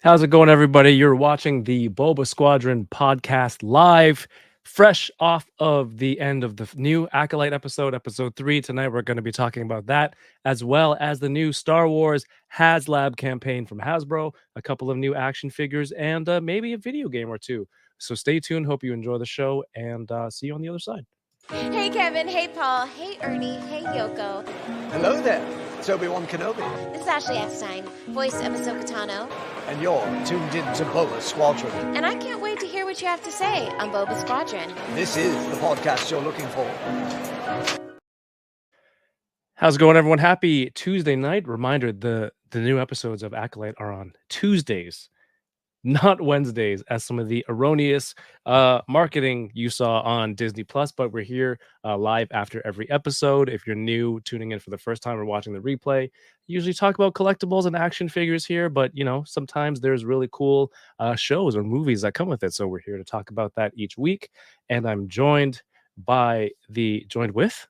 How's it going, everybody? You're watching the Boba Squadron podcast live, fresh off of the end of the new Acolyte episode 3. Tonight, we're going to be talking about that, as well as the new Star Wars Haslab campaign from Hasbro, a couple of new action figures, and maybe a video game or two. So stay tuned. Hope you enjoy the show, and see you on the other side. Hey Kevin, hey Paul, hey Ernie, hey Yoko. Hello there, it's Obi-Wan Kenobi. This is Ashley Eckstein, voice of Ahsoka Tano. And you're tuned in to Boba Squadron. And I can't wait to hear what you have to say on Boba Squadron. This is the podcast you're looking for. How's it going, everyone? Happy Tuesday night. Reminder, the new episodes of Acolyte are on Tuesdays, not Wednesdays, as some of the erroneous marketing you saw on Disney Plus. But we're here live after every episode. If you're new, tuning in for the first time or watching the replay, usually talk about collectibles and action figures here. But sometimes there's really cool shows or movies that come with it. So we're here to talk about that each week. And I'm joined with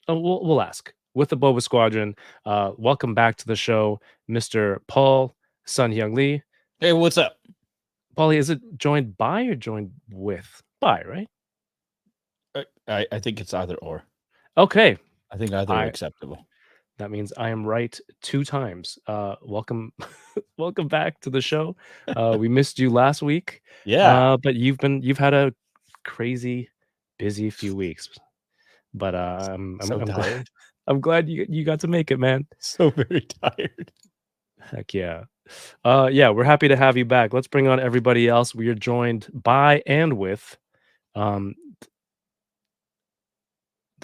we'll ask with the Boba Squadron. Welcome back to the show, Mr. Paul sun-hyung Lee. Hey, what's up? Paulie, is it joined by or joined with? By, right? I think it's either or. Okay. I think either are acceptable. That means I am right 2 times. Welcome back to the show. We missed you last week. Yeah. But you've had a crazy busy few weeks. But I'm tired. I'm glad you got to make it, man. So very tired. Heck yeah. We're happy to have you back. Let's bring on everybody else. We are joined by and with the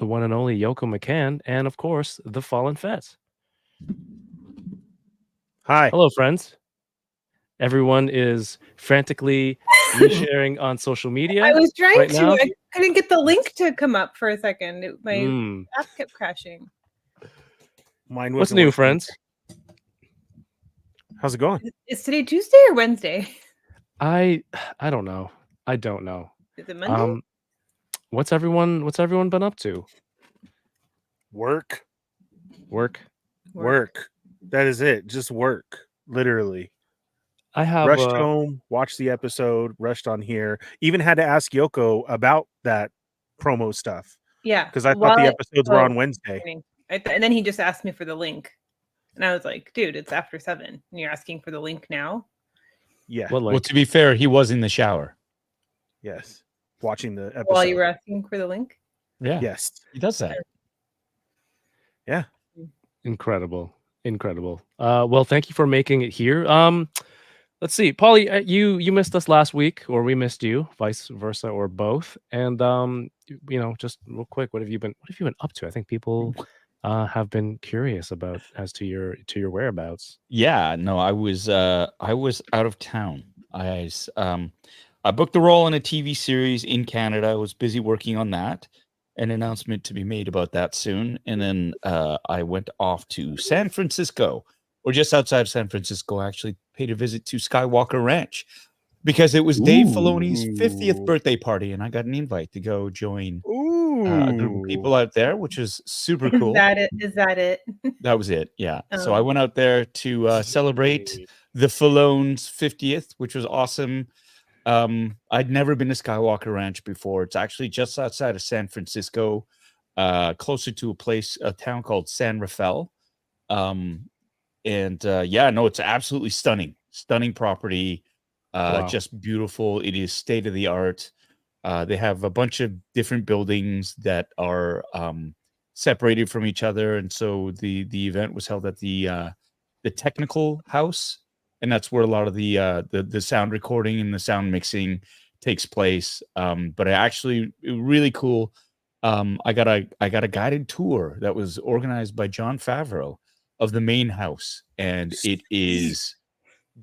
one and only Yoko McCann, and of course, the Fallen Fett. Hi. Hello, friends. Everyone is frantically resharing on social media. I was trying right to. now. I couldn't get the link to come up for a second. My app kept crashing. Mine What's wasn't new, working. friends? How's it going? Is today Tuesday or Wednesday? I don't know. I don't know. Is it Monday? What's everyone been up to? Work. Work. That is it. Just work. Literally. I have Rushed home, watched the episode, rushed on here. Even had to ask Yoko about that promo stuff. Yeah. Because I thought the episodes were on Wednesday. And then he just asked me for the link. And I was like, dude, it's after 7. And you're asking for the link now? Yeah. Well, to be fair, he was in the shower. Yes. Watching the episode. While you were asking for the link? Yeah. Yes. He does that. Yeah. Incredible. Well, thank you for making it here. Let's see, Paulie, you missed us last week, or we missed you, vice versa, or both. And just real quick, what have you been up to? I think people have been curious about as to your whereabouts. Yeah, no, I was out of town. I booked a role in a TV series in Canada. I was busy working on that. An announcement to be made about that soon. And then I went off to San Francisco, or just outside of San Francisco. I actually paid a visit to Skywalker Ranch because it was Dave Filoni's 50th birthday party, and I got an invite to go join a group of people out there, which is super cool. Is that it? That was it, yeah. So I went out there to celebrate the Filone's 50th, which was awesome. I'd never been to Skywalker Ranch before. It's actually just outside of San Francisco, closer to a town called San Rafael. It's absolutely stunning property. Wow. Just beautiful. It is state of the art. They have a bunch of different buildings that are separated from each other, and so the event was held at the technical house, and that's where a lot of the sound recording and the sound mixing takes place. But really cool. I got a guided tour that was organized by Jon Favreau of the main house, and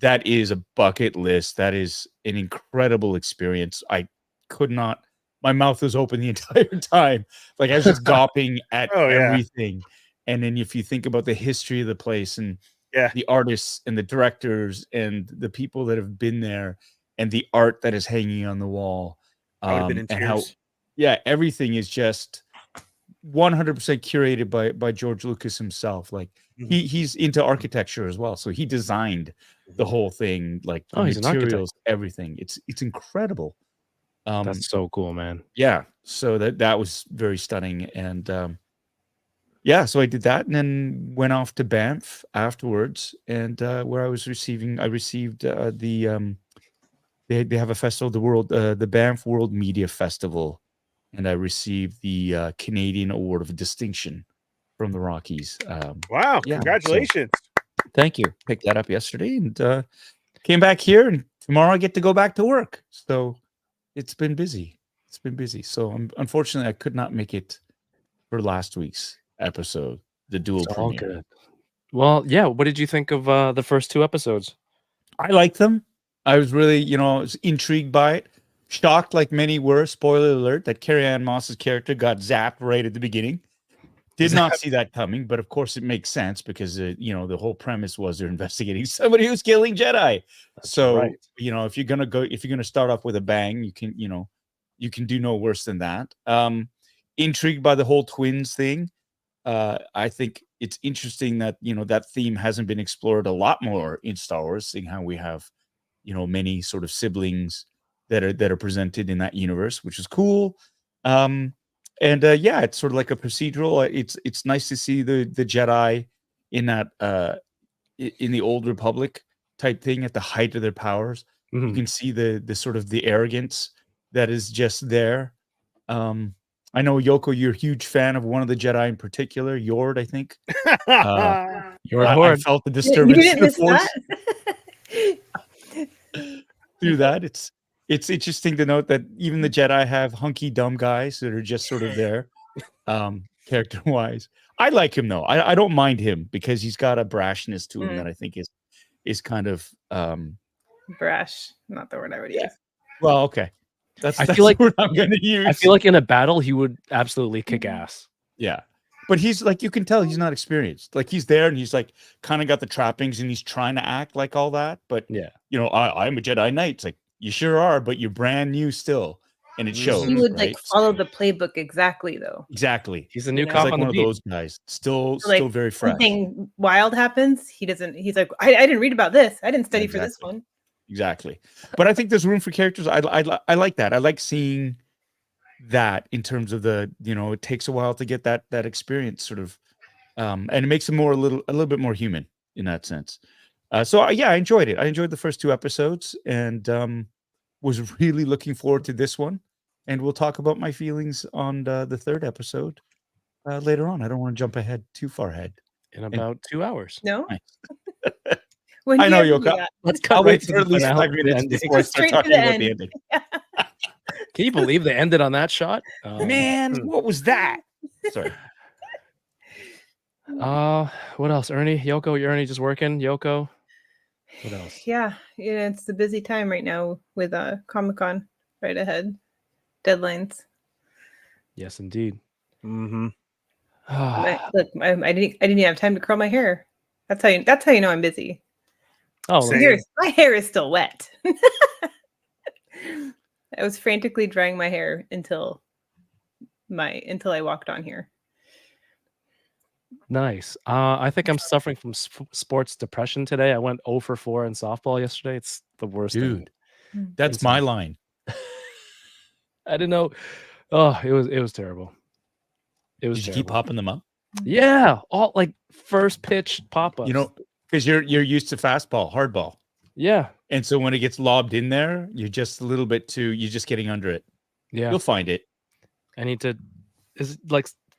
that is a bucket list. That is an incredible experience. I could not. My mouth was open the entire time. Like I was just gawping at everything. And then if you think about the history of the place and the artists and the directors and the people that have been there and the art that is hanging on the wall, I would have been in tears. everything is just 100% curated by George Lucas himself. Like he's into architecture as well, so he designed the whole thing, like the he's an architect. materials, everything. It's incredible. That's so cool, man. Yeah, so that was very stunning, and yeah, so I did that, and then went off to Banff afterwards, and where I received the they have a festival, the Banff World Media Festival, and I received the Canadian Award of Distinction from the Rockies. Wow! Yeah, Congratulations. Thank you. Picked that up yesterday, and came back here, and tomorrow I get to go back to work. So it's been busy. So unfortunately, I could not make it for last week's episode, the dual It's all premiere. good. Well, yeah. What did you think of the first 2 episodes? I liked them. I was really, I was intrigued by it. Shocked, like many were, spoiler alert, that Carrie-Anne Moss's character got zapped right at the beginning. Did not see that coming, but of course it makes sense because, the whole premise was they're investigating somebody who's killing Jedi. So, right. if you're going to start off with a bang, you can do no worse than that. Intrigued by the whole twins thing. I think it's interesting that, that theme hasn't been explored a lot more in Star Wars, seeing how we have, many sort of siblings that are presented in that universe, which is cool. Yeah, it's sort of like a procedural. It's nice to see the Jedi in that in the Old Republic type thing at the height of their powers. You can see the sort of the arrogance that is just there. I know, Yoko, you're a huge fan of one of the Jedi in particular, Yord, I think. I felt the disturbance. You didn't miss that? Through that, it's interesting to note that even the Jedi have hunky dumb guys that are just sort of there, character wise. I like him though. I don't mind him because he's got a brashness to him that I think is kind of brash. Not the word I would use. Well, okay. That's feel like the word I'm going to use. I feel like in a battle he would absolutely kick ass. Yeah. But he's like, you can tell he's not experienced. Like he's there and he's like kind of got the trappings and he's trying to act like all that. But yeah, I'm a Jedi Knight. It's like, you sure are, but you're brand new still. And it shows. He would right? like follow the playbook exactly though. Exactly. He's a new He's cop like on one the of beat. those guys. Still very fresh. Something wild happens. He doesn't. He's like, I didn't read about this. I didn't study for this one. Exactly. But I think there's room for characters. I like that. I like seeing that in terms of the, it takes a while to get that experience sort of, and it makes them a little bit more human in that sense. So I enjoyed it. I enjoyed the first 2 episodes and was really looking forward to this one. And we'll talk about my feelings on the 3rd episode later on. I don't want to jump too far ahead. In about 2 hours. No. Nice. When I do know, you ever do Yoka. that? Let's cut I'll right wait to for the at least finale. 5 minutes ending. before I start Straight to talking the about end. the ending. Can you believe they ended on that shot? Man, what was that? Sorry. What else? Ernie, Yoko, Ernie just working. Yoko. What else? Yeah, it's the busy time right now with Comic-Con right ahead. Deadlines. Yes, indeed. Mm-hmm. Look, I didn't even have time to curl my hair. That's how you know I'm busy. Oh, Same. My hair is still wet. I was frantically drying my hair until I walked on here. nice. I think I'm suffering from sports depression today. I went 0 for 4 in softball yesterday. It's the worst thing. Dude, that's my line. I didn't know. Oh, it was terrible. It was Did you terrible. keep popping them up? Yeah, all like first pitch pop-ups. Because you're used to fastball, hardball. Yeah. And so when it gets lobbed in there, you're just a little bit you're just getting under it. Yeah. You'll find it. I need to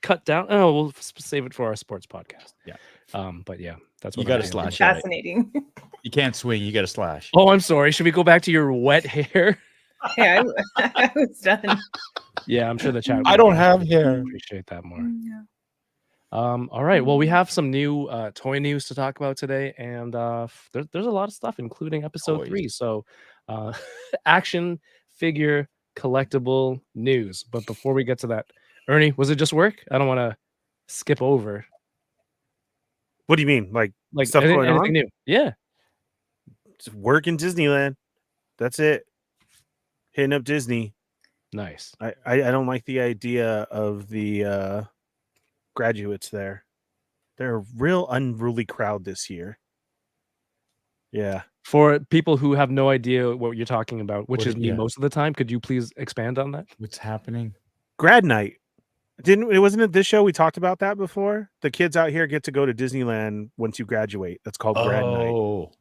cut down. Oh, we'll save it for our sports podcast. Yeah. But yeah, that's You what got to I'm doing. slash at it. Fascinating. You can't swing. You got to slash. Oh, I'm sorry. Should we go back to your wet hair? Yeah, I was done. Yeah, I'm sure the chat. I don't have hair. Appreciate that more. Yeah. All right. Well, we have some new toy news to talk about today, and there's a lot of stuff, including episode Toys. 3. So, action figure collectible news. But before we get to that, Ernie, was it just work? I don't want to skip over. What do you mean? Like stuff anything, going on? anything new? Yeah. Just work in Disneyland. That's it. Hitting up Disney. Nice. I don't like the idea of the graduates there. They're a real unruly crowd this year. Yeah. For people who have no idea what you're talking about, which What is it- me yeah. most of the time, could you please expand on that? What's happening? Grad night. Wasn't it this show we talked about that before? The kids out here get to go to Disneyland once you graduate. That's called grad night. Oh,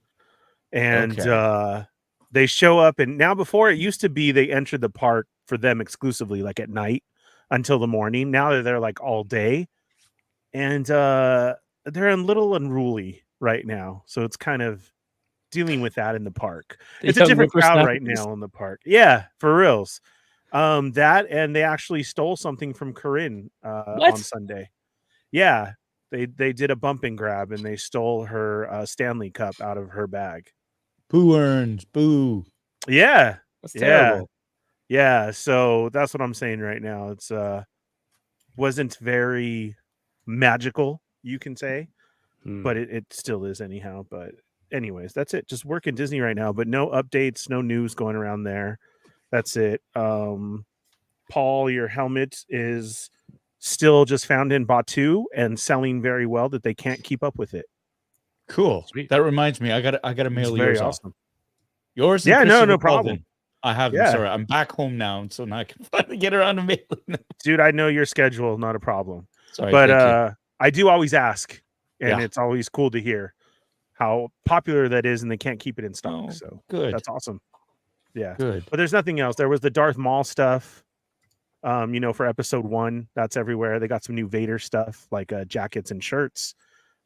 And okay. they show up, and now before it used to be they entered the park for them exclusively, like at night until the morning. Now they're there like all day, and they're a little unruly right now. So it's kind of dealing with that in the park. The It's a young different crowd right whippersnappers? now in the park. Yeah, for reals. That, and they actually stole something from Corinne on What? Sunday. Yeah, they did a bump and grab, and they stole her Stanley Cup out of her bag. Boo earns. Boo. Yeah, That's yeah. terrible. Yeah, so that's what I'm saying right now. It's wasn't very magical, you can say, but it still is anyhow. But anyways, that's it. Just work in Disney right now, but no updates, no news going around there. That's it. Paul, your helmet is still just found in Batu and selling very well that they can't keep up with it. Cool. Sweet. That reminds me. I gotta It's mail very yours off. awesome. Yours. And Yeah, no Christopher problem. Colvin. I have them. Yeah. Sorry, I'm back home now, so now I can finally get around to mailing them. Dude, I know your schedule, not a problem. Sorry, But thank you. I do always ask, and Yeah. it's always cool to hear how popular that is, and they can't keep it in stock. Oh, So good. that's awesome. Yeah. Good. But there's nothing else. There was the Darth Maul stuff. For episode 1, that's everywhere. They got some new Vader stuff, like jackets and shirts,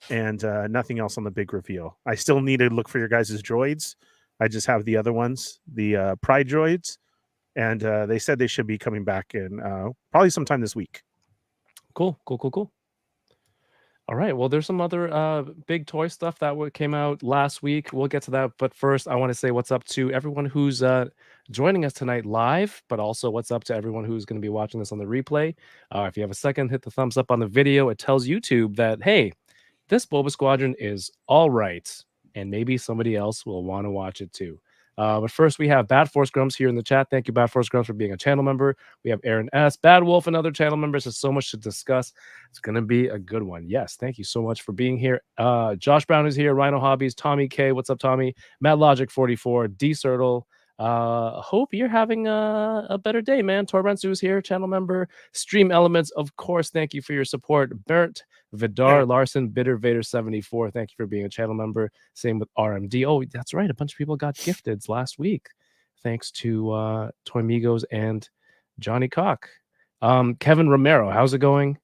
and nothing else on the big reveal. I still need to look for your guys' droids. I just have the other ones, the Pride droids, and they said they should be coming back in probably sometime this week. Cool. All right. Well, there's some other big toy stuff that came out last week. We'll get to that. But first, I want to say what's up to everyone who's joining us tonight live, but also what's up to everyone who's going to be watching this on the replay. If you have a second, hit the thumbs up on the video. It tells YouTube that, hey, this Boba Squadron is all right. And maybe somebody else will want to watch it too. But first, we have Bad Force Grumps here in the chat. Thank you, Bad Force Grumps, for being a channel member. We have Aaron S., Bad Wolf, and other channel members. There's so much to discuss. It's going to be a good one. Yes, thank you so much for being here. Josh Brown is here. Rhino Hobbies. Tommy K. What's up, Tommy? Mad Logic 44. D. Sertle. Hope you're having a better day, man. Torbensu is here, channel member. Stream Elements, of course. Thank you for your support. Bernd Vidar Larson, Bitter Vader 74. Thank you for being a channel member. Same with RMD. Oh, that's right. A bunch of people got gifted last week, thanks to Toy Migos and Johnny Cock. Kevin Romero, how's it going?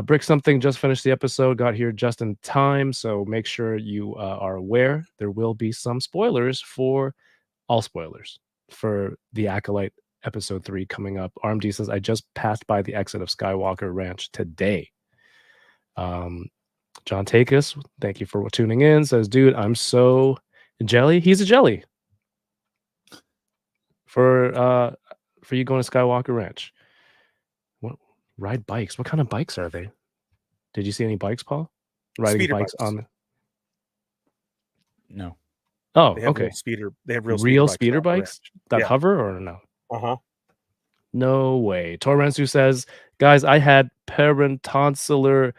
Brick Something just finished the episode, got here just in time, so make sure you are aware there will be some spoilers for the Acolyte episode 3 coming up. RMD says, I just passed by the exit of Skywalker Ranch today. John Takis, thank you for tuning in, says, dude, I'm so jelly. He's a jelly for you going to Skywalker Ranch. What ride bikes? What kind of bikes are they? Did you see any bikes, Paul? Riding Speeder bikes bikes. on No. Oh, They have okay. They have real Real speeder speeder bikes that Yeah. hover or no? Uh-huh. No way. Torrensu says, guys, I had parentonsillar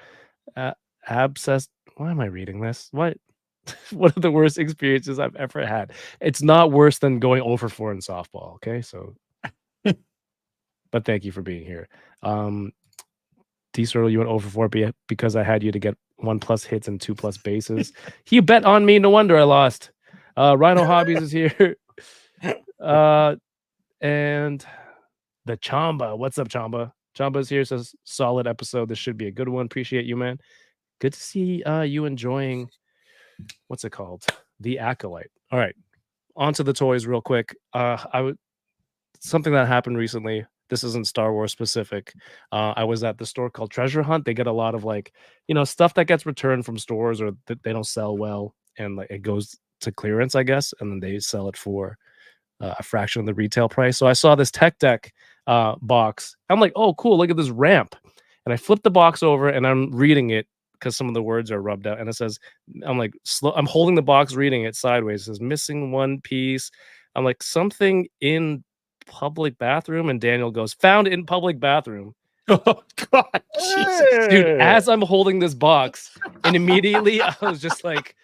abscess. Why am I reading this? What? One of the worst experiences I've ever had. It's not worse than going 0-for-4 in softball. Okay, so. But thank you for being here. D-Circle, you went 0-for-4 because I had you to get 1+ hits and 2+ bases. You bet on me. No wonder I lost. Rhino Hobbies is here. And the Chamba. What's up, Chamba? Chamba's here, says solid episode. This should be a good one. Appreciate you, man. Good to see you enjoying, what's it called? The Acolyte. All right. On to the toys real quick. Something that happened recently. This isn't Star Wars specific. I was at the store called Treasure Hunt. They get a lot of stuff that gets returned from stores or that they don't sell well, and it goes to clearance, I guess, and then they sell it for a fraction of the retail price. So I saw this Tech Deck box. I'm like, oh, cool, look at this ramp. And I flipped the box over and I'm reading it because some of the words are rubbed out. And it says, I'm like, I'm holding the box, reading it sideways. It says, missing one piece. I'm like, something in public bathroom. And Daniel goes, found in public bathroom. Oh God, Jesus. Dude, as I'm holding this box, and immediately I was just like,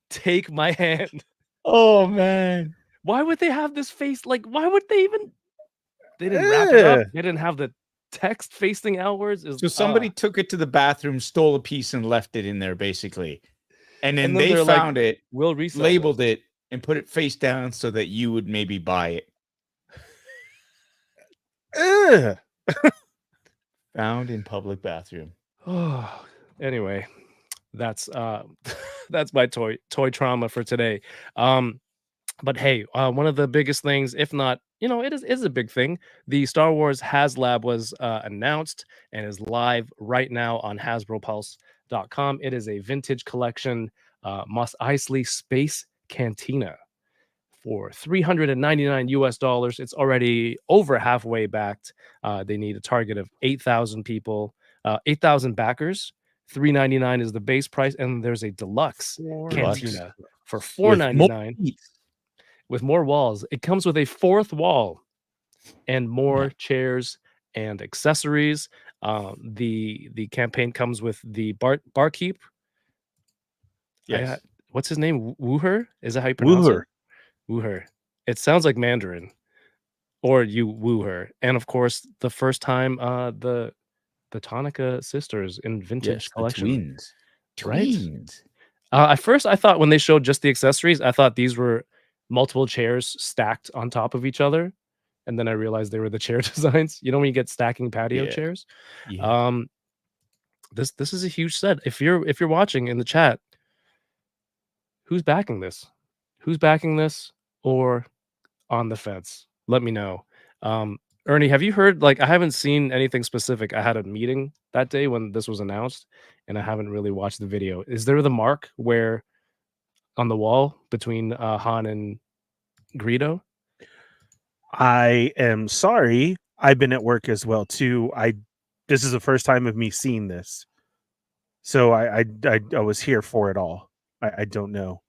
take my hand. Oh man. Why would they have this face? Like, why would they even? They didn't wrap it up. They didn't have the text facing outwards. So somebody took it to the bathroom, stole a piece, and left it in there, basically. And then they they're like, found it, we'll resell labeled it, and put it face down so that you would maybe buy it. Found in public bathroom. Oh, anyway, that's that's my toy trauma for today. But hey, one of the biggest things, if not, it is a big thing. The Star Wars Haslab was announced and is live right now on HasbroPulse.com. It is a vintage collection Mos Eisley Space Cantina for $399 US. It's already over halfway backed. They need a target of 8,000 people, 8,000 backers. $399 is the base price, and there's a deluxe cantina for $499 with more walls. It comes with a fourth wall and more chairs and accessories. The campaign comes with the barkeep. Yes. What's his name? Wooher? Is that how you pronounce it? Wooher. It sounds like Mandarin. Or you woo her. And of course, the first time the Tonica sisters in vintage collection. Twins. At first, I thought when they showed just the accessories, I thought these were multiple chairs stacked on top of each other. And then I realized they were the chair designs. You know, when you get stacking patio chairs. Yeah. This is a huge set. If you're watching in the chat, who's backing this? Who's backing this or on the fence? Let me know. Ernie, have you heard, like, I haven't seen anything specific. I had a meeting that day when this was announced, and I haven't really watched the video. Is there the mark where on the wall between Han and Greedo? I am sorry. I've been at work as well too. This is the first time of me seeing this, so I was here for it all. I don't know.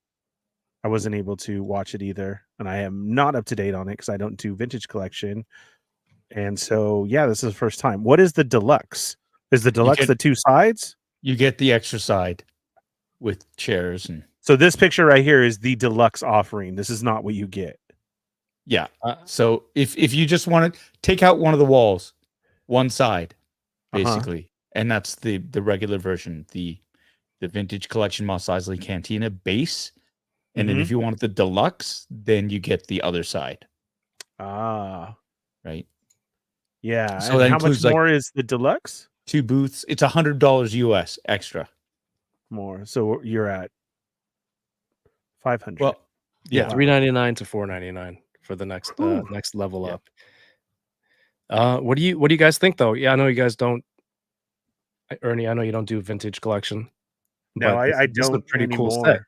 I wasn't able to watch it either, and I am not up to date on it because I don't do vintage collection. And so, yeah, this is the first time. What is the deluxe? Is the deluxe the two sides? You get the extra side with chairs and. So this picture right here is the deluxe offering. This is not what you get. Yeah. So if you just want to take out one of the walls, one side, basically, and that's the regular version, the vintage collection Mos Eisley Cantina base, and then if you want the deluxe, then you get the other side. Right. Yeah. So and that how much includes, like, more is the deluxe? 2 booths. It's $100 US extra. More. So you're at 500. Well, yeah, $399 to $499 for the next next level up. What do you guys think though? Yeah, I know you guys don't. Ernie, I know you don't do vintage collection. No, I don't. This is a pretty anymore. cool set.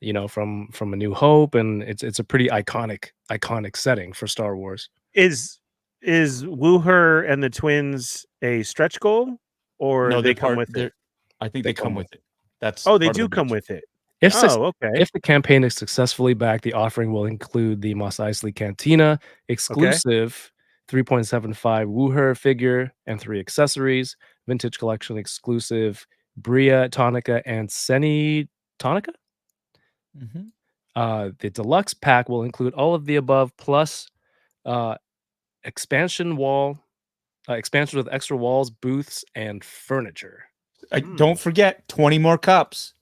You know, from A New Hope, and it's a pretty iconic setting for Star Wars. Is Wooher and the twins a stretch goal, or no, they come with it? I think they come with it. That's they do come with it. If okay. If the campaign is successfully backed, the offering will include the Mos Eisley Cantina exclusive 3.75 Wooher figure and 3 accessories, vintage collection exclusive Bria Tonica and Seni Tonica. The deluxe pack will include all of the above plus expansion with extra walls, booths, and furniture. Don't forget 20 more cups.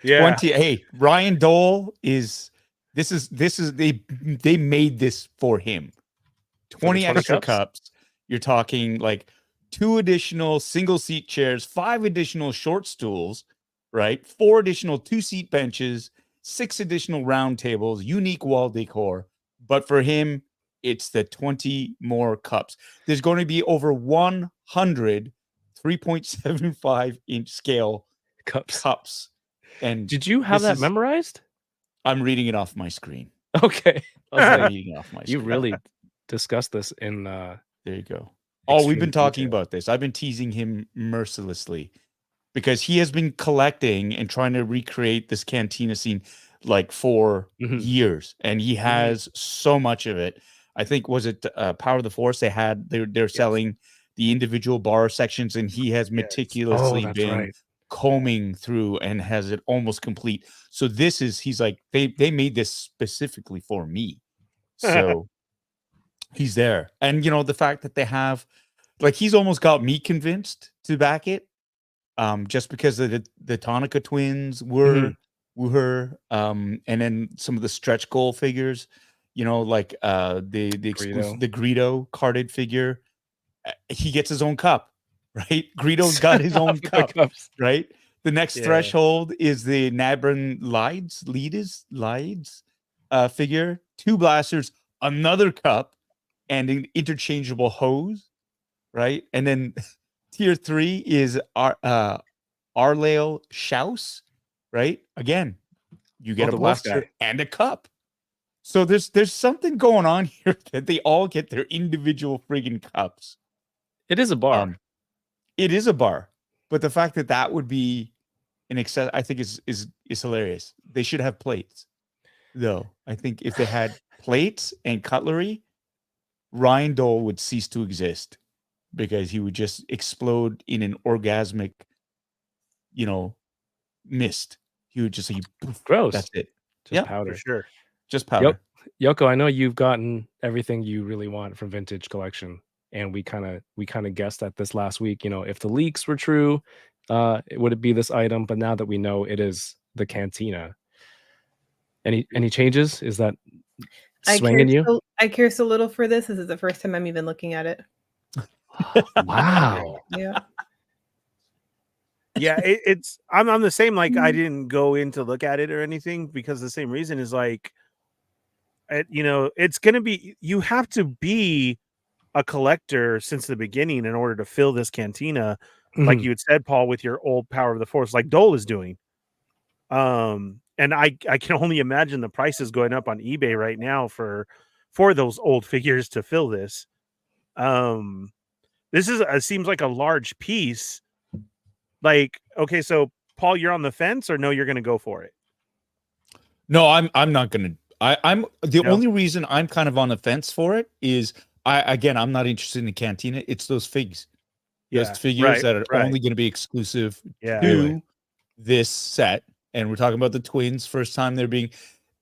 Yeah. 20. Hey, Ryan Dole is they made this for him. 20 extra cups. You're talking like 2 additional single seat chairs, 5 additional short stools, right? 4 additional 2-seat benches, 6 additional round tables, unique wall decor. But for him, it's the 20 more cups. There's going to be over 100 3.75 inch scale cups. And did you have that memorized? I'm reading it off my screen. Okay. I was reading it off my screen. You really discussed this in there you go. Oh, we've been talking about this. I've been teasing him mercilessly because he has been collecting and trying to recreate this cantina scene like for years, and he has so much of it. I think was it Power of the Force? They're selling the individual bar sections, and he has Yes. Oh, meticulously that's been right. combing through and has it almost complete. So this is, he's like, they made this specifically for me. So he's there. And you know, the fact that they have, like, he's almost got me convinced to back it. Just because of the Tonica twins were and then some of the stretch goal figures, you know, like the exclusive, Greedo. the Greedo carded figure. He gets his own cup, right? Greedo's got his own The cup, cups. right? The next Yeah. threshold is the Nabran Lides figure, 2 blasters, another cup, and an interchangeable hose, right? And then tier 3 is Arlael Schaus, right? Again, you get Oh, a the wolf blaster guy. and a cup. So there's something going on here that they all get their individual friggin' cups. It is a bar. It is a bar, but the fact that that would be an excess, I think is hilarious. They should have plates, though. I think if they had plates and cutlery, Ryan Dole would cease to exist because he would just explode in an orgasmic, you know, mist. He would just say, "Poof," Gross. that's it. Just Yeah, For powder. sure. just powder. Yoko, I know you've gotten everything you really want from Vintage Collection, and we kind of guessed at this last week. You know, if the leaks were true, would it be this item? But now that we know it is the Cantina, any changes? Is that swinging you? I care so little for this. This is the first time I'm even looking at it. Wow. Yeah. Yeah, it's I'm the same. Like, I didn't go in to look at it or anything because the same reason is like, you know, it's gonna be, you have to be a collector since the beginning in order to fill this cantina, like Mhm. you had said, Paul, with your old Power of the Force, like Dole is doing. And I can only imagine the prices going up on eBay right now for those old figures to fill this. This is seems like a large piece. Like, okay, so Paul, you're on the fence, or no, you're gonna go for it? No, I'm not gonna. I'm the No? only reason I'm kind of on the fence for it is I'm not interested in the Cantina. It's those figs. Those Yeah, figures that are right. only going to be exclusive Yeah. to this set. And we're talking about the twins, first time they're being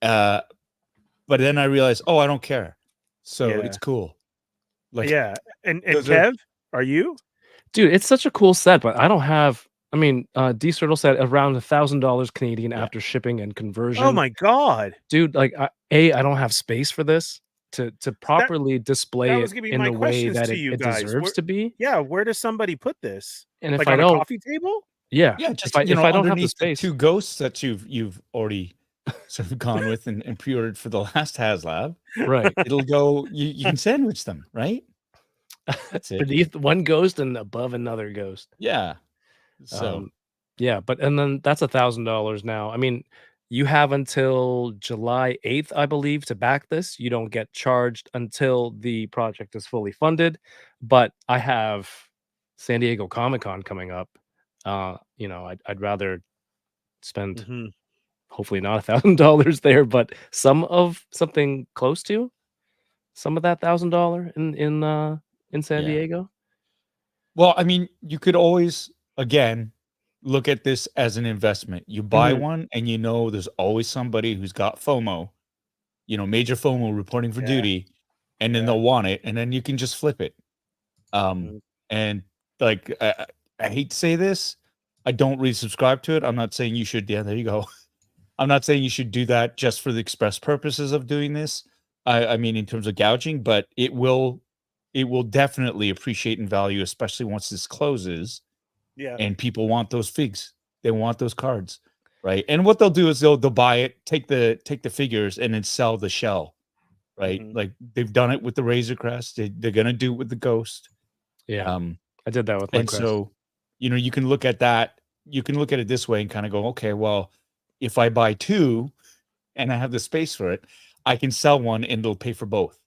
but then I realized, oh, I don't care. So Yeah. it's cool. Like, Yeah. And those Kev, are you? Dude, it's such a cool set, but I don't have. I mean, D Turtle set around $1,000 Canadian Yeah. after shipping and conversion. Oh my god. Dude, like I don't have space for this to properly display That it was gonna be in my the way questions that to you it guys. deserves to be. Yeah, where does somebody put this? And if Like I on a don't, coffee table? yeah, just if I don't have the underneath space, 2 ghosts that you've already sort of gone with and pre-ordered for the last Haslab, right it'll go. You can sandwich them, right? That's it. beneath one ghost and above another ghost. Yeah. So Yeah, but and then that's $1,000 now. I mean, you have until July 8th, I believe, to back this. You don't get charged until the project is fully funded. But I have San Diego Comic-Con coming up. You know, I'd rather spend Mhm. hopefully not $1,000 there, but something close to some of that $1,000 in San Yeah. Diego. well, I mean, you could always again look at this as an investment. You buy Mhm. one and you know there's always somebody who's got FOMO, major FOMO reporting for Yeah. duty, and then Yeah. they'll want it, and then you can just flip it. Mhm. And like I hate to say this, I don't really subscribe to it. I'm not saying you should. Yeah, there you go. I'm not saying you should do that just for the express purposes of doing this. I mean, in terms of gouging, but it will definitely appreciate in value, especially once this closes Yeah. and people want those figs. They want those cards, right? And what they'll do is they'll buy it, take the figures, and then sell the shell, right? Mhm. Like they've done it with the Razor Crest. They're gonna do it with the Ghost. Yeah, I did that with my And Crest. so, you can look at that. You can look at it this way and kind of go, okay, well, if I buy 2 and I have the space for it, I can sell one and it'll pay for both.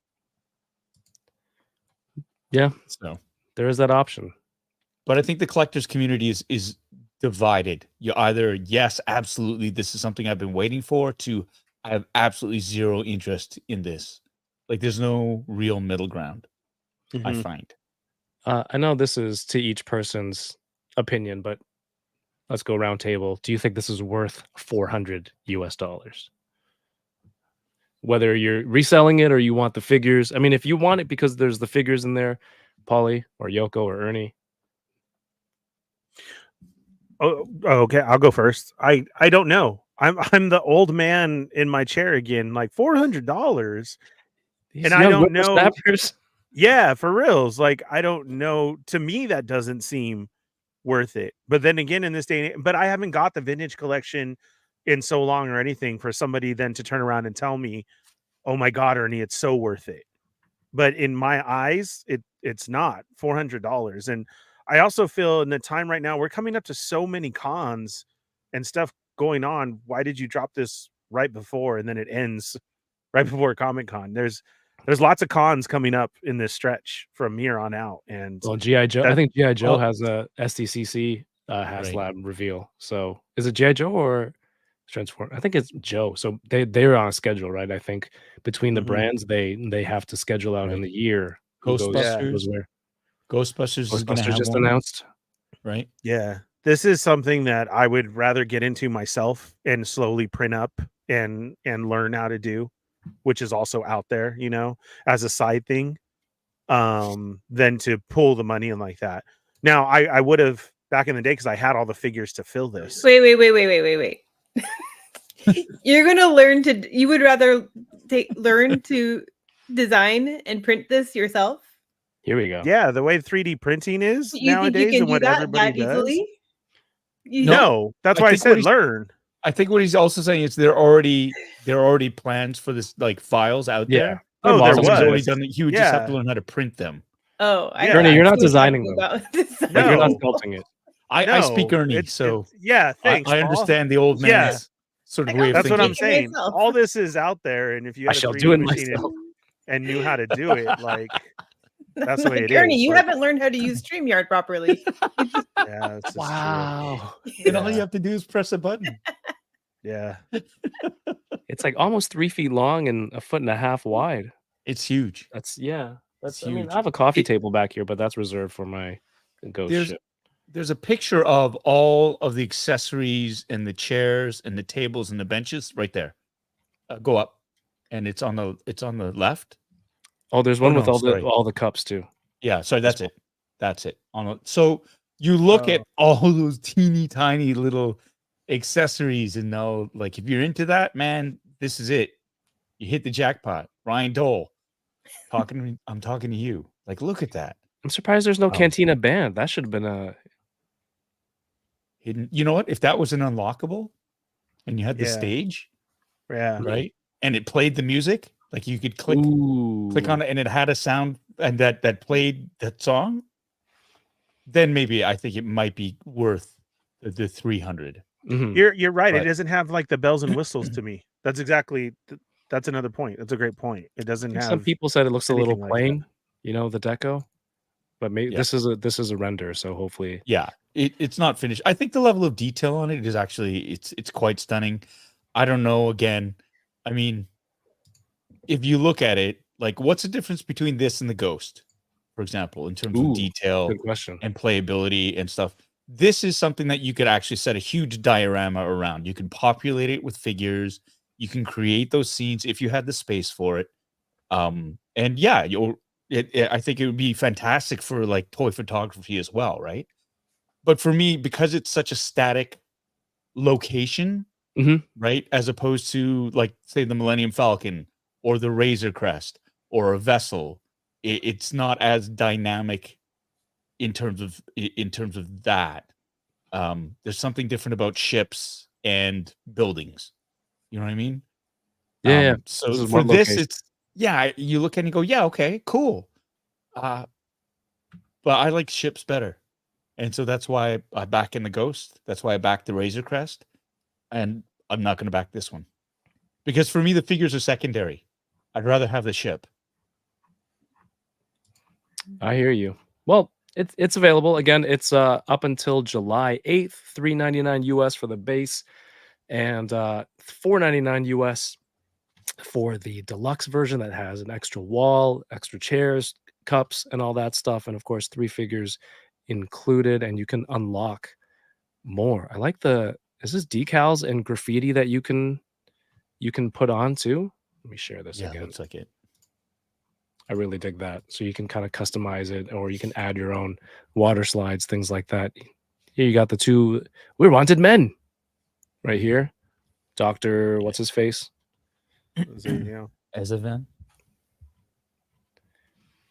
Yeah, So, there is that option. but I think the collectors community is divided. You either, yes, absolutely, this is something I've been waiting for, to I have absolutely zero interest in this. Like there's no real middle ground, I Mhm. find. I know this is to each person's opinion, but let's go round table. Do you think this is worth $400 US? Whether you're reselling it or you want the figures. I mean, if you want it because there's the figures in there, Polly or Yoko or Ernie. Oh, okay. I'll go first. I don't know. I'm the old man in my chair again. Like $400, These and I young don't know. whippersnappers. Yeah, for reals. Like I don't know. To me, that doesn't seem worth it. But then again, in this day, but I haven't got the vintage collection in so long or anything for somebody then to turn around and tell me, "Oh my God, Ernie, it's so worth it." But in my eyes, it's not $400. And I also feel in the time right now, we're coming up to so many cons and stuff going on. Why did you drop this right before and then it ends right before Comic Con? There's lots of cons coming up in this stretch from here on out. And Well, GI Joe. I that- think GI Joe well- has a SDCC Right. Haslab reveal. So is it GI Joe or Transform? I think it's Joe. So they're on a schedule, right? I think between the Mhm. brands, they have to schedule out in Right. the year. Who goes Ghostbusters. where. Ghostbusters is going to Ghostbusters have just one, announced. right? yeah, this is something that I would rather get into myself and slowly print up and learn how to do, which is also out there, as a side thing, than to pull the money in like that. Now, I would have back in the day because I had all the figures to fill this. Wait. You're gonna learn to. You would rather learn to design and print this yourself? Here we go. Yeah, the way 3D printing is You think nowadays you can and do what that everybody does. easily? No, that's I why I think what said he's- learn. I think what he's also saying is there are already plans for this, like files out Yeah. there. Oh, there Someone's was. already done it. He would just have to Yeah. learn how to print them. Oh, I Yeah. thought Ernie, you're not he was designing talking them. about design. Like, you're not No. sculpting it. I speak No, Ernie, it's- so yeah, thanks. I Paul. understand the old Yeah. man's sort of I way of got That's what thinking. I'm Thinking saying. myself. All this is out there, and if you I had a shall 3D do it machine myself. and knew how to do it, like that's the way it Ernie, is. you Like, haven't learned how to use StreamYard properly. yeah, this is true. Wow. And all you Yeah. have to do is press a button. Yeah, It's like almost 3 feet long and a foot and a half wide. It's huge. That's That's It's I mean, huge. I have a coffee table back here, but that's reserved for my ghost There's ship. there's a picture of all of the accessories and the chairs and the tables and the benches right there. Go up, and it's on the left. Oh, there's one no, with all sorry. the cups too. Yeah, sorry, that's it. That's it. So you look at all those teeny tiny little accessories, and now, like, if you're into that, man, this is it. You hit the jackpot. Ryan Dole, I'm talking to you. Like, look at that. I'm surprised there's no Oh. Cantina band. That should have been a Hidden. You know what? If that was an unlockable, and you had the Yeah. stage, yeah. right, and it played the music, like you could click on it, and it had a sound, and that played that song, then maybe I think it might be worth the 300. Mhm. You're right. It But- doesn't have like the bells and whistles to me. That's exactly. That's another point. That's a great point. It I doesn't think have. some people said it looks a little anything like plain, the deco. But maybe Yeah. this is a render, so hopefully Yeah, it's not finished. I think the level of detail on it is actually it's quite stunning. I don't know. Again, I mean, if you look at it, like, what's the difference between this and the Ghost, for example, in terms Ooh, of detail good question. and playability and stuff? This is something that you could actually set a huge diorama around. You can populate it with figures. You can create those scenes if you had the space for it. And yeah, I think it would be fantastic for, like, toy photography as well, right? But for me, because it's such a static location, Mhm. right, as opposed to, like, say, the Millennium Falcon or the Razor Crest or a vessel, it's not as dynamic in terms of that. There's something different about ships and buildings. You know what I mean? Yeah. So This is for one this, location. it's you look at it and you go, yeah, okay, cool. But I like ships better, and so that's why I back in the Ghost. That's why I back the Razor Crest, and I'm not going to back this one because for me the figures are secondary. I'd rather have the ship. I hear you. Well, it's available. Again, it's up until July 8th, $399 US for the base and $499 US for the deluxe version that has an extra wall, extra chairs, cups and all that stuff, and of course 3 figures included, and you can unlock more. I like is this decals and graffiti that you can put on too? Let me share this Yeah, again. looks like it. I really dig that. So you can kind of customize it, or you can add your own water slides, things like that. Here you got the 2 We're Wanted Men right here. Dr. What's his face? As a van.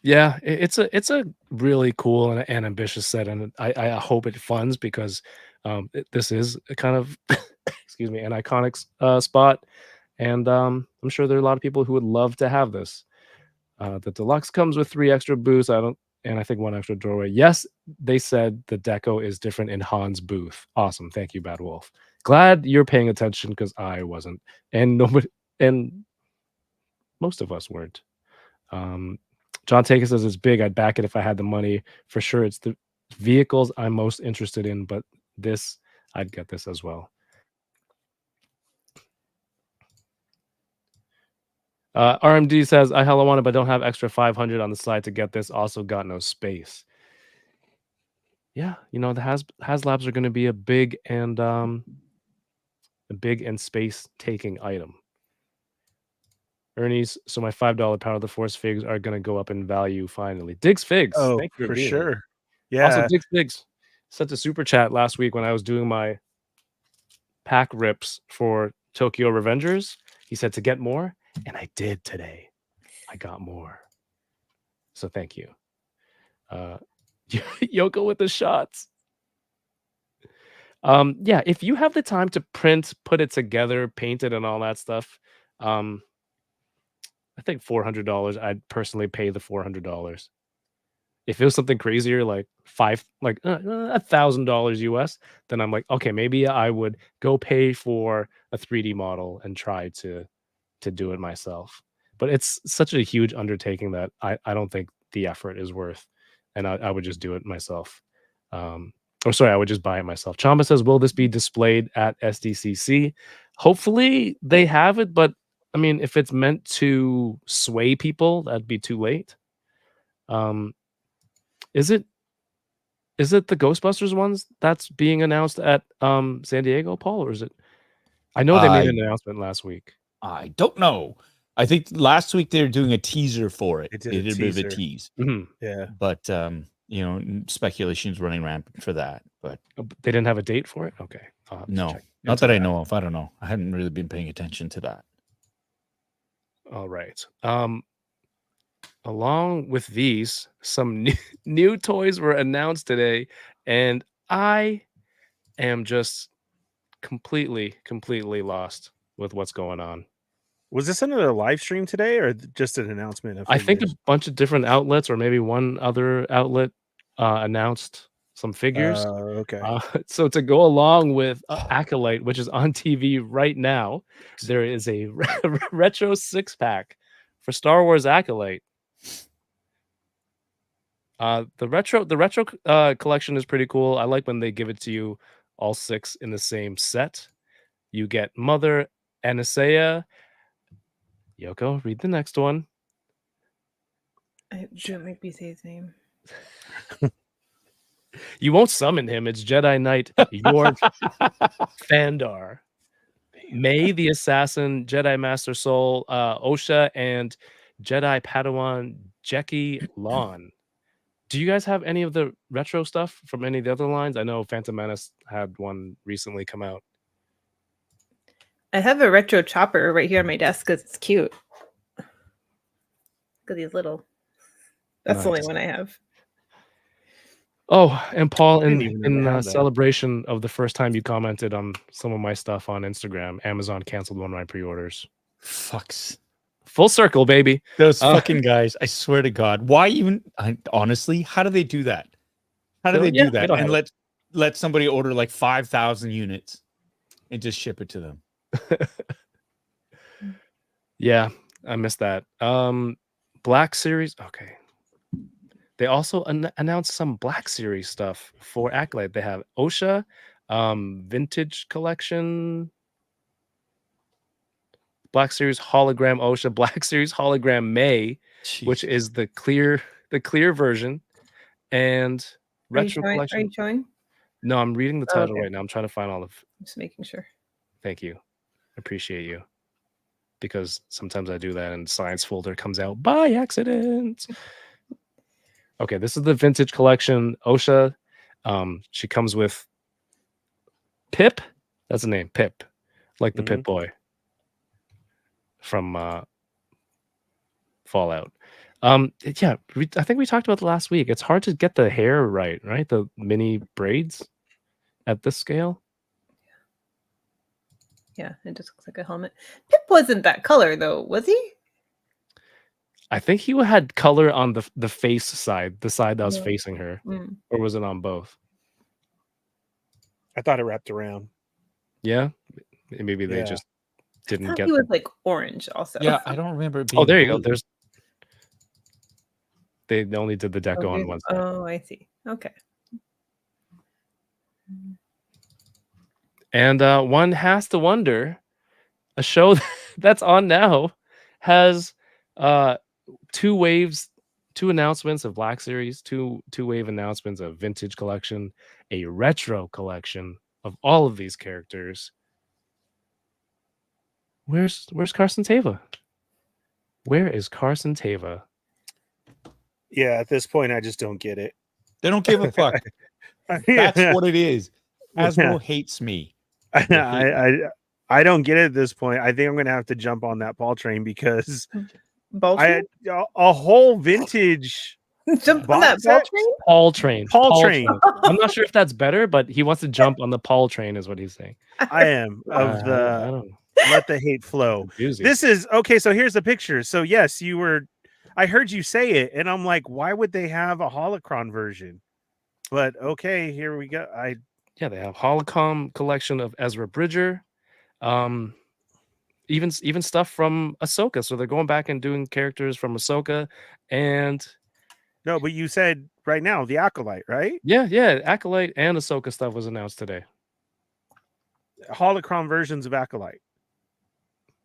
Yeah, it's a really cool and ambitious set, and I hope it funds because this is a kind of excuse me, an iconic spot, and I'm sure there are a lot of people who would love to have this. The deluxe comes with 3 extra booths. I think 1 extra doorway. Yes, they said the deco is different in Han's booth. Awesome, thank you, Bad Wolf. Glad you're paying attention because I wasn't, and nobody, and most of us weren't. John Taker says it's big. I'd back it if I had the money. For sure, it's the vehicles I'm most interested in, but this, I'd get this as well. RMD says, I hella want it, but don't have extra 500 on the side to get this. Also got no space. Yeah, the Haslabs are going to be a big and space taking item. Ernie's, so my $5 Power of the Force figs are going to go up in value finally. Diggs Figs. Oh, Thank you for being here. sure. Yeah. Also, Diggs Figs sent a super chat last week when I was doing my pack rips for Tokyo Revengers. He said to get more, and I did today. I got more. So thank you. Yoko with the shots. Yeah, if you have the time to print, put it together, paint it, and all that stuff, I think $400. I'd personally pay the $400. If it was something crazier like $1,000 US, then I'm like, okay, maybe I would go pay for a 3D model and try to do it myself. But it's such a huge undertaking that I don't think the effort is worth, and I would just do it myself. I would just buy it myself. Chamba says, will this be displayed at SDCC? Hopefully they have it, but I mean, if it's meant to sway people, that'd be too late. Is it the Ghostbusters ones that's being announced at San Diego, Paul, or is it? I know they made an announcement last week. I don't know. I think last week they were doing a teaser for it. They did a bit of a teaser. tease. Mm-hmm. Yeah. But speculation's running rampant for that. But they didn't have a date for it. Okay. No, not that I know of. I don't know. I hadn't really been paying attention to that. All right. Along with these, some new toys were announced today, and I am just completely lost with what's going on. Was this another live stream today, or just an announcement? I think a bunch of different outlets, or maybe one other outlet, announced some figures. Okay. So to go along with Acolyte, which is on TV right now, there is a retro 6-pack for Star Wars Acolyte. The retro collection is pretty cool. I like when they give it to you all 6 in the same set. You get Mother Anastasia. Yoko, read the next one. Don't make me say his name. You won't summon him. It's Jedi Knight York Fandar. May the Assassin, Jedi Master Soul, Osha, and Jedi Padawan Jeki Lon. Do you guys have any of the retro stuff from any of the other lines? I know Phantom Menace had one recently come out. I have a retro chopper right here on my desk because it's cute. Look at these little. That's the only one I have. Oh, and Paul, I didn't even know they had that. celebration of the first time you commented on some of my stuff on Instagram, Amazon canceled one of my pre-orders. Fucks. Full circle, baby. Those fucking guys, I swear to God. Why even, honestly, how do they do that? How do they do that? And let somebody order like 5,000 units and just ship it to them? Yeah, I missed that. Black Series. Okay. They also announced some Black Series stuff for Acolyte. They have Osha, Vintage Collection, Black Series Hologram Osha, Black Series Hologram May, which is the clear the clear version, and Are you retro showing? Are collection. you showing? No, I'm reading the Oh, title okay. right now. I'm trying to find all of. Just making sure. Thank you. Appreciate you. Because sometimes I do that and science folder comes out by accident. Okay, this is the vintage collection. Osha. She comes with Pip. That's the name, Pip. Like the Pip Boy from Fallout. Yeah, I think we talked about it last week. It's hard to get the hair right? The mini braids at this scale. Yeah, it just looks like a helmet. Pip wasn't that color though, was he? I think he had color on the face side, the side that was Yeah. facing her, Mm. or was it on both? I thought it wrapped around. Yeah, maybe they Yeah. just I didn't thought get. he was like orange also. Yeah, I don't remember it being Oh, there you go. blue. There's. They only did the deco on one side. Oh, I see. Okay. And one has to wonder, a show that's on now has two announcements of Black Series, two-wave announcements of Vintage Collection, a retro collection of all of these characters. Where's Carson Teva? Where is Carson Teva? Yeah, at this point, I just don't get it. They don't give a fuck. That's what it is. Hasbro hates me. I don't get it at this point. I think I'm gonna have to jump on that Paul train because a whole vintage jump on that Paul train. Paul train. I'm not sure if that's better, but he wants to jump on the Paul train, is what he's saying. I am of the. I don't know. Let the hate flow. This is okay. So here's the picture. So yes, you were. I heard you say it, and I'm like, why would they have a holocron version? But okay, here we go. Yeah, they have Holocom collection of Ezra Bridger, even stuff from Ahsoka. So they're going back and doing characters from Ahsoka, and no, but you said right now the Acolyte, right? Yeah, Acolyte and Ahsoka stuff was announced today. Holocron versions of Acolyte.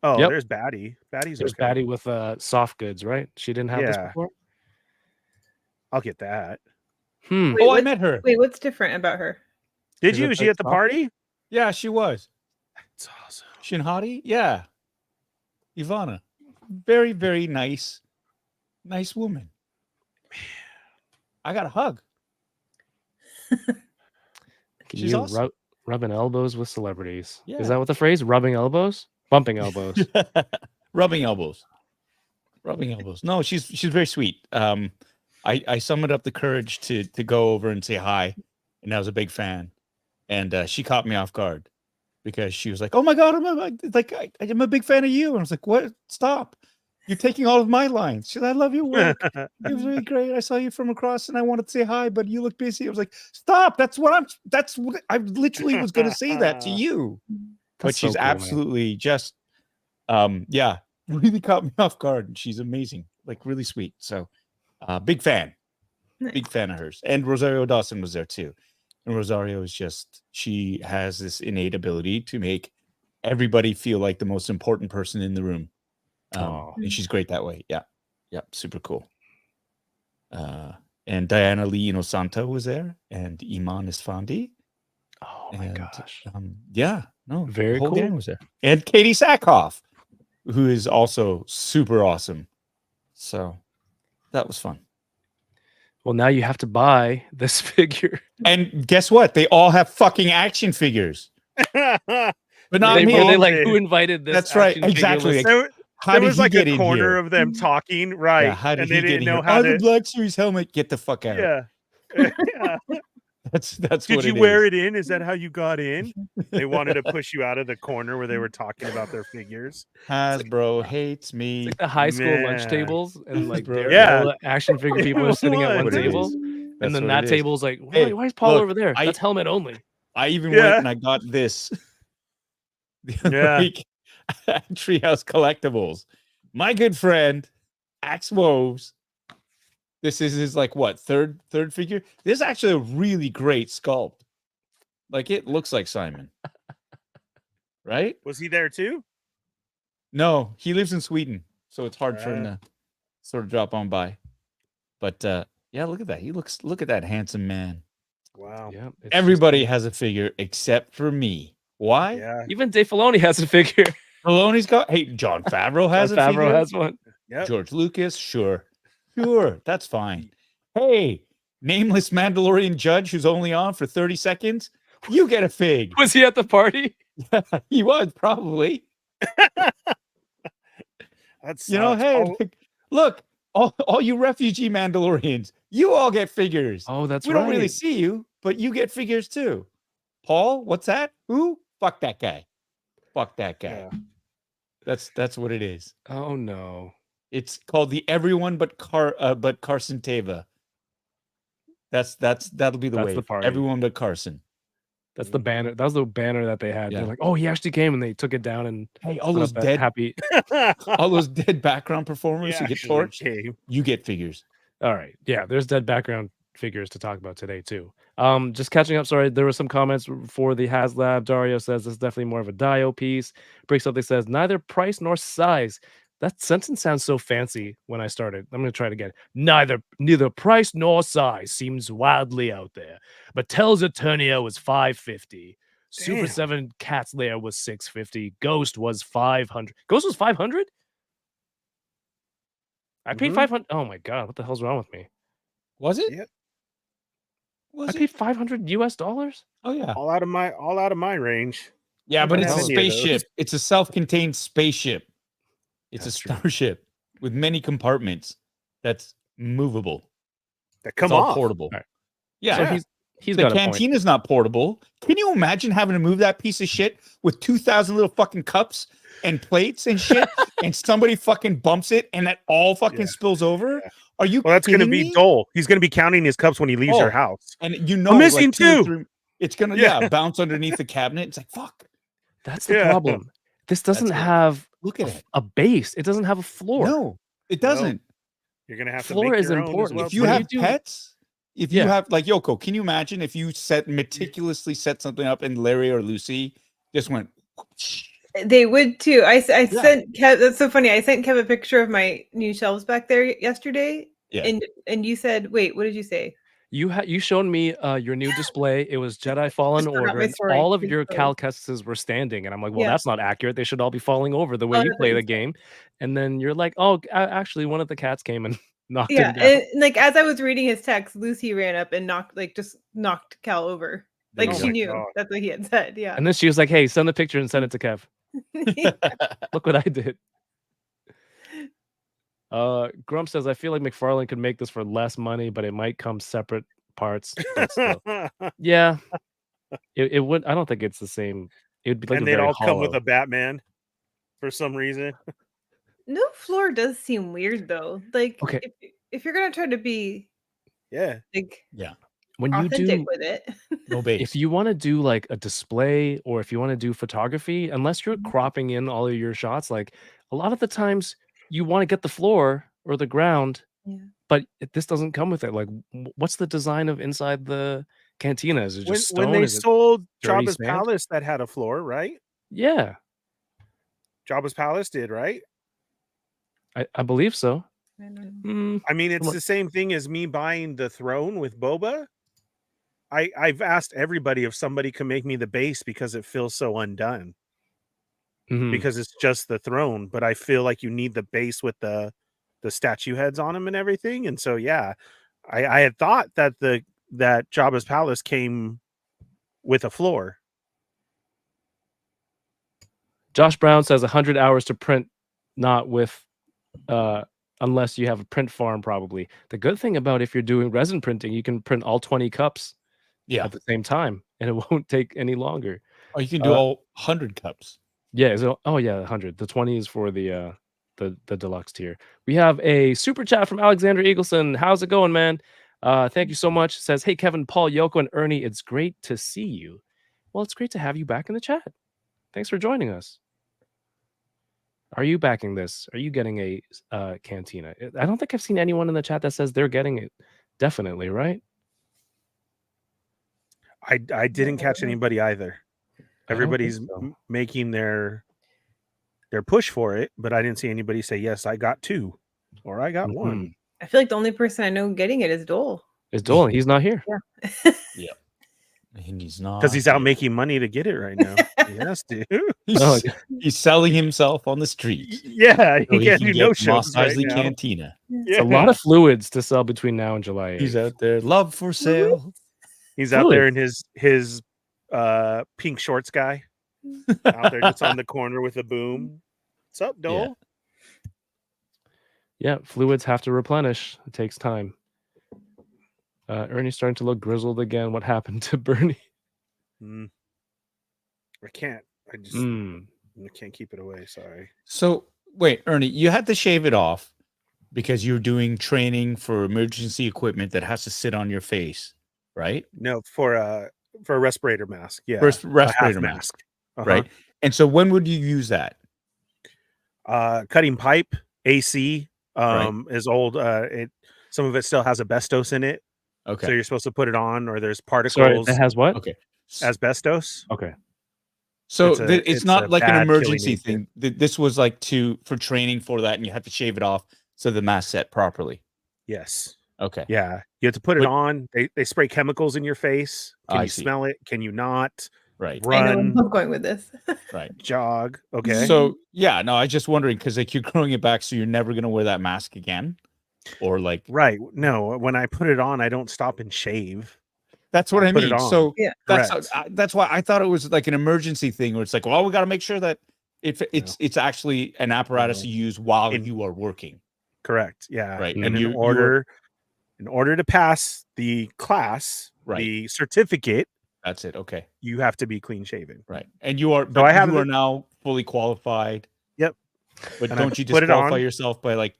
Oh, yep. There's Batty. There's okay. Batty with soft goods, right? She didn't have this before. I'll get that. Wait, I met her. Wait, what's different about her? Did you? Was she at the party? Yeah, she was. That's awesome. Shinhati? Yeah. Ivana. Very, very nice woman. Man. I got a hug. She's awesome. Rubbing elbows with celebrities. Yeah. Is that what the phrase? Rubbing elbows? Bumping elbows. Rubbing elbows. No, she's very sweet. I summoned up the courage to go over and say hi, and I was a big fan. And she caught me off guard because she was like, "Oh my god, I'm a big fan of you." And I was like, "What? Stop! You're taking all of my lines." She's like, "I love your work. It was really great. I saw you from across, and I wanted to say hi, but you look busy." I was like, "Stop! That's what I literally was going to say that to you." But she's absolutely just, really caught me off guard, and she's amazing, like really sweet. So, big fan of hers. And Rosario Dawson was there too. And Rosario is she has this innate ability to make everybody feel like the most important person in the room. And she's great that way. Yeah. Super cool. And Diana Lee Inosanto was there, and Iman Isfandi. Oh my gosh. Very cool. Gang was there. And Katie Sackhoff, who is also super awesome. So that was fun. Well, now you have to buy this figure. And guess what? They all have fucking action figures. But not me. They like, who invited this? That's right. Exactly. There was like a corner of them talking, right? Yeah, how did they didn't know how to. Black Series helmet. Get the fuck out. Yeah. That's Did you wear it in? Is that how you got in? They wanted to push you out of the corner where they were talking about their figures. Hasbro hates me. It's like the high school lunch tables, and like all the action figure people are sitting at one table, and then that table's like, why is Paul over there? That's helmet only. I even went and I got this the other week at Treehouse Collectibles. My good friend Axe Woves. This is his like what third figure. This is actually a really great sculpt. Like it looks like Simon, right? Was he there too? No, he lives in Sweden, so it's hard for him to sort of drop on by. But yeah, look at that. Look at that handsome man. Wow. Yeah, it's just- Everybody has a figure except for me. Why? Yeah. even Dave Filoni has a figure. Filoni's got. Hey, John Favreau has Jon a Favreau figure. has one. Yep. George Lucas, sure, that's fine. Hey, nameless Mandalorian judge who's only on for 30 seconds. You get a fig. Was he at the party? He was probably. That's Hey, look, all you refugee Mandalorians, you all get figures. Oh, that's We right. don't really see you, but you get figures too. Paul, what's that? Who? Fuck that guy. Fuck that guy. Yeah. That's what it is. Oh no. It's called the Everyone but Carson Teva. That'll be the That's way. the party. Everyone but Carson. That's the banner. That was the banner that they had. Yeah. They're like, oh, he actually came, and they took it down and Hey, all put those up that dead, happy. all those dead background performers who get torched, Came. you get figures. All right. Yeah, there's dead background figures to talk about today too. Just catching up. Sorry, there were some comments for the Haslab. Dario says this is definitely more of a Dio piece. Breaks something says neither price nor size. That sentence sounds so fancy when I started. I'm gonna try it again. Neither price nor size seems wildly out there. But Tel's Eternia was $550. Super Damn. 7 Cat's Lair was $650. Ghost was $500. Ghost was $500? I paid Mhm. $500. Oh my god, what the hell's wrong with me? Was it? Yep. I Was paid it? $500 US? Oh yeah. All out of my range. Yeah, but I it's a don't have any of those. spaceship. It's a self-contained spaceship. It's That's a true. starship with many compartments that's movable. That come It's all off. portable. Right. Yeah. So he's The got a point. cantina's not portable. Can you imagine having to move that piece of shit with 2,000 little fucking cups and plates and shit, and somebody fucking bumps it and that all fucking Yeah. spills over? Yeah. Are you? Well, that's going to kidding be me? dull. He's going to be counting his cups when he leaves Oh. your house. And you know, missing like 2 or two. 3 it's gonna Yeah. bounce underneath the cabinet. It's like fuck. That's the Yeah. problem. This doesn't That's it. have Look at it. a base. It doesn't have a floor. No, it doesn't. You're going to have Floor to make is your own as important. well. If you when you have do- pets, if you Yeah. have like Yoko, can you imagine if you meticulously set something up and Larry or Lucy just went They would too. I sent Kev. That's so funny. I sent Kev a picture of my new shelves back there yesterday. Yeah. And you said, wait, what did you say? You showed me your new display. It was Jedi Fallen Just forgot Order. my And story. all of Good your story. Cal Kesses were standing, and I'm like, well, Yeah. that's not accurate. They should all be falling over the way Oh, you that's play what the you game. And then you're like, oh, actually, one of the cats came and knocked Yeah, him down. and like as I was reading his text, Lucy ran up and just knocked Cal over. There Like you she go. knew. God. That's what he had said. Yeah. And then she was like, hey, send the picture and send it to Kev. Look what I did. Grump says, I feel like McFarlane could make this for less money, but it might come separate parts. But still. Yeah. It would. I don't think it's the same. It would be like and a they'd very all come with hollow. a Batman for some reason. No floor does seem weird though. Like Okay. if you're gonna try to be Yeah. like When you authentic do, with it. no base. if you want to do like a display or if you want to do photography, unless you're cropping in all of your shots, like a lot of the times you want to get the floor or the ground, Yeah. but this doesn't come with it. Like, what's the design of inside the cantina? Is it When, just stone? when they Is it sold dirty Jabba's sand? Palace, that had a floor, right? Yeah, Jabba's Palace did, right? I believe so. I don't know. Mm, I mean, it's Come on. the same thing as me buying the throne with Boba. I've asked everybody if somebody can make me the base because it feels so undone. mhm. Because it's just the throne, but I feel like you need the base with the statue heads on them and everything. And so yeah, I had thought that that Jabba's Palace came with a floor. Josh Brown says 100 hours to print, not with unless you have a print farm, probably. The good thing about if you're doing resin printing, you can print all 20 cups Yeah. at the same time, and it won't take any longer. Or you can do Uh, all 100 cups. Yeah. So, oh yeah, 100. The 20 is for the deluxe tier. We have a super chat from Alexander Eagleson. How's it going, man? Thank you so much. Says, hey Kevin, Paul, Yoko, and Ernie, it's great to see you. Well, it's great to have you back in the chat. Thanks for joining us. Are you backing this? Are you getting a cantina? I don't think I've seen anyone in the chat that says they're getting it. Definitely, right? I didn't catch anybody either. I don't think Everybody's so. making their push for it, but I didn't see anybody say yes. I got 2 or I got 1. I feel like the only person I know getting it is Dole. It's Dolan. He's not here. Yeah. And he's not Because he's out here. making money to get it right now. He has to. Oh, He's selling himself on the street. Yeah, So he can't do no get shows Mos right Eisley now. Cantina. It's a lot of fluids to sell between now and July 8th. He's out there. Love for sale. He's out there in his pink shorts guy. Out there just on the corner with a boom. What's up, Dole? Yeah, fluids have to replenish. It takes time. Ernie's starting to look grizzled again. What happened to Bernie? I can't. I just Mm. I can't keep it away. Sorry. So wait, Ernie, you had to shave it off because you're doing training for emergency equipment that has to sit on your face, right? No, for a respirator mask. Yeah, Respirator a half mask, Uh-huh. right? And so when would you use that? Cutting pipe, AC Right. is old. Some of it still has asbestos in it. Okay. So you're supposed to put it on, or there's Sorry, particles. it has what? Okay. Asbestos. Okay. So It's it's a not like an bad killing emergency agent. thing. This was like for training for that, and you have to shave it off so the mask set properly. Yes. Okay. Yeah. You have to put it But- on. They spray chemicals in your face. Can I you see. smell it? Can you not? Right. I know where Run, I'm going with this. Right. jog. Okay. So yeah, no, I was just wondering because like you're growing it back, so you're never gonna wear that mask again, or like right. No, when I put it on, I don't stop and shave. that's what I put it mean. on. So Yeah. Correct. that's why I thought it was like an emergency thing where it's like, well, we got to make sure that it's actually an apparatus No. you use while In- you are working. Correct. Yeah. Right. And And in order to pass the class, Right. the certificate, That's it. Okay. you have to be clean shaven. Right. And you are. So But I have you are the- now fully qualified. Yep. But And I don't you put it disqualify on. yourself by like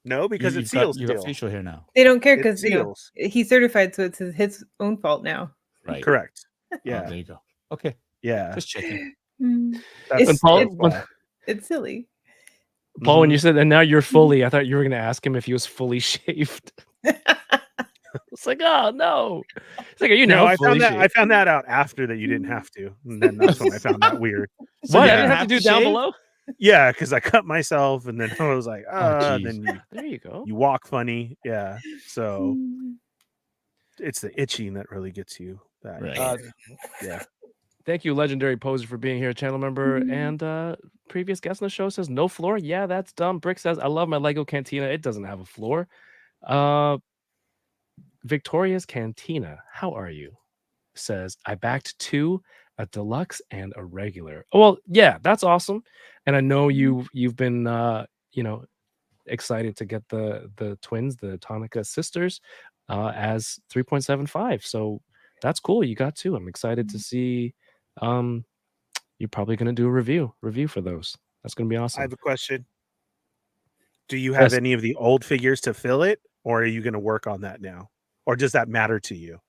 No, because you, it seals. you got still. facial hair now. They don't care It because seals. he's certified, so it's his own fault now. Right. Correct. Oh, Yeah. there you go. Okay. Yeah. Just checking. That's, It's- Paul- that's why. It's silly. Paul, when you said, and now you're fully, I thought you were going to ask him if he was fully shaved. It's like, oh, no. It's like, are you No, now I fully found that shaved? I found that out after that you didn't have to. And then that's when I found that weird. What? I yeah. didn't have to do down shave? below? Yeah, because I cut myself and then I was like, geez. then There you go. you walk funny. Yeah. So it's the itching that really gets you. That Right. yeah. Thank you, legendary poser, for being here, channel member. And previous guest on the show says no floor. Yeah, that's dumb. Brick says I love my Lego Cantina. It doesn't have a floor. Victoria's Cantina. How are you? Says I backed 2, a deluxe and a regular. Oh, well, yeah, that's awesome. And I know you've been excited to get the twins, the Tonica sisters, as 3.75. So that's cool. You got 2. I'm excited to see. You're probably going to do a review for those. That's going to be I awesome. have a question. Do you have Yes. any of the old figures to fill it, or are you going to work on that now? Or does that matter to you?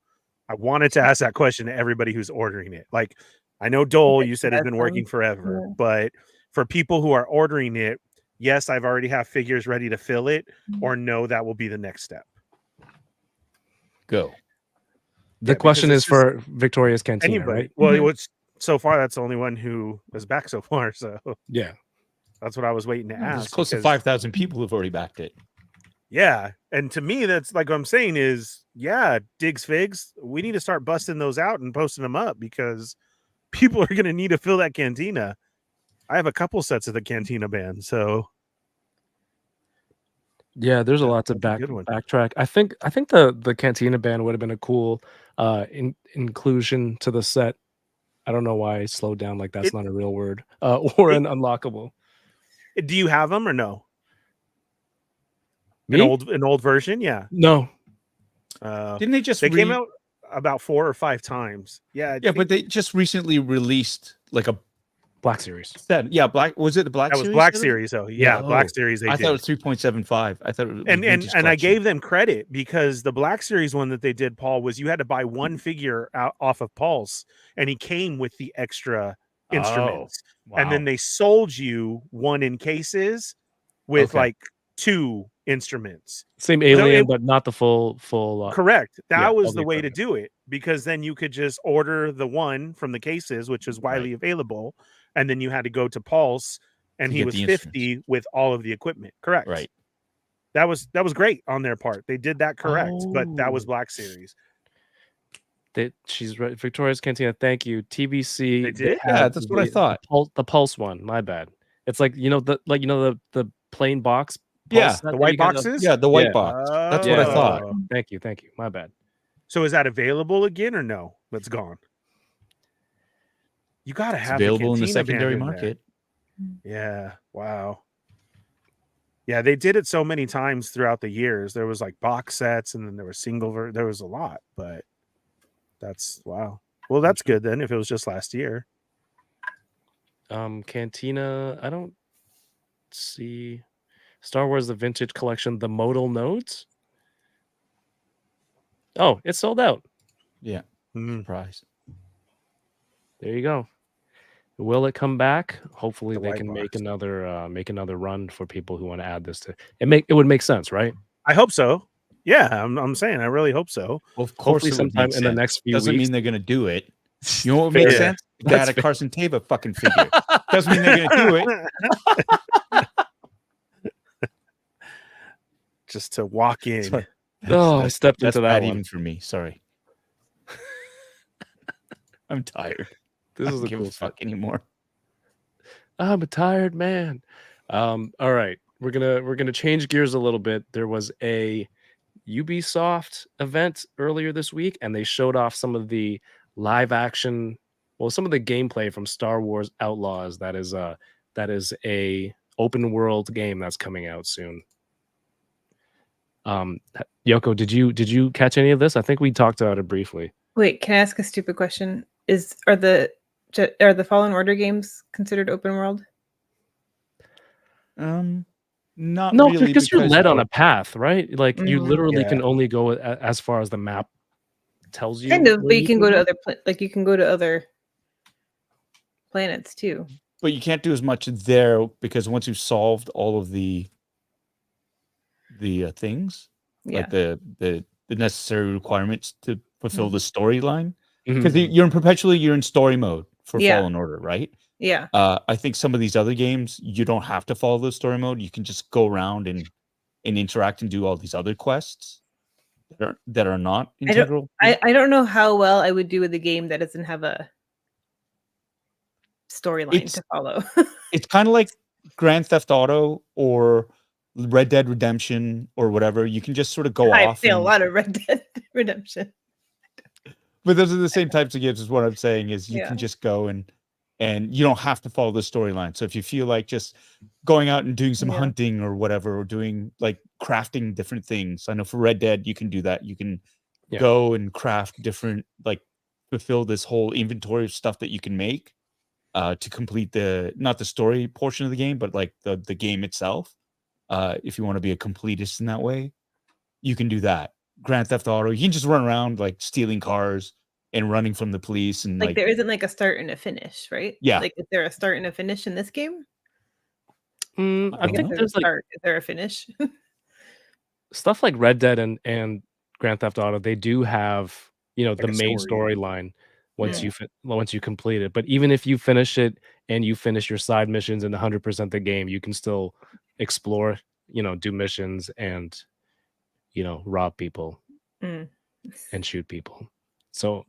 I wanted to ask that question to everybody who's ordering it. Like, I know Dole, you said has been working forever, but for people who are ordering it, yes, I've already have figures ready to fill it, or no, that will be the next step. Go. The Yeah, question because is it's for Victoria's Cantina, Anybody. right? Well, Mhm. it's so far that's the only one who is back so far. So Yeah. that's what I was waiting to There's ask. close to because- 5,000 people who've already backed it. Yeah. And to me, that's like what I'm saying is, yeah, Digs Figs, we need to start busting those out and posting them up because people are going to need to fill that cantina. I have a couple sets of the cantina band. So Yeah, there's a lot to that's a good one. backtrack. I think the Cantina band would have been a cool inclusion to the set. I don't know why I slowed down like that's It- not a real word. Or it- an unlockable. Do you have them or no? Me? An old version? Yeah. No. Didn't they just They came out about 4 or 5 times. Yeah. I Yeah, think but they just recently released like a Black Series. set. Yeah, Black was it the Black that was Series? Black set? Series, though. Yeah, Oh, Black Series. They I did. thought it was 3.75. I thought it was and vintage I collection. gave them credit because the Black Series one that they did, Paul, was you had to buy one figure out off of Paul's, and he came with the extra instruments, and then Wow. they sold you one in cases with Okay. like 2 instruments. Same alien, it- but not the full Correct. That yeah, all was the the way to equipment. do it because then you could just order the one from the cases, which is widely available, and then you had to go to Paul's, and To he get was the 50 with all of the equipment. Correct. Right. That was great on their part. They did that correct, but that was Oh. Black Series. She's right. Victoria's Cantina. Thank you. TBC. They did? Yeah, that's what I thought. The Pulse one. My bad. It's like the plain box. Yeah, Pulse set The that white you get boxes? Yeah, the white Yeah. box. That's what I thought. Oh. Thank you. My bad. So is that available again or no? It's gone. You got to It's have available in the Cantina secondary band in there. market. Yeah. Wow. Yeah, they did it so many times throughout the years. There was like box sets, and then there was there was a lot, but that's wow. Well, that's good then. If it was just last year, Cantina. I don't see Star Wars: The Vintage Collection, the modal nodes. Oh, it's sold out. Yeah, Mhm. surprise. There you go. Will it come back? Hopefully, The they white can box. make another run for people who want to add this to it. It would make sense, right? I hope so. Yeah, I'm saying I really hope so. Well, of course, Hopefully it would sometime make in the sense. next few Doesn't weeks. mean they're gonna do it. You know what makes Fair. sense? They had a fair. Carson Teva fucking figure. Doesn't mean they're gonna do it. Just to walk in. Sorry. Oh, I stepped That's into that bad one. even for me. Sorry. I'm tired. This I is don't a give cool a fuck anymore. I'm a tired man. All right, we're gonna change gears a little bit. There was a Ubisoft event earlier this week, and they showed off some of the live action, some of the gameplay from Star Wars Outlaws. That is a open world game that's coming out soon. Yoko, did you catch any of this? I think we talked about it briefly. Wait, can I ask a stupid question? Are the Fallen Order games considered open world? Not No, really, because you're led on a path, right? Like you Mhm. literally Yeah. can only go as far as the map tells you. Kind of, where but you can go to go. other you can go to other planets too. but you can't do as much there because once you've solved all of the things, Yeah. like the necessary requirements to fulfill Mhm. the storyline, Mhm. because you're in story mode for Yeah. Fallen Order, right? Yeah. I think some of these other games you don't have to follow the story mode. You can just go around and interact and do all these other quests that are not I don't- integral. I don't know how well I would do with a game that doesn't have a storyline It's- to follow. It's kind of like Grand Theft Auto or Red Dead Redemption or whatever. You can just sort of go I off. play a and- lot of Red Dead Redemption. But those are the same types of games. Is what I'm saying is you Yeah. can just go and you don't have to follow the storyline. So if you feel like just going out and doing some Yeah. hunting or whatever, or doing like crafting different things, I know for Red Dead you can do that. You can Yeah. go and craft different, like fulfill this whole inventory of stuff that you can make to complete not the story portion of the game, but like the game itself. If you want to be a completist in that way, you can do that. Grand Theft Auto, you can just run around like stealing cars and running from the police and Like there isn't like a start and a finish, right? Yeah. Like is there a start and a finish in this game? I I think guess there's like start. Is there a finish? stuff like Red Dead and Grand Theft Auto. They do have the a main story. storyline once Yeah. once you complete it. But even if you finish it and you finish your side missions and 100% the game, you can still explore, do missions and rob people Mm. and shoot people. So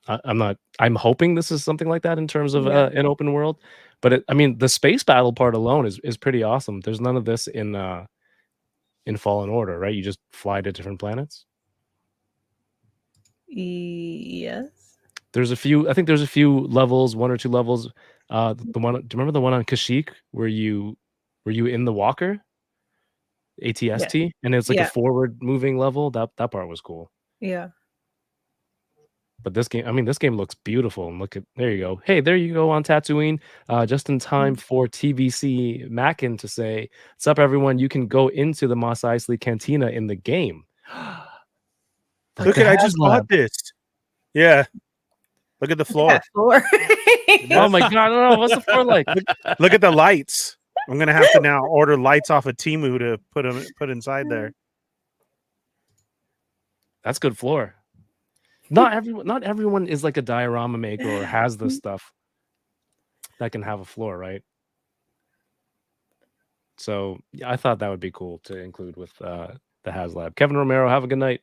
I'm hoping this is something like that in terms of Yeah. an open world. But the space battle part alone is pretty awesome. There's none of this in Fallen Order, right? You just fly to different planets. Yes. I think there's a few levels, 1 or 2 levels. The one, do you remember the one on Kashyyyk where you in the walker? ATST, and it's like Yeah. a forward moving level. That part was cool. Yeah. But this game looks beautiful. And there you go. Hey, there you go on Tatooine. Just in time for TVC Mackin to say, "What's up, everyone? You can go into the Mos Eisley Cantina in the game." Look at I just bought this. Yeah. Look at the floor. Yeah, floor. Oh my god! No, what's the floor like? Look at the lights. I'm gonna have to now order lights off of Temu to put inside there. That's good floor. Not everyone is like a diorama maker or has this stuff that can have a floor, right? So yeah, I thought that would be cool to include with the Haslab. Kevin Romero, have a good night.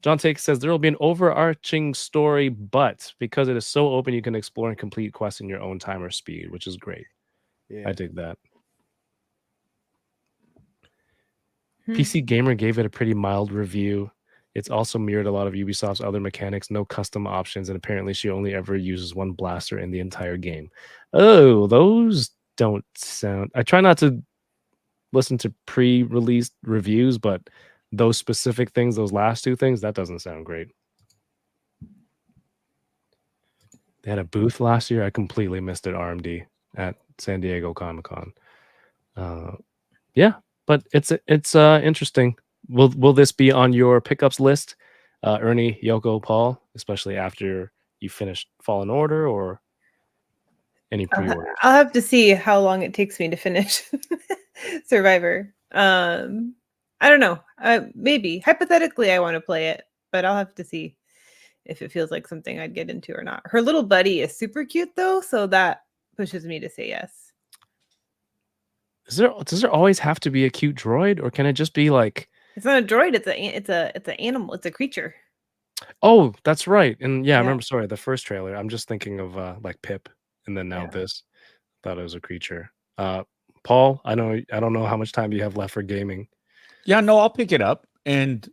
John Take says there will be an overarching story, but because it is so open, you can explore and complete quests in your own time or speed, which is great. Yeah. I dig that. PC Gamer gave it a pretty mild review. It's also mirrored a lot of Ubisoft's other mechanics, no custom options, and apparently she only ever uses one blaster in the entire game. Oh, those don't sound... I try not to listen to pre-released reviews, but those specific things, those last two things, that doesn't sound great. They had a booth last year. I completely missed it, RMD, at San Diego Comic-Con. Yeah, but it's interesting. Will this be on your pickups list, Ernie, Yoko, Paul, especially after you finish Fallen Order, or any pre-orders? I'll have to see how long it takes me to finish Survivor. I don't know. Maybe hypothetically, I want to play it, but I'll have to see if it feels like something I'd get into or not. Her little buddy is super cute though, so that pushes me to say yes. Does there always have to be a cute droid, or can it just be like... It's not a droid, it's an animal, it's a creature. Oh, that's right. And yeah, I remember, sorry, the first trailer. I'm just thinking of like Pip, and then now this. Thought it was a creature. Paul, I don't know how much time you have left for gaming. Yeah, no, I'll pick it up, and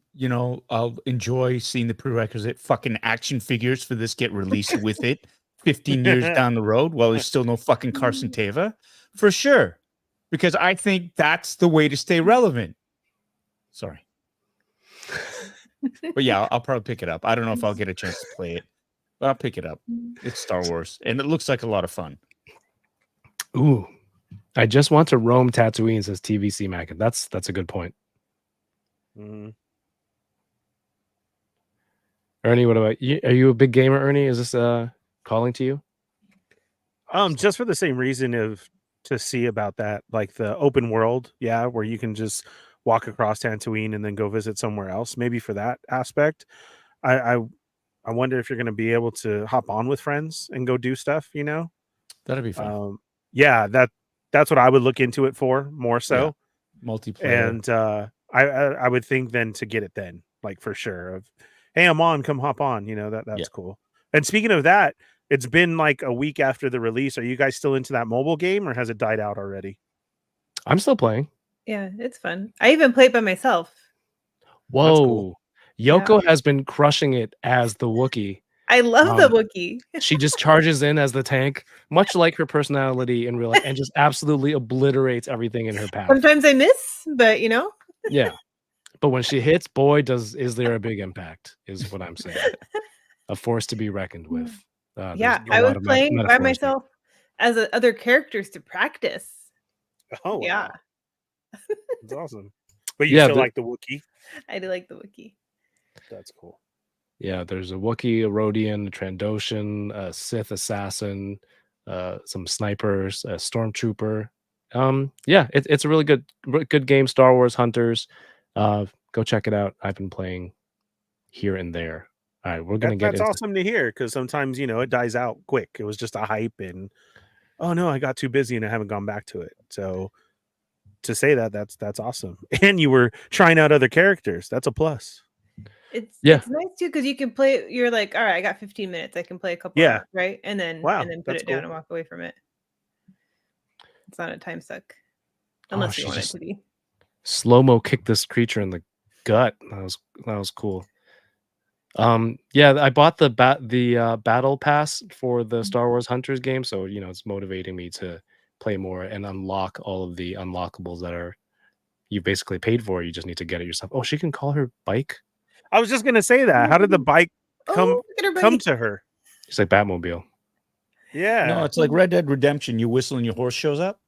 I'll enjoy seeing the prerequisite fucking action figures for this get released with it 15 years down the road while there's still no fucking Carson Teva, for sure. Because I think that's the way to stay relevant. Sorry. But yeah, I'll probably pick it up. I don't know if I'll get a chance to play it, but I'll pick it up. It's Star Wars, and it looks like a lot of fun. Ooh, I just want to roam Tatooine, says TVC Mac. That's a good point. Ernie, what about you? Are you a big gamer, Ernie? Is this calling to you? Just for the same reason of to see about that, like the open world, where you can just walk across Tatooine and then go visit somewhere else. Maybe for that aspect, I wonder if you're going to be able to hop on with friends and go do stuff. That'd be fun. That's what I would look into it for more so. Multiplayer. And I would think then to get it then, like for sure. Of hey, I'm on, come hop on. That's cool. And speaking of that, it's been like a week after the release. Are you guys still into that mobile game, or has it died out already? I'm still playing. Yeah, it's fun. I even play it by myself. Whoa. Cool. Yoko has been crushing it as the Wookiee. I love the Wookiee. She just charges in as the tank, much like her personality in real life, and just absolutely obliterates everything in her path. Sometimes I miss, but Yeah. But when she hits, boy, is there a big impact, is what I'm saying. A force to be reckoned with. I was playing by myself as other characters to practice. Oh, yeah. Wow. That's awesome. But you still like the Wookiee? I do like the Wookiee. That's cool. Yeah, there's a Wookiee, a Rodian, a Trandoshan, a Sith assassin, some snipers, a stormtrooper. It's a really good game. Star Wars Hunters. Go check it out. I've been playing here and there. All right, we're gonna get. That's awesome to hear, because sometimes it dies out quick. It was just a hype, and oh no, I got too busy and I haven't gone back to it. So to say that's awesome. And you were trying out other characters. That's a plus. It's nice too, because you can play. You're like, all right, I got 15 minutes. I can play a couple. Hours, right, and then put it down and walk away from it. It's not a time suck, unless you want it to be. Slow-mo kicked this creature in the gut. That was cool. I bought the battle pass for the Star Wars Hunters game, so it's motivating me to play more and unlock all of the unlockables that are you basically paid for. You just need to get it yourself. Oh, she can call her bike. I was just gonna say that. How did the bike come to her? It's like Batmobile. Yeah. No, it's like Red Dead Redemption. You whistle and your horse shows up.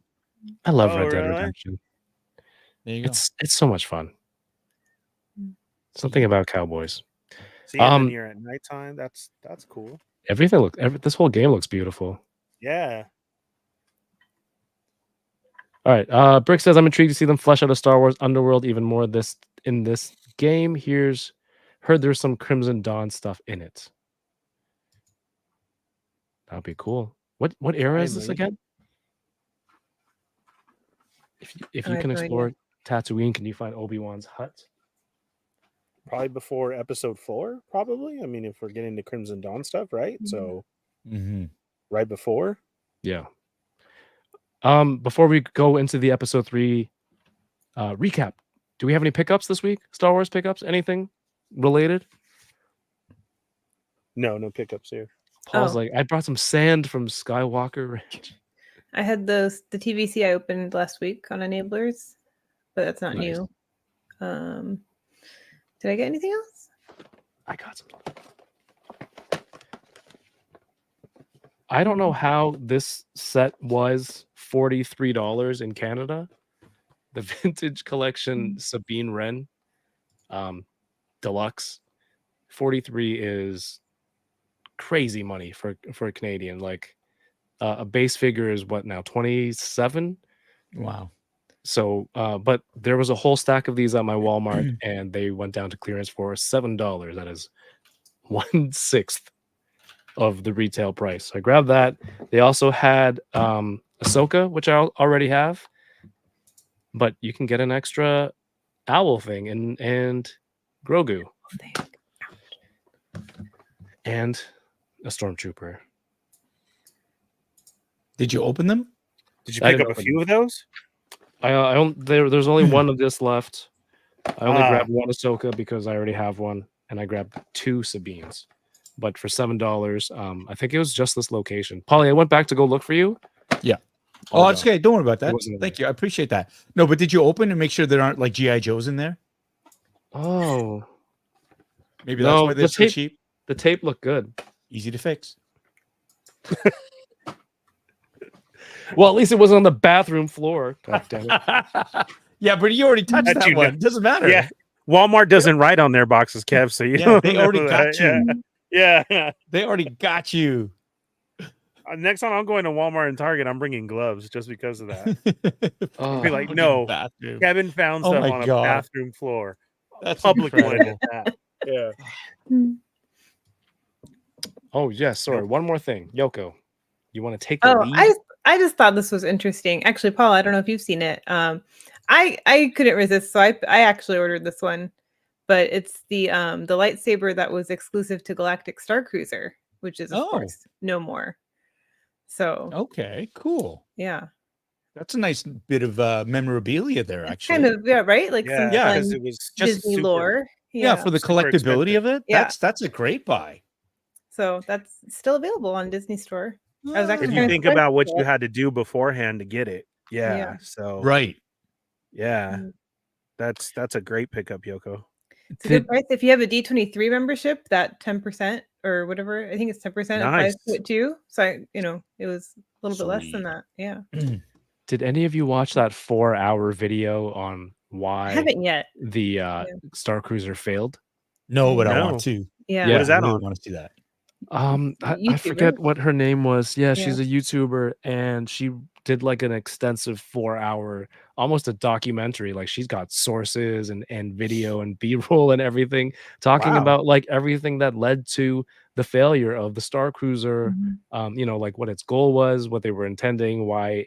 I love Red Dead Redemption. There you go. It's so much fun. Something about cowboys. See, and then you're at nighttime. That's cool. This whole game looks beautiful. Yeah. All right. Brick says, I'm intrigued to see them flesh out a Star Wars underworld even more in this game. Heard there's some Crimson Dawn stuff in it. That'd be cool. What era is this again? if I you have can no idea. explore Tatooine, can you find Obi-Wan's hut? Probably before episode 4, probably. I mean, if we're getting to Crimson Dawn stuff, right? Mhm. So Mhm. right before. Yeah. Before we go into the episode 3 recap, do we have any pickups this week? Star Wars pickups? Anything related? No pickups here. Paul's Oh. like, I brought some sand from Skywalker Ranch. I had the TVC I opened last week on Enablers, but that's not Nice. new. Did I get anything else? I got some. I don't know how this set was $43 in Canada. The vintage collection Sabine Wren deluxe 43 is crazy money for a Canadian. Like a base figure is what now, 27? Wow. So but there was a whole stack of these at my Walmart and they went down to clearance for $7. That is 1/6 of the retail price. So I grabbed that. They also had Ahsoka, which I already have, but you can get an extra owl thing and Grogu and a stormtrooper. Did you open them? Did you I pick didn't up a open few of those? There's only one of this left. I only grabbed one Ahsoka because I already have one, and I grabbed 2 Sabines. But for $7, I think it was just this location. Polly, I went back to go look for you. Yeah. Oh, Oh, it's okay. Don't worry about that. wasn't in Thank you. I appreciate that. No, but did you open and make sure there aren't like GI Joes in there? Oh, Maybe No, that's why they're the so tape- cheap. the tape looked good. Easy to fix. Well, at least it wasn't on the bathroom floor. God damn it. Yeah, but you already touched That that you know. one. Doesn't matter. Yeah. Walmart doesn't write on their boxes, Kev. So you Yeah, don't they know already that. got you. Yeah. They already got you. Next time I'm going to Walmart and Target, I'm bringing gloves just because of that. Oh, Be like, Fucking no, bathroom. Kevin found Oh stuff my on a God. bathroom floor. That's Public one incredible. at that. Yeah. oh yes. Sorry. One more thing. Yoko, you want to take the Oh, lead? I just thought this was interesting. Actually, Paul, I don't know if you've seen it. I couldn't resist, so I actually ordered this one. But it's the lightsaber that was exclusive to Galactic Star Cruiser, which is of Oh. course no more. So Okay, cool. yeah, That's a nice bit of memorabilia there, it's actually. kind of right, like Yeah. some Yeah, Because fun it was just Disney super- lore. Yeah, for the super collectability of it. Yeah. That's a great buy. So that's still available on Disney Store. I was actually If kinda you think surprised about what by you that. had to do beforehand to get it. Yeah. Yeah. So Right. yeah. Mm. That's a great pickup, Yoko. It's a good price. If you have a D23 membership, that 10% or whatever, I think it's 10% applies to Nice. it too. So it was a little bit less than Sweet. that. Yeah. Did any of you watch that 4-hour video on I why haven't yet. the Star Cruiser failed? No, but I No. want to. Yeah. Yeah. What is that I really on? want to see that. I forget YouTuber. what her name was. Yeah, Yeah. she's a YouTuber and she did like an extensive 4-hour, almost a documentary. Like she's got sources and video and B-roll and everything talking Wow. about like everything that led to the failure of the Star Cruiser. Mhm. Like what its goal was, what they were intending, why,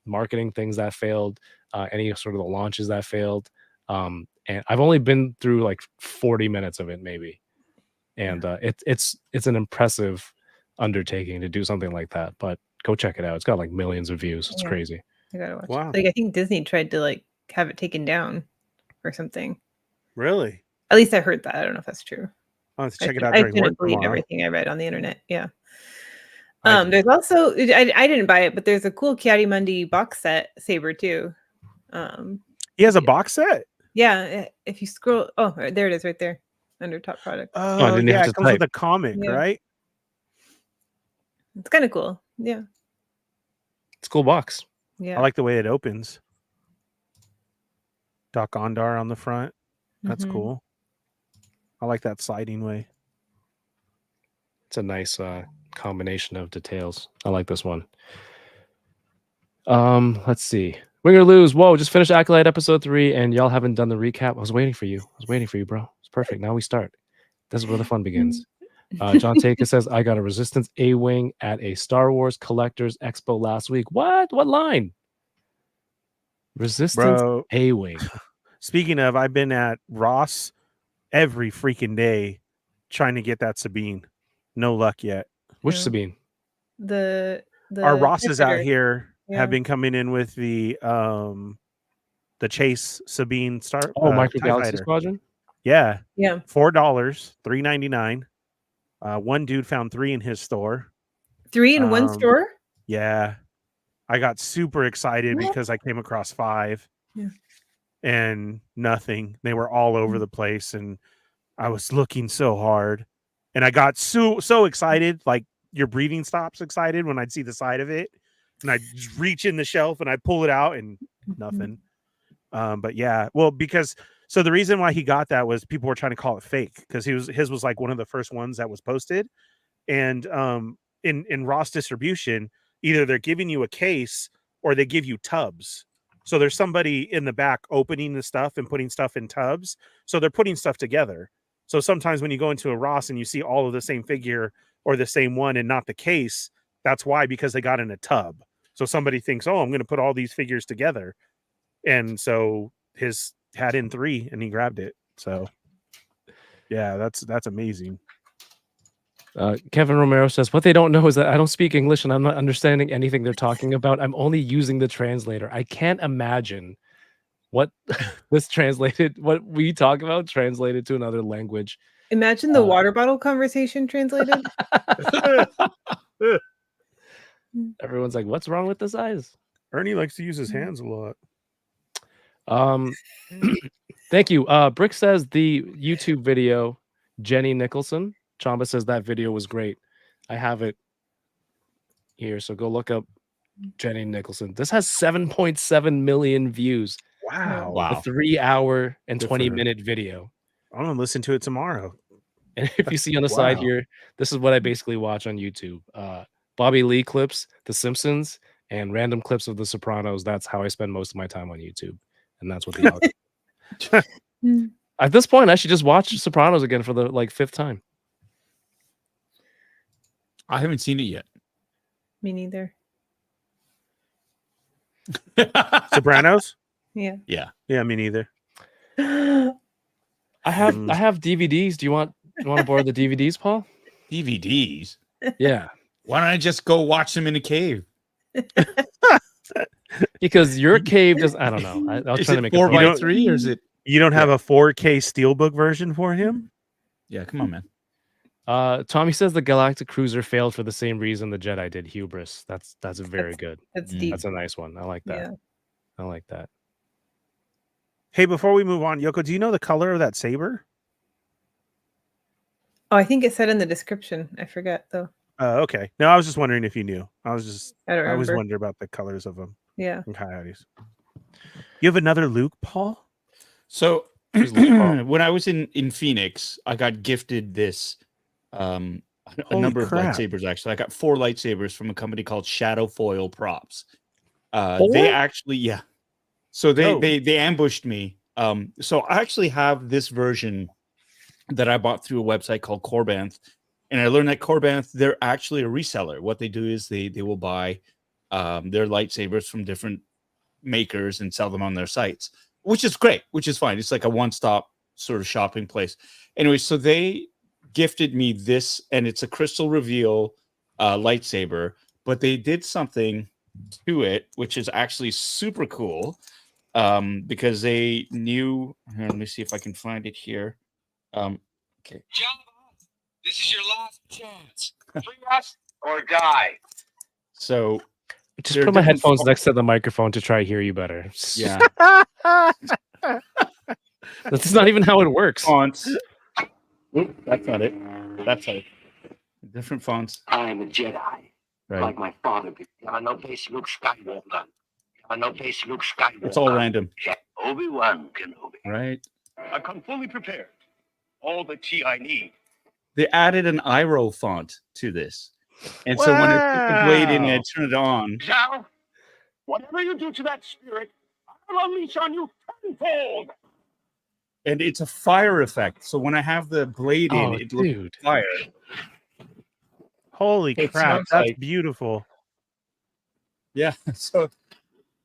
marketing things that failed, any sort of the launches that failed. And I've only been through like 40 minutes of it, maybe. And it's an impressive undertaking to do something like that. But go check it out. It's got like millions of views. It's Yeah. crazy. I gotta watch. Wow. Like I think Disney tried to like have it taken down or something. Really? At least I heard that. I don't know if that's true. I'll have to I check it cou- out I during couldn't work believe tomorrow. everything I read on the internet. Yeah. I did. There's also I didn't buy it, but there's a cool Kiadi Mundi box set saber too. He has a box set. Yeah, if you scroll, there it is, right there under top product. Oh, I didn't have yeah, to it comes with type. a comic, Yeah. right? It's kind of cool. Yeah, It's a cool box. yeah. I like the way it opens. Doc Ondar on the front. That's Mhm. cool. I like that sliding way. It's a nice combination of details. I like this one. Let's see. Win or lose. Whoa, just finished Acolyte episode 3, and y'all haven't done the recap. I was waiting for you. Bro. It's perfect. Now we start. This is where the fun begins. John Taker says, I got a Resistance A-Wing at a Star Wars Collectors Expo last week. What? What line? Resistance Bro, A-Wing. speaking of, I've been at Ross every freaking day trying to get that Sabine. No luck yet. Which Yeah. Sabine? The Our Rosses out Jupiter. here Yeah. have been coming in with the Chase Sabine Star Micro TIE Galaxy Fighter. Squadron? Yeah. Yeah. $4, $3.99. One dude found 3 in his store. 3 in one store? Yeah. I got super excited What? because I came across 5 Yeah. and nothing. They were all over the place and I was looking so hard. And I got so excited, like your breathing stops excited when I'd see the side of it. And I'd reach in the shelf and I'd pull it out and nothing. But yeah, well, because so the reason why he got that was people were trying to call it fake because his was like one of the first ones that was posted. And in Ross distribution, either they're giving you a case or they give you tubs. So there's somebody in the back opening the stuff and putting stuff in tubs. So they're putting stuff together. So sometimes when you go into a Ross and you see all of the same figure or the same one and not the case, that's why, because they got in a tub. So somebody thinks, oh, I'm going to put all these figures together. And so his had in 3 and he grabbed it. So yeah, that's amazing. Kevin Romero says, what they don't know is that I don't speak English and I'm not understanding anything they're talking about. I'm only using the translator. I can't imagine what what we talk about translated to another language. Imagine the water bottle conversation translated. Everyone's like, what's wrong with this eyes? Ernie likes to use his hands a lot. Thank you. Brick says the YouTube video, Jenny Nicholson. Chamba says that video was great. I have it here, so go look up Jenny Nicholson. This has 7.7 million views. Wow. A 3-hour and Good for her. 20-minute video. I'm gonna listen to it tomorrow. And if you see on the side here, this is what I basically watch on YouTube. Bobby Lee clips, The Simpsons, and random clips of The Sopranos. That's how I spend most of my time on YouTube. And that's what the At this point, I should just watch Sopranos again for the 5th time. I haven't seen it yet. Me neither. Sopranos? Yeah. Yeah, me neither. I have DVDs. Do you want to borrow the DVDs, Paul? DVDs? Yeah. Why don't I just go watch them in a cave? Because your cave does. I don't know. I was trying to make 4x3 or is it? You don't have a 4K Steelbook version for him? Yeah, come on, man. Tommy says the Galactic Cruiser failed for the same reason the Jedi did, hubris. That's very good. That's deep. That's a nice one. I like that. Yeah. I like that. Hey, before we move on, Yoko, do you know the color of that saber? Oh, I think it said in the description. I forgot though. Okay. No, I was just wondering if you knew. I always remember. wonder about the colors of them. Yeah. And coyotes. You have another Luke, Paul? So when I was in Phoenix, I got gifted this a number of lightsabers. Actually, I got 4 lightsabers from a company called Shadow Foil Props. They actually, so they ambushed me. So I actually have this version that I bought through a website called Corbanth, and I learned that Corbanth, they're actually a reseller. What they do is they will buy their lightsabers from different makers and sell them on their sites, which is great, which is fine. It's like a one-stop sort of shopping place. Anyway, so they gifted me this, and it's a crystal reveal lightsaber, but they did something to it, which is actually super cool, because they knew. Here, let me see if I can find it here. Okay. Jabba, this is your last chance. Free us or die. So just put my headphones next to the microphone to try to hear you better. Yeah. That's not even how it works. Fonts. Oop, that's not it. That's it. Different fonts. I'm a Jedi. Right. Like my father. I know base Luke Skywalker. I know base Luke Skywalker. It's all random. Obi-Wan Kenobi. Right. I come fully prepared. All the tea I need. They added an Iroh font to this. And so when I put the blade in and I turn it on. Zhao, whatever you do to that spirit, I'll unleash on you tenfold. And it's a fire effect. So when I have the blade in, it looks like fire. Holy It crap. sounds That's like- beautiful. Yeah. So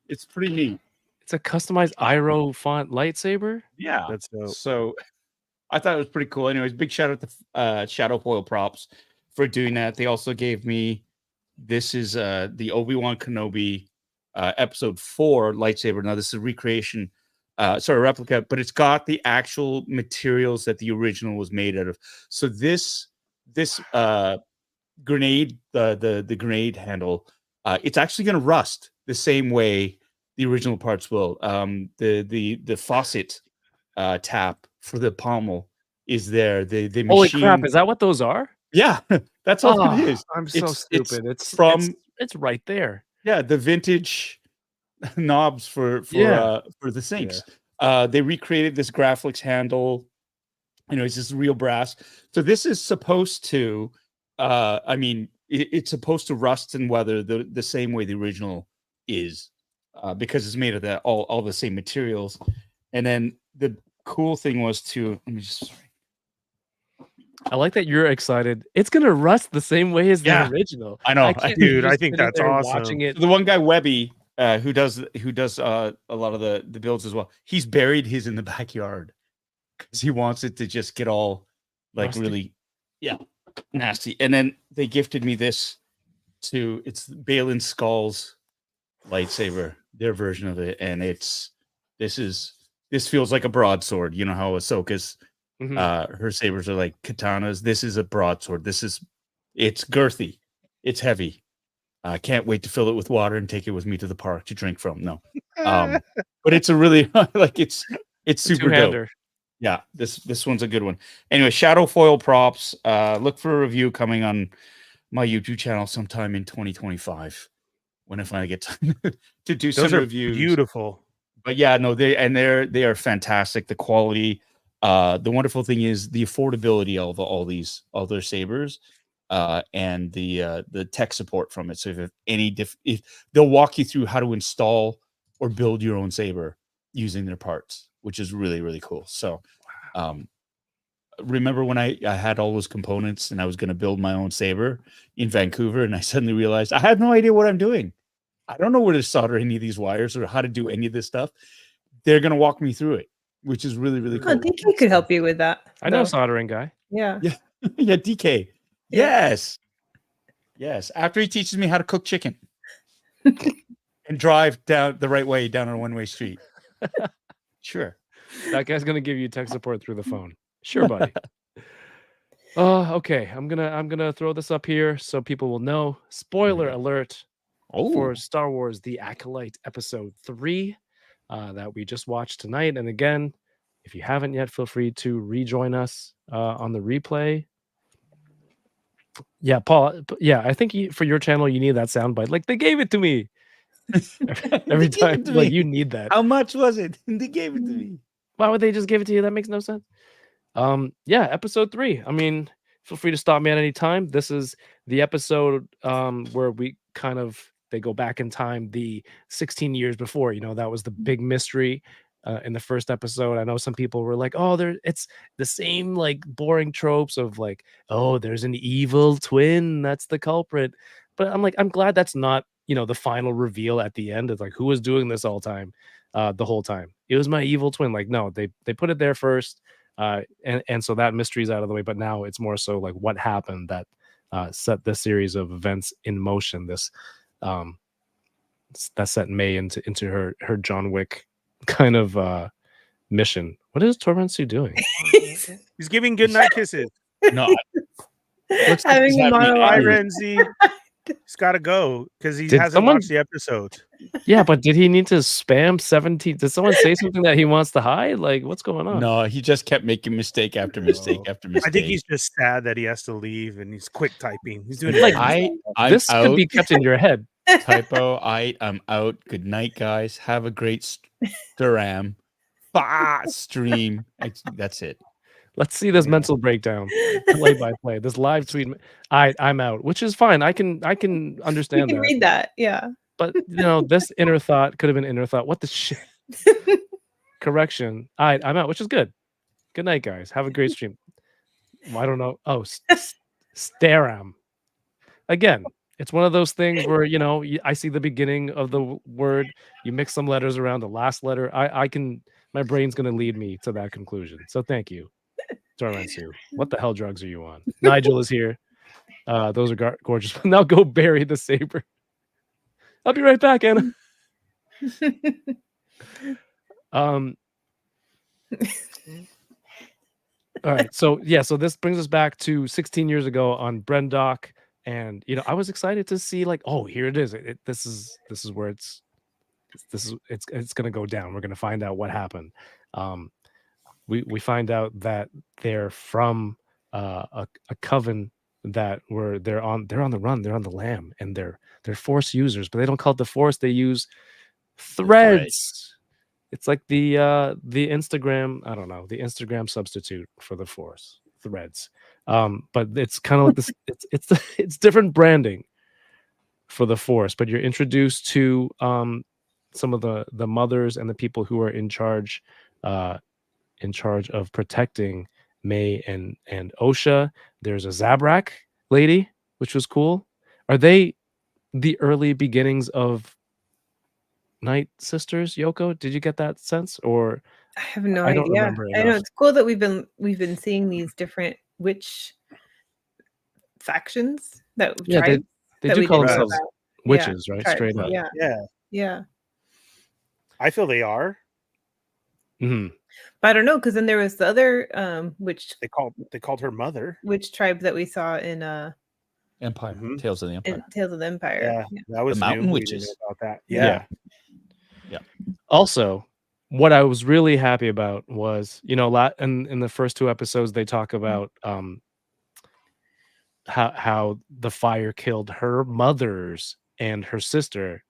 it's pretty neat. It's a customized Iroh font lightsaber. Yeah. That's dope. So I thought it was pretty cool. Anyways, big shout out to Shadow Foil Props for doing that. They also gave me this is the Obi-Wan Kenobi episode 4 lightsaber. Now this is a recreation, replica, but it's got the actual materials that the original was made out of. So this grenade, the grenade handle, it's actually going to rust the same way the original parts will. The faucet tap for the pommel is there. The Holy machine. crap! Is that what those are? Yeah, that's all Oh, it is. I'm so stupid. It's from it's right there. yeah, the vintage knobs for Yeah. the sinks. They recreated this Graphics handle. It's just real brass. So this is supposed to it's supposed to rust and weather the same way the original is, because it's made of that all the same materials. And then the cool thing was I like that you're excited. It's gonna rust the same way as the original. I know, can't dude, just I think sitting that's there awesome. Watching it. the one guy Webby, who does a lot of the builds as well. He's buried his in the backyard because he wants it to just get all like Rusty. really, nasty. And then they gifted me this it's Balin Skull's lightsaber, their version of it, and this feels like a broadsword. You know how Ahsoka's Mhm. her sabers are like katanas. This is a broadsword. It's girthy, it's heavy. I can't wait to fill it with water and take it with me to the park to drink from. No, but it's a really it's super dope. Two-hander. Yeah, this one's a good one. Anyway, Shadow Foil Props. Look for a review coming on my YouTube channel sometime in 2025 when I finally get time to do Those some are reviews. beautiful. But yeah, no, they are fantastic. The quality, the wonderful thing is the affordability of all their sabers, and the tech support from it. So if if they'll walk you through how to install or build your own saber using their parts, which is really, really cool. So remember when I had all those components and I was going to build my own saber in Vancouver, and I suddenly realized I have no idea what I'm doing. I don't know where to solder any of these wires or how to do any of this stuff. They're going to walk me through it, which is really, really cool. I think he could help you with that. I know a though. soldering guy. Yeah. Yeah. Yeah, DK. Yeah. Yes. After he teaches me how to cook chicken and drive down the right way down a one-way street. Sure. That guy's gonna give you tech support through the phone. Sure, buddy. Okay. I'm gonna throw this up here so people will know. Spoiler alert for Star Wars: The Acolyte Episode 3 that we just watched tonight. And again, if you haven't yet, feel free to rejoin us on the replay. Yeah, Paul. Yeah, I think for your channel you need that soundbite. Like they gave it to me every They gave time. it to Like me. you need that. How much was it? They gave it to me. Why would they just give it to you? That makes no sense. Yeah, episode 3. I mean, feel free to stop me at any time. This is the episode where we they go back in time the 16 years before. That was the big mystery in the first episode. I know some people were like, "Oh, it's the same like boring tropes of like, oh, there's an evil twin, that's the culprit." But I'm like, I'm glad that's not the final reveal at the end of like who was doing this the whole time. It was my evil twin. Like, no, they put it there first, and so that mystery's out of the way. But now it's more so like what happened that set this series of events in motion. This that set May into her John Wick kind of mission. What is Torrentsu doing? He's giving goodnight kisses. No. Looks like Having he's a having an monologue. Hi, iris. Renzi. He's got to go because he Did hasn't someone- watched the episode. Yeah, but did he need to spam 17? Did someone say something that he wants to hide? Like, what's going on? No, he just kept making mistake after mistake after mistake. I think he's just sad that he has to leave and he's quick typing. He's doing Like, it. I'm this out. could be kept in your head. Typo. I'm out. Good night, guys. Have a great Staram stream. That's it. Let's see this mental breakdown, play by play. This live tweet. I'm out, which is fine. I can You understand can that. read that. Yeah. But this inner thought could have been inner thought. What the shit? Correction. I'm out, which is good. Good night, guys. Have a great stream. I don't know. Oh, Staram. Again, It's one of those things where, you know, I see the beginning of the word, you mix some letters around the last letter. I can, my brain's going to lead me to that conclusion. So thank you, Torrensu. What the hell drugs are you on? Nigel is here. Those are gorgeous. Now go bury the saber. I'll be right back, Anna. All right. So yeah, so this brings us back to 16 years ago on Brendock. And you know, I was excited to see like, oh, here it is. This is where it's gonna go down. We're gonna find out what happened. We find out that they're from a coven that they're on the run, they're on the lam, and they're force users, but they don't call it the force, they use threads. It's like the Instagram, I don't know, the Instagram substitute for the force, threads. But it's kind of like this, it's different branding for the force, but you're introduced to some of the mothers and the people who are in charge of protecting May and Osha. There's a Zabrak lady, which was cool. Are they the early beginnings of Night Sisters, Yoko? Did you get that sense? Or I have no I idea. don't remember I know enough. it's cool that we've been seeing these different witch factions that Yeah, tribes they that do we call didn't know themselves about. witches, right? Tribes, Straight up. Yeah, Yeah, yeah. I feel they are. Mhm. But I don't know, because then there was the other witch They called her mother. tribe that we saw in Empire. Mhm. Tales of the Empire. Tales of the Empire. Yeah, that was mountain new. We witches. didn't know about that. Yeah. Yeah. Also, what I was really happy about was, you know, in the first two episodes, they talk about how the fire killed her mothers and her sister.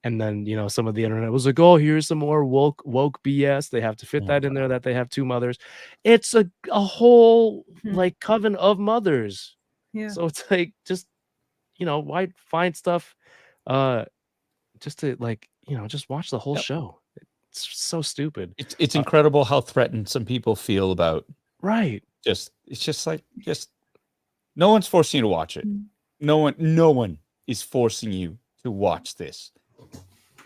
And then, you know, some of the internet was like, oh, here's some more woke BS. They have to fit that in there, that they have two mothers. It's a whole like coven of mothers. Yeah. So it's like, just, you know, why find stuff just to like, you know, just watch the whole show. It's so stupid. It's incredible how threatened some people feel about Right. it's just like no one's forcing you to watch it. No one is forcing you to watch this.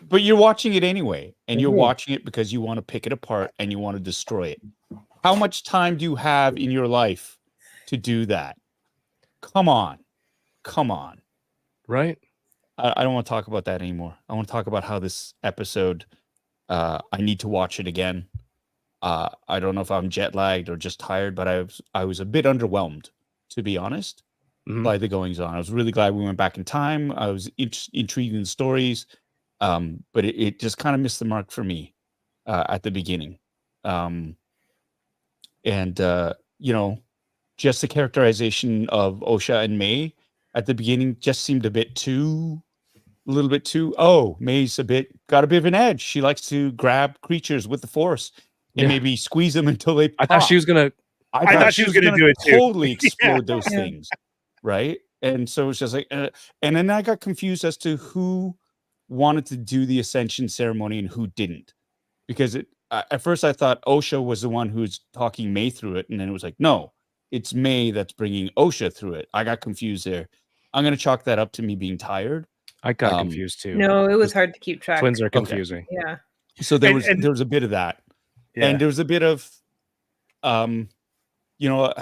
But you're watching it anyway, and you're watching it because you want to pick it apart and you want to destroy it. How much time do you have in your life to do that? Come on. Right. I don't want to talk about that anymore. I want to talk about how this episode, I need to watch it again. I don't know if I'm jet lagged or just tired, but I was a bit underwhelmed, to be honest, by the goings on. I was really glad we went back in time. I was intrigued in the stories, but it just kind of missed the mark for me at the beginning. You know, just the characterization of Osha and May at the beginning just seemed a little bit too, oh, May's got a bit of an edge. She likes to grab creatures with the force and maybe squeeze them until they pop. I thought she was gonna do it too. Totally explode those things, right? And so it's just like, and then I got confused as to who wanted to do the ascension ceremony and who didn't, because at first I thought Osha was the one who's talking May through it, and then it was like, no, it's May that's bringing Osha through it. I got confused there. I'm gonna chalk that up to me being tired. I got confused too. No, it was hard to keep track. Twins are confusing. Yeah. So there was a bit of that, and there was a bit of, you know,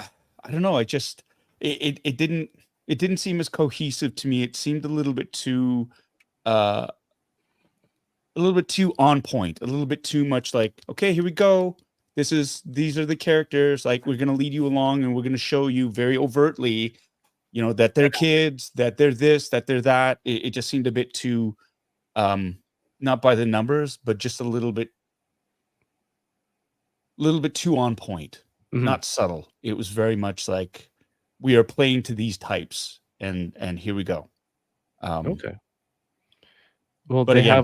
I don't know. It didn't seem as cohesive to me. It seemed a little bit too on point, a little bit too much like, okay, here we go. These are the characters. Like, we're going to lead you along and we're going to show you very overtly, you know, that they're kids, that they're this, that they're that. It just seemed a bit too, not by the numbers, but just a little bit too on point, not subtle. It was very much like, we are playing to these types, and here we go. Okay. Well, but they again,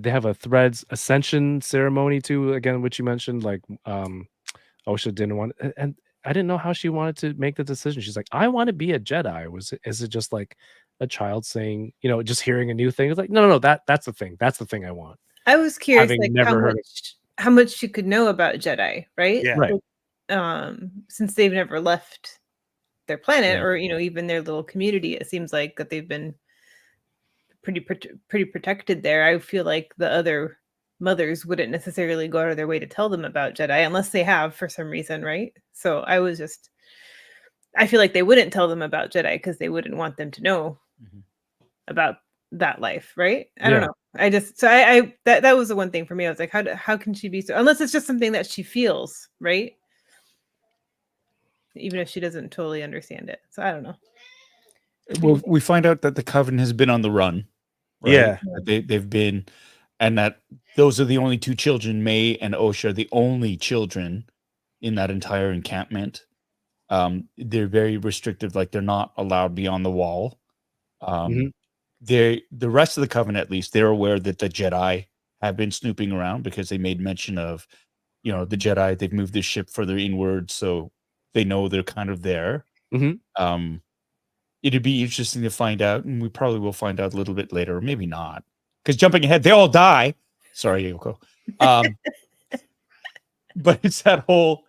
have a Threads ascension ceremony too, again, which you mentioned, like Osha didn't want, and I didn't know how she wanted to make the decision. She's like, I want to be a Jedi. Is it just like a child saying, you know, just hearing a new thing? It's like, no, that's the thing. That's the thing I want. I was curious, Having like never heard how much she could know about Jedi, right? Yeah. Right. Since they've never left their planet, Right. or even their little community. It seems like that they've been pretty protected there. I feel like the other mothers wouldn't necessarily go out of their way to tell them about Jedi unless they have for some reason, right? So I feel like they wouldn't tell them about Jedi because they wouldn't want them to know about that life, right? I don't Yeah. know. I just that was the one thing for me. I was like, how can she be so, unless it's just something that she feels, right? Even if she doesn't totally understand it. So I don't know. Well, we find out that the Coven has been on the run. Right? Yeah. They've been, and that those are the only two children. May and Osha are the only children in that entire encampment. They're very restrictive, like they're not allowed beyond the wall. The rest of the Coven, at least, they're aware that the Jedi have been snooping around because they made mention of, the Jedi. They've moved this ship further inward, so they know they're kind of there. It'd be interesting to find out, and we probably will find out a little bit later, or maybe not. Because jumping ahead, they all die. Sorry, Yoko. But it's that whole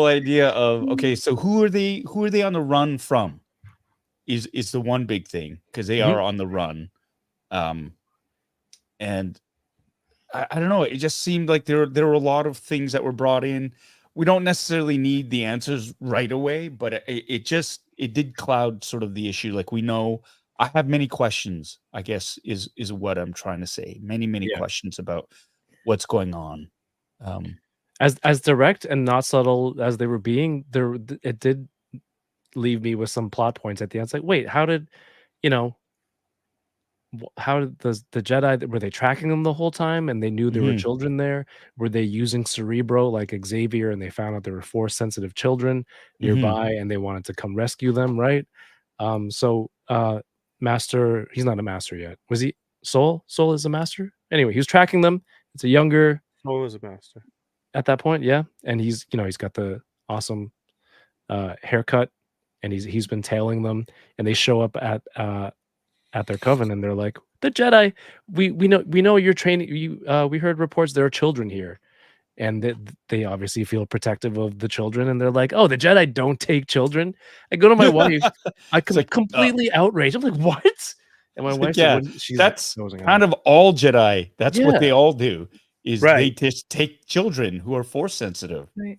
idea of, okay, so who are they on the run from? Is the one big thing, because they are on the run. And I don't know, it just seemed like there were a lot of things that were brought in. We don't necessarily need the answers right away, but it did cloud sort of the issue. Like, we know, I have many questions, I guess is what I'm trying to say. Many questions about what's going on. As direct and not subtle as they were being, it did leave me with some plot points at the end. It's like, wait, how did the Jedi, were they tracking them the whole time and they knew there were children there? Were they using Cerebro like Xavier and they found out there were Force sensitive children nearby and they wanted to come rescue them, right? Master, he's not a master yet. Was he? Soul is a master? Anyway, he was tracking them. It's a younger Soul is a master at that point, yeah. And he's got the awesome haircut, and he's been tailing them, and they show up at their coven, and they're like, the Jedi, we know you're training. We heard reports there are children here, and they obviously feel protective of the children, and they're like, oh, the Jedi don't take children. I go to my wife, completely outraged. I'm like, what? And my wife, that's kind of all Jedi. That's what they all do. Is they just take children who are Force sensitive. Right.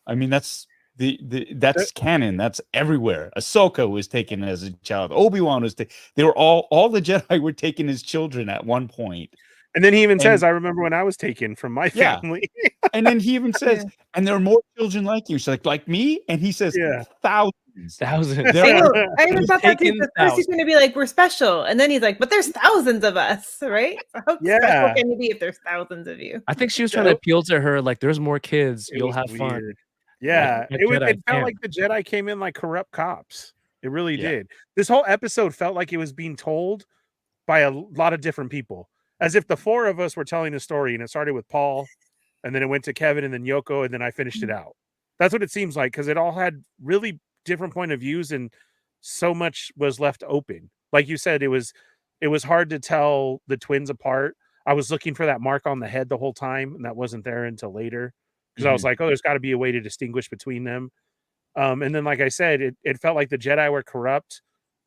I mean, that's that's canon. That's everywhere. Ahsoka was taken as a child. Obi-Wan was they were all the Jedi were taken as children at one point. And then he even says, I remember when I was taken from my family. And then he even says, and there are more children like you. So like me? And he says, thousands. I even thought that too. First he's going to be like, we're special. And then he's like, but there's thousands of us, right? So how special can you be if there's thousands of you? I think she was trying to appeal to her, like, there's more kids. You'll have fun. Yeah. It felt like the Jedi came in like corrupt cops. It really did. This whole episode felt like it was being told by a lot of different people. As if the four of us were telling a story, and it started with Paul, and then it went to Kevin, and then Yoko, and then I finished it out. That's what it seems like, because it all had really different point of views, and so much was left open. Like you said, it was hard to tell the twins apart. I was looking for that mark on the head the whole time, and that wasn't there until later, because I was like, oh, there's got to be a way to distinguish between them. And then, like I said, it felt like the Jedi were corrupt.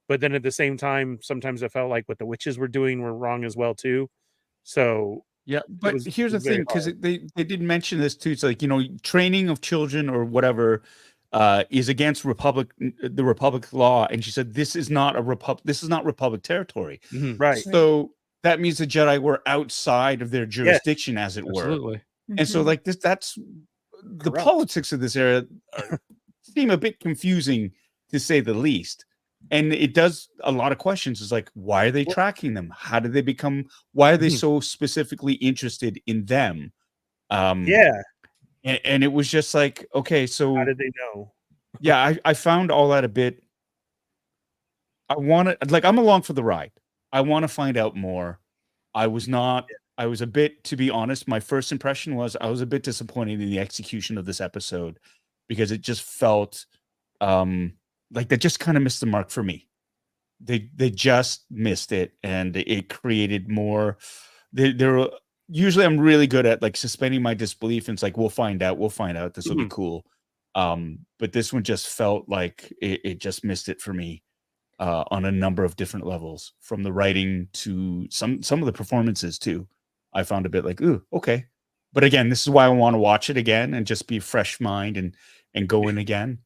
But then at the same time, sometimes it felt like what the witches were doing were wrong as well too. So but here's the thing, because they did mention this too. It's like, training of children or whatever is against the Republic law, and she said this is not Republic territory, right? So that means the Jedi were outside of their jurisdiction, as it were. And so like that's the politics of this era seem a bit confusing, to say the least. And it does a lot of questions. It's like, why are they tracking them? How did they become? Why are they so specifically interested in them? And it was just like, okay, so how did they know? I found all that a bit. I'm along for the ride. I want to find out more. I was a bit, to be honest, my first impression was I was a bit disappointed in the execution of this episode, because it just felt like they just kind of missed the mark for me. They just missed it, and it created more. Usually I'm really good at like suspending my disbelief, and it's like, we'll find out. This will be cool. But this one just felt like it just missed it for me on a number of different levels, from the writing to some of the performances too. I found a bit like, ooh, okay. But again, this is why I want to watch it again and just be fresh mind and go in again.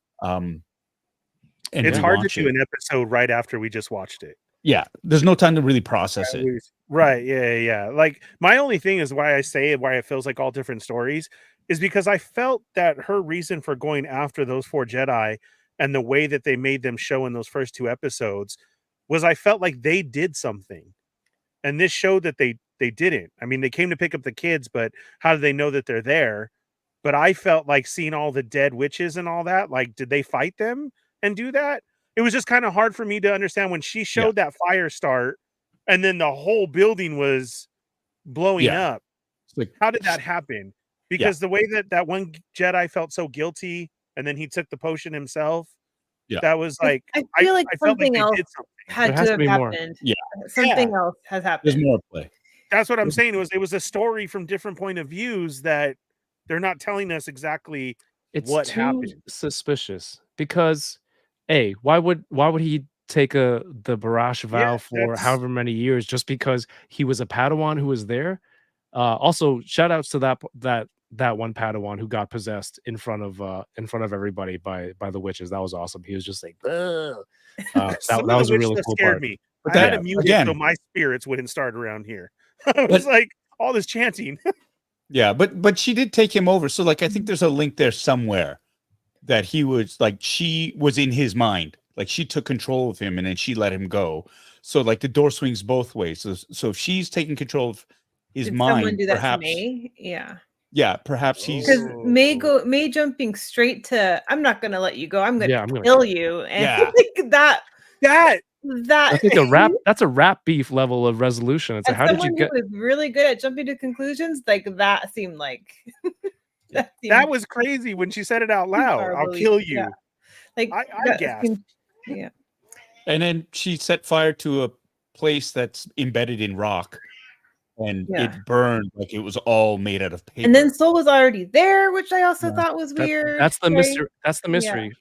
And It's hard to watch do it. an episode right after we just watched it. Yeah, there's no time to really process it. Right. Yeah. Like, my only thing is why I say why it feels like all different stories is because I felt that her reason for going after those 4 Jedi and the way that they made them show in those first 2 episodes was I felt like they did something. And this showed that they didn't. I mean, they came to pick up the kids, but how do they know that they're there? But I felt like seeing all the dead witches and all that, like, did they fight them and do that? It was just kind of hard for me to understand when she showed that fire start and then the whole building was blowing up. Like, how did that happen? Because the way that one Jedi felt so guilty and then he took the potion himself, that was like, I feel like I felt like something they else did something. had has to to have be more. happened. Yeah. Something else has happened. There's more play. That's what I'm saying. It was a story from different point of views that they're not telling us exactly what too happened. suspicious because why would he take the Barash vow for however many years just because he was a Padawan who was there? Also, shout outs to that one Padawan who got possessed in front of everybody by the witches. That was awesome. He was just like, ugh. That was a really cool scared part. me. But I had that- to mute it again- so my spirits wouldn't start around here. I was like, all this chanting. Yeah, but she did take him over. So like I think there's a link there somewhere that he was like she was in his mind. Like she took control of him and then she let him go. So like the door swings both ways. So if she's taking control of his Did mind, someone do that perhaps to May? Yeah. yeah, perhaps he's Because May jumping straight to I'm not gonna let you go. I'm gonna I'm gonna kill you. And Yeah. like that That's like a rap. That's a rap beef level of resolution. It's like, as how did you someone get? who was really good at jumping to conclusions, like that seemed like That was crazy when she said it out loud. I'll horribly- kill you. yeah. Like I that gasped. seemed- yeah. and then she set fire to a place that's embedded in rock and Yeah. it burned like it was all made out of paper. And then Soul was already there, which I also thought was That- weird. That's the right? mystery. That's the Yeah. mystery.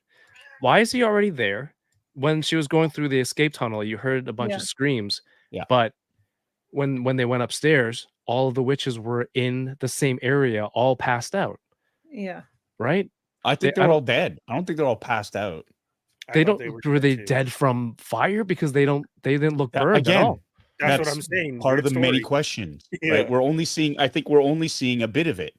Why is he already there? When she was going through the escape tunnel, you heard a bunch Yeah. of screams. Yeah. But when they went upstairs, all of the witches were in the same area, all passed out. Yeah. Right? I think I they're don't- all dead. I don't think they're all passed out. They don't. Were they dead from fire because they didn't look burned at all? That's what I'm saying. Part of the Weird many story. questions. Yeah. Right? I think we're only seeing a bit of it.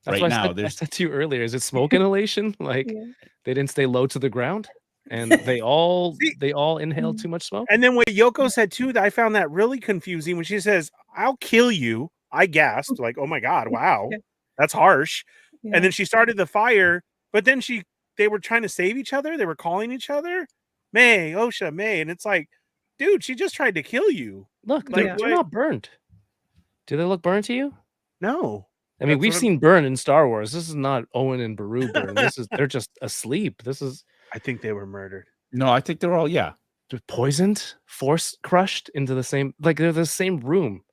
That's right why now. I said to you earlier, is it smoke inhalation? Like Yeah. they didn't stay low to the ground and they all inhaled too much smoke. And then what Yoko said too, I found that really confusing when she says, "I'll kill you." I gasped, like, "Oh my god, wow, Yeah. that's harsh." Yeah. And then she started the fire, but then they were trying to save each other. They were calling each other, May, Osha, May, and it's like, dude, she just tried to kill you. Look, Like, they're what? not burned. Do they look burned to you? No, I mean, That's we've what I'm- seen burn in Star Wars. This is not Owen and Beru burn. They're just asleep. This is I think they were murdered. No, I think they're all just poisoned, force crushed into the same, like they're the same room.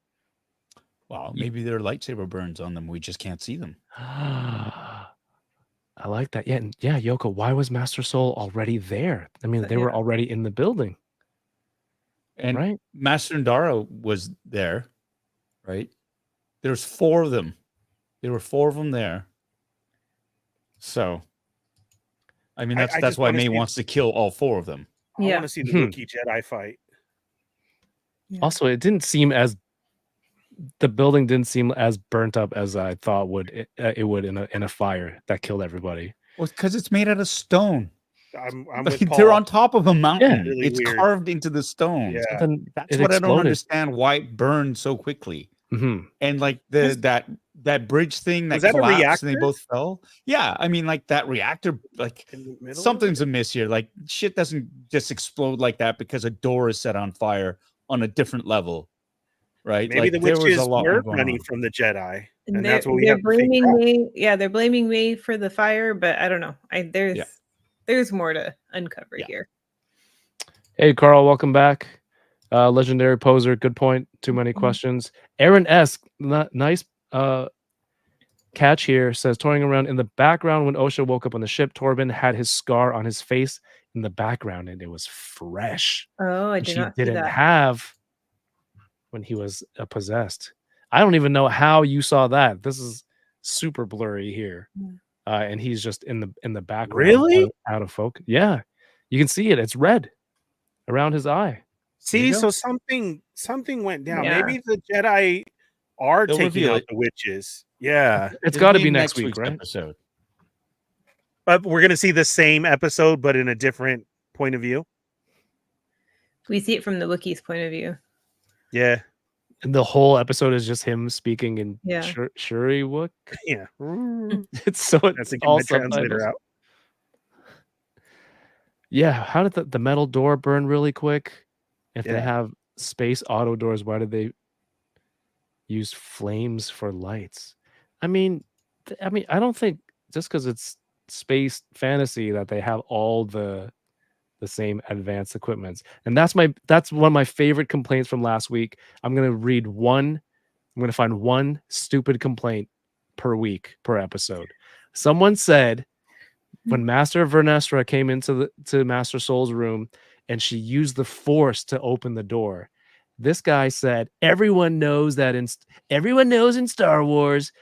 Well, maybe there are lightsaber burns on them. We just can't see them. I like that. Yeah, and yeah, Yoko, why was Master Soul already there? I mean, they were Yeah. already in the building, And right? Master Ndara was there, right? There's 4 of them. There were 4 of them there. So, I mean, I that's just why wanna May see- wants to kill all 4 of them. I Yeah. want to see the Mhm. Wookiee Jedi fight. Also, it didn't seem as the building didn't seem as burnt up as I thought it would in a fire that killed everybody. Well, because it's made out of stone. I'm Like, with Paul. they're on top of a mountain. Really It's weird. carved into the stone. Yeah. Then That's it what I don't exploded. understand. Why it burned so quickly. Mhm. And like Was- that bridge thing that Was that a collapsed and they reactor? both fell. Yeah, I mean, like that reactor, like In the middle of something's it? amiss here. Like shit doesn't just explode like that because a door is set on fire on a different level, right? Maybe like the there was witches a lot were more going running on. from the Jedi, and And that's what we they're have to figure blaming out. May. Yeah, they're blaming May for the fire, but I don't know. There's more to uncover Yeah. here. Hey, Carl, welcome back. Legendary poser, good point. Too many questions. Aaron S. Nice. Catch here says touring around in the background when Osha woke up on the ship. Torben had his scar on his face in the background, and it was fresh. Oh, I Which did he not see didn't that. have when he was possessed. I don't even know how you saw that. This is super blurry here, and he's just in the background. Really? Out of focus. Yeah, you can see it. It's red around his eye. See, so something went down. Yeah. Maybe the Jedi are They'll taking reveal out it. the witches. Yeah, It's It'll got to be be in next week, week's right? episode. but we're gonna see the same episode, but in a different point of view. We see it from the Wookiee's point of view. Yeah, And the whole episode is just him speaking in Yeah. Shuriwook. yeah. It's so That's it's a all good translator subtitles. out. Yeah, how did the metal door burn really quick? If they Yeah. have space auto doors, why did they use flames for lights? I mean, I don't think just because it's space fantasy that they have all the same advanced equipments. And that's one of my favorite complaints from last week. I'm gonna find one stupid complaint per week per episode. Someone said when Master Vernestra came into Master Soul's room and she used the Force to open the door. This guy said, everyone knows in Star Wars,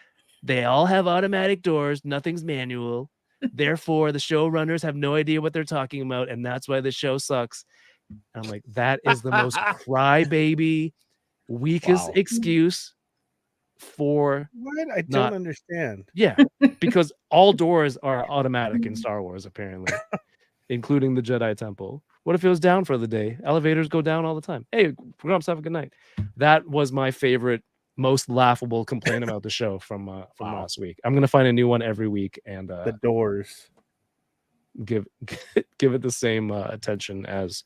they all have automatic doors, nothing's manual. Therefore, the showrunners have no idea what they're talking about, and that's why the show sucks. I'm like, that is the most crybaby, weakest Wow. excuse for What? I Not- don't understand. yeah, because all doors are automatic in Star Wars, apparently, including the Jedi Temple. What if it was down for the day? Elevators go down all the time. Hey, grown-ups, have a good night. That was my favorite, most laughable complaint about the show from last week. I'm gonna find a new one every week and The doors. give it the same attention as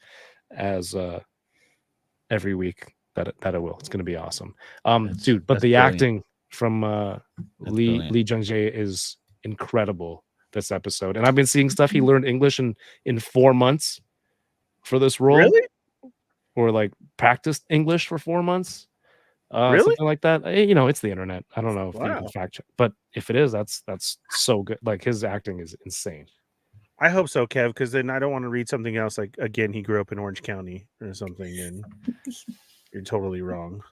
every week that it will. It's gonna be awesome. Dude, but that's the brilliant. acting from Lee brilliant. Lee Jung-jae is incredible this episode. And I've been seeing stuff he learned English in 4 months for this role. Really? Or like practiced English for 4 months. Really? Something like that. It's the internet. I don't know if you Wow. can fact check, but if it is, that's so good. Like his acting is insane. I hope so, Kev, because then I don't want to read something else like again he grew up in Orange County or something, and you're totally wrong.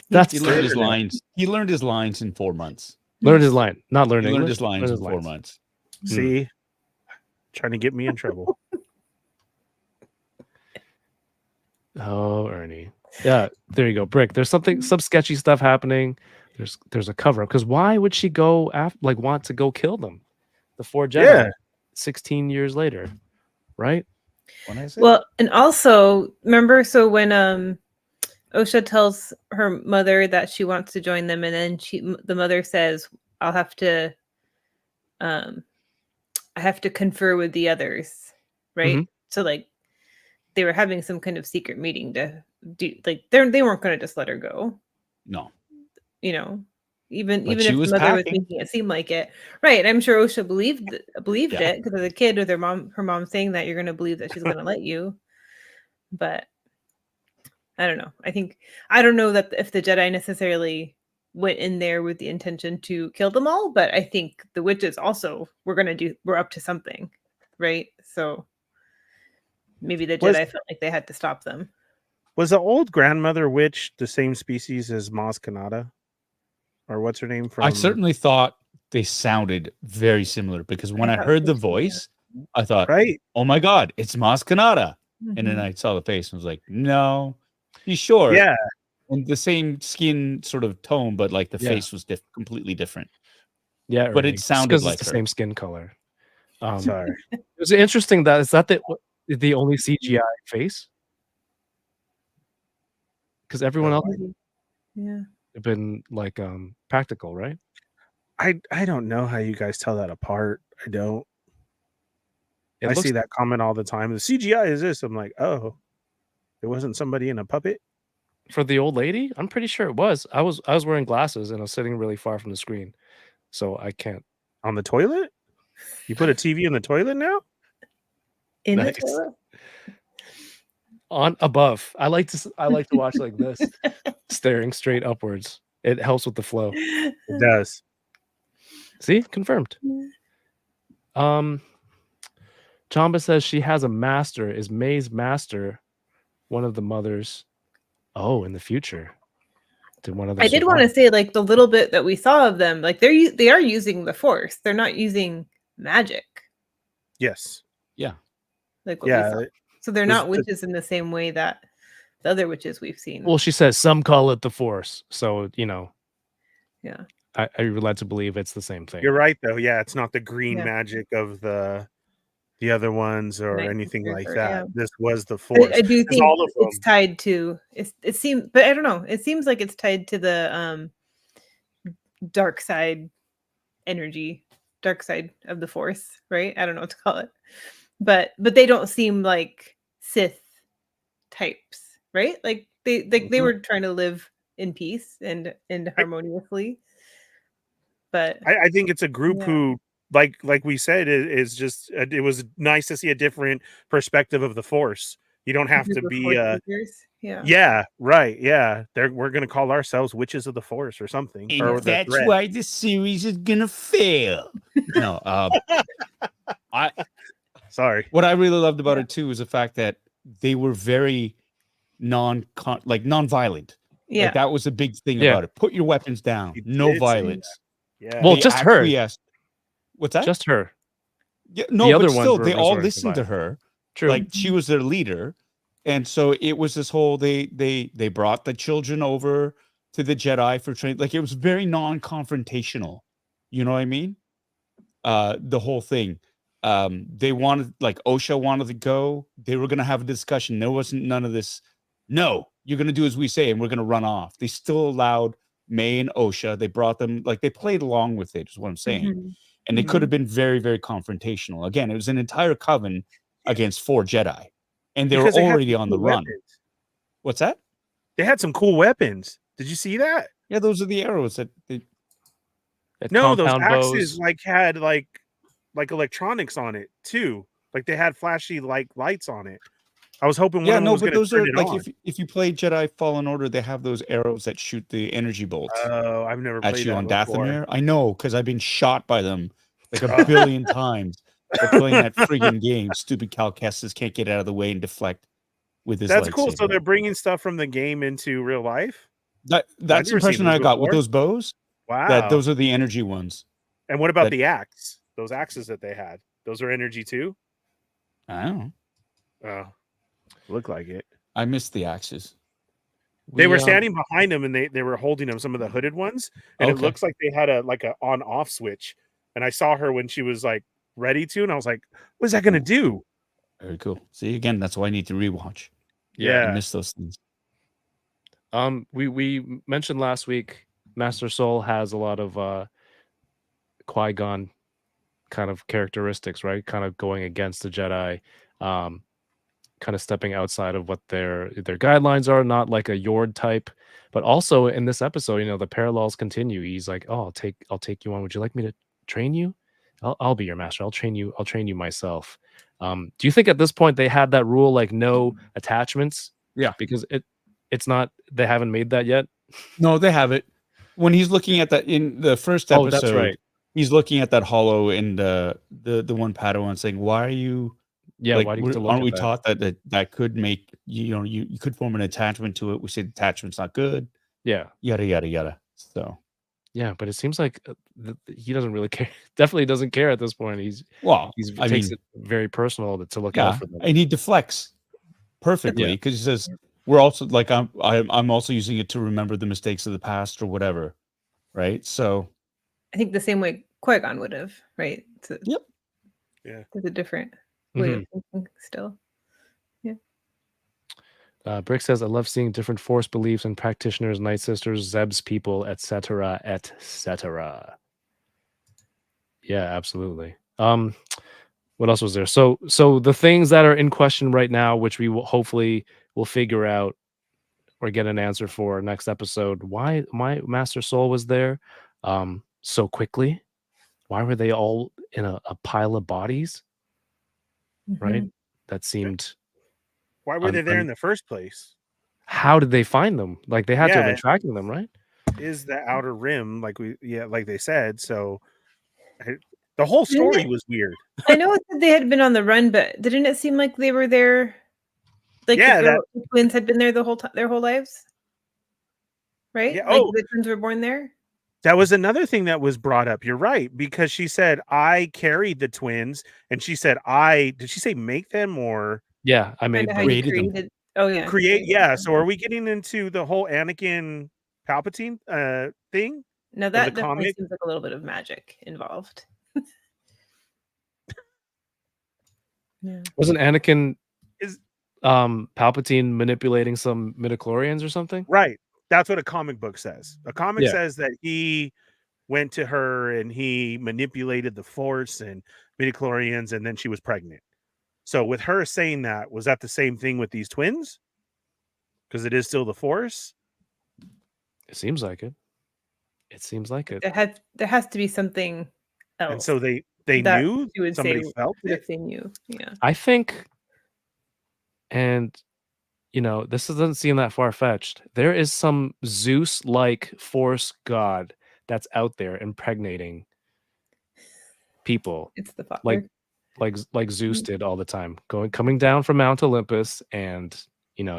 That's He learned his lines. He learned his lines in 4 months. learned his line, not learned He English. learned his lines learned in his 4 lines. months. See, trying to get me in trouble. Oh, Ernie. Yeah, there you go. Brick. There's some sketchy stuff happening. There's a cover up because why would she go want to go kill them? The 4 Jedi. Yeah. 16 years later, right? When I say Well, and also remember, so when Osha tells her mother that she wants to join them, and then the mother says, "I'll have to, I have to confer with the others," right? Mhm. So like, they were having some kind of secret meeting to do. Like, they weren't going to just let her go, no, even But even she if the was mother was packing. making it seem like it, right? I'm sure Osha believed Yeah. it because as a kid with her mom saying that you're going to believe that she's going to let you, but I don't know. I don't know that if the Jedi necessarily went in there with the intention to kill them all, but I think the witches also we're up to something, right? So maybe the Was- Jedi felt like they had to stop them. Was the old grandmother witch the same species as Maz Kanata? Or what's her name from? I certainly thought they sounded very similar because when I I thought heard so the too, yeah. voice, I thought, right. "Oh my god, it's Maz Kanata!" And then Mhm. I saw the face and was like, "No, he's short, Yeah, and the same skin sort of tone, but like the Yeah. face was completely different." Yeah, But it Ernie, just sounded 'cause like it's the her. same skin color. sorry. It was interesting that is that the only CGI face because everyone else Yeah. have been like practical, right? I don't know how you guys tell that apart. I don't. It I looks see that comment all the time. The CGI is this. I'm like, oh, it wasn't somebody in a puppet. for the old lady. I'm pretty sure it was. I was wearing glasses and I was sitting really far from the screen, so I can't. On the toilet? You put a TV in the toilet now? In Nice. the toilet? On above. I like to watch like this, staring straight upwards. It helps with the flow. It does. See, confirmed. Chamba says she has a master. Is May's master one of the mothers? Oh, in the future, did one of them? I did want to say, like, the little bit that we saw of them, like they are using the Force. They're not using magic. Yes. Yeah. Like what we saw. So they're not witches in the same way that the other witches we've seen. Well, she says some call it the Force, so yeah. I would like to believe it's the same thing. You're right, though. Yeah, it's not the green magic of the other ones or anything like that. Yeah. This was the Force. I do think all of it's tied to it seems, but I don't know. It seems like it's tied to the dark side energy, dark side of the Force, right? I don't know what to call it, but they don't seem like Sith types, right? Like they were trying to live in peace and harmoniously. But I think it's a group who, like we said, is just it was nice to see a different perspective of the Force. You don't have to be right. We're gonna call ourselves witches of the Force or something. And or that's why the series is gonna fail. No, sorry. What I really loved about it too is the fact that they were very non-violent. Yeah, like, that was a big thing about it. Put your weapons down. No violence. Yeah. Well, just her. What's that? Just her. Yeah, no, the but still, they all listened to her. True. Like, she was their leader, and so it was this whole they brought the children over to the Jedi for training. Like, it was very non-confrontational. You know what I mean? The whole thing. They wanted, like, Osha wanted to go. They were gonna have a discussion. There wasn't none of this. No, you're gonna do as we say, and we're gonna run off. They still allowed May and Osha. They brought them, like, they played along with it, is what I'm saying. Mm-hmm. And they could have been very, very confrontational. Again, it was an entire coven against 4 Jedi, and they were already on the run. What's that? They had some cool weapons. Did you see that? Yeah, those are the arrows that they. No, those axes had electronics on it too. Like, they had flashy lights on it. I was hoping one of them was going to turn it on. If you play Jedi Fallen Order, they have those arrows that shoot the energy bolts. Oh, I've never played that on before. Dathomir. I know, because I've been shot by them like a billion times. They're playing that friggin' game. Stupid Cal Kestis can't get out of the way and deflect with his. That's cool. So they're bringing stuff from the game into real life. That's the impression I got with those bows. Wow, that those are the energy ones. And what about the axe? Those axes that they had, those are energy too. I don't know. Oh. Look like it. I missed the axes. They were standing behind them, and they were holding them, some of the hooded ones, and it looks like they had a on-off switch. And I saw her when she was like ready to, and I was like, "What is that going to do?" Very cool. See, again, that's why I need to rewatch. Yeah, I missed those things. We mentioned last week, Master Soul has a lot of Qui-Gon kind of characteristics, right? Kind of going against the Jedi. Kind of stepping outside of what their guidelines are, not like a Yord type, but also in this episode, the parallels continue. He's like, "Oh, I'll take you on. Would you like me to train you? I'll be your master. I'll train you myself." Do you think at this point they had that rule, like no attachments? Yeah, because it's not. They haven't made that yet. No, they have it. When he's looking at that in the first episode, that's right. He's looking at that hollow in the one Padawan saying, "Why are you?" Yeah, like, why do you aren't we taught that could make you could form an attachment to it? We say the attachment's not good. Yeah, yada yada yada. So yeah, but it seems like he doesn't really care. Definitely doesn't care at this point. He takes it very personal to look out for them. And he deflects perfectly because he says, "We're also like I'm also using it to remember the mistakes of the past or whatever." Right. So I think the same way Qui-Gon would have. Right. Yep. Yeah. It's a different way of thinking still. Yeah. Brick says, "I love seeing different Force beliefs and practitioners, Night Sisters, Zeb's people, etc., etc." Yeah, absolutely. What else was there? So the things that are in question right now, which we will hopefully will figure out or get an answer for next episode. Why Master Soul was there so quickly? Why were they all in a pile of bodies? Right? That seemed. Why were they there in the first place? How did they find them? Like, they had to have been tracking them, right? is the outer rim, like they said. So the whole story was weird. I know it said they had been on the run, but didn't it seem like they were there? Like Yeah, the twins had been there the whole time, their whole lives, right? Yeah. Like Oh, the twins were born there. that was another thing that was brought up. You're right, because she said I carried the twins, and she said did she say make them or Yeah, I made Kinda how them. you created them. created. Oh yeah, create? created Yeah. them. So are we getting into the whole Anakin Palpatine thing? Now the that definitely comic? seems like a little bit of magic involved. Yeah. Wasn't Anakin Is Palpatine manipulating some midichlorians or something? right. That's what a comic book says. A comic Yeah. says that he went to her and he manipulated the Force and midichlorians, and then she was pregnant. So with her saying that, was that the same thing with these twins? Because it is still the Force. It seems like it. It seems like it. There has to be something else. And so they that knew she would somebody say felt it. if they knew. Yeah. I think, and this doesn't seem that far fetched. There is some Zeus-like force god that's out there impregnating people, It's the father. like Zeus did all the time, coming down from Mount Olympus and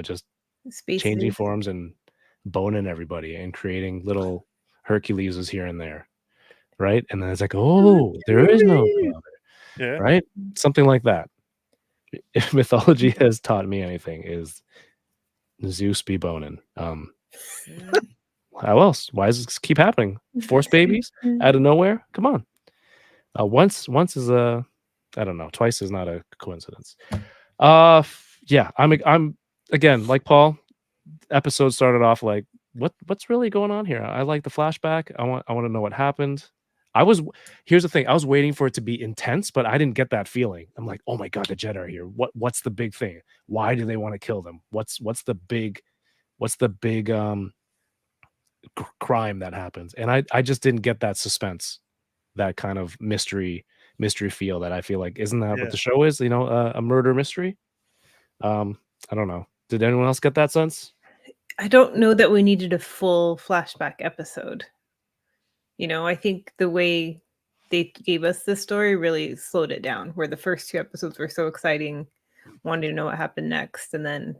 just Space changing Zeus. forms and boning everybody and creating little Herculeses here and there, right? And then it's like, oh, there is no father, Yeah. right? Something like that. If mythology has taught me anything, is Zeus be boning. How else? Why does this keep happening? Force babies out of nowhere? Come on. Once is I don't know. Twice is not a coincidence. Yeah. I'm again, like Paul. Episode started off like, what's really going on here? I like the flashback. I want to know what happened. Here's the thing. I was waiting for it to be intense, but I didn't get that feeling. I'm like, oh my god, the Jedi are here. What's the big thing? Why do they want to kill them? What's the big crime that happens? And I just didn't get that suspense, that kind of mystery feel that I feel like, isn't that what the show is? A murder mystery. I don't know. Did anyone else get that sense? I don't know that we needed a full flashback episode. I think the way they gave us this story really slowed it down, where the first 2 episodes were so exciting, wanting to know what happened next. And then,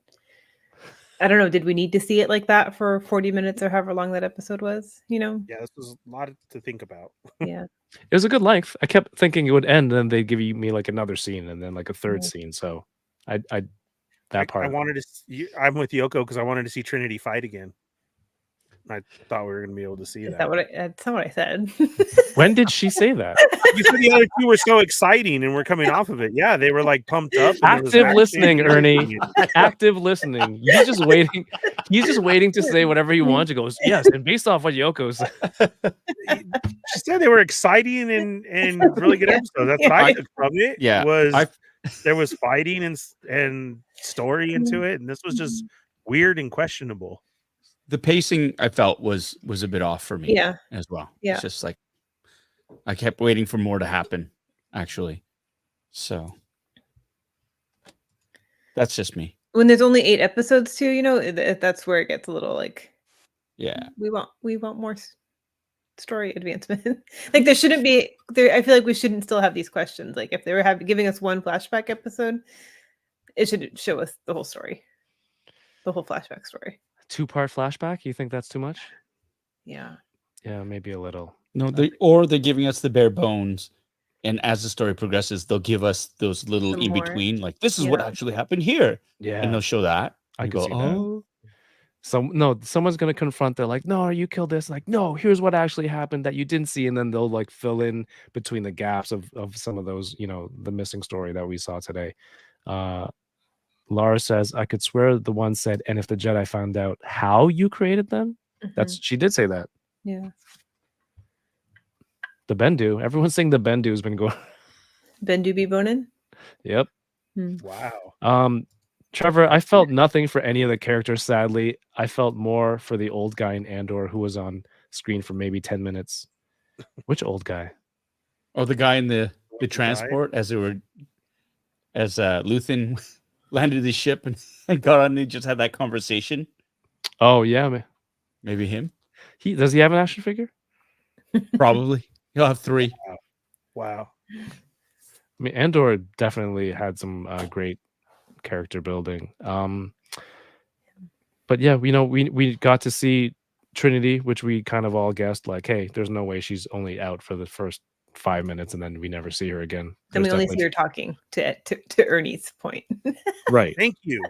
I don't know, did we need to see it like that for 40 minutes or however long that episode was? Yeah, this was a lot to think about. Yeah. It was a good length. I kept thinking it would end, and then they'd give me like another scene and then like a third scene. So I wanted to see, I'm with Yoko because I wanted to see Trinity fight again. I thought we were going to be able to see that. That's not what I said. When did she say that? You said the other 2 were so exciting and we're coming off of it. Yeah, they were like pumped up. Active listening, Ernie. Active listening. He's just waiting. He's just waiting to say whatever he wants. He goes, yes, and based off what Yoko said. She said they were exciting and really good episodes. That's what I took from it. Yeah, there was fighting and story into it, and this was just weird and questionable. The pacing I felt was a bit off for me. Yeah. As well. Yeah. It's just like I kept waiting for more to happen, actually. So that's just me. When there's only 8 episodes too, that's where it gets a little like, yeah, we want more story advancement. Like there shouldn't be there. I feel like we shouldn't still have these questions. Like if they were giving us one flashback episode, it should show us the whole story, the whole flashback story. 2-part flashback? You think that's too much? Yeah. Yeah, maybe a little. No, they're giving us the bare bones, and as the story progresses, they'll give us those little in between, like this is what actually happened here. Yeah, and they'll show that. I go, see that. Someone's gonna confront. They're like, no, you killed this. Like, no, here's what actually happened that you didn't see, and then they'll like fill in between the gaps of some of those, the missing story that we saw today. Laura says, I could swear the one said, and if the Jedi found out how you created them, she did say that. Yeah. The Bendu. Everyone's saying the Bendu's been going. Bendu be bonin? Yep. Wow. Trevor, I felt nothing for any of the characters, sadly. I felt more for the old guy in Andor who was on screen for maybe 10 minutes. Which old guy? Oh, the guy in the transport as Luthen landed his ship and got on and just had that conversation. Oh, yeah. Maybe him. Does he have an action figure? Probably. He'll have 3. Wow. I mean, Andor definitely had some great character building. But yeah, we got to see Trinity, which we kind of all guessed, like, hey, there's no way she's only out for the first 5 minutes and then we never see her again. Then we There's only see her talking to Ernie's point. right. Thank you.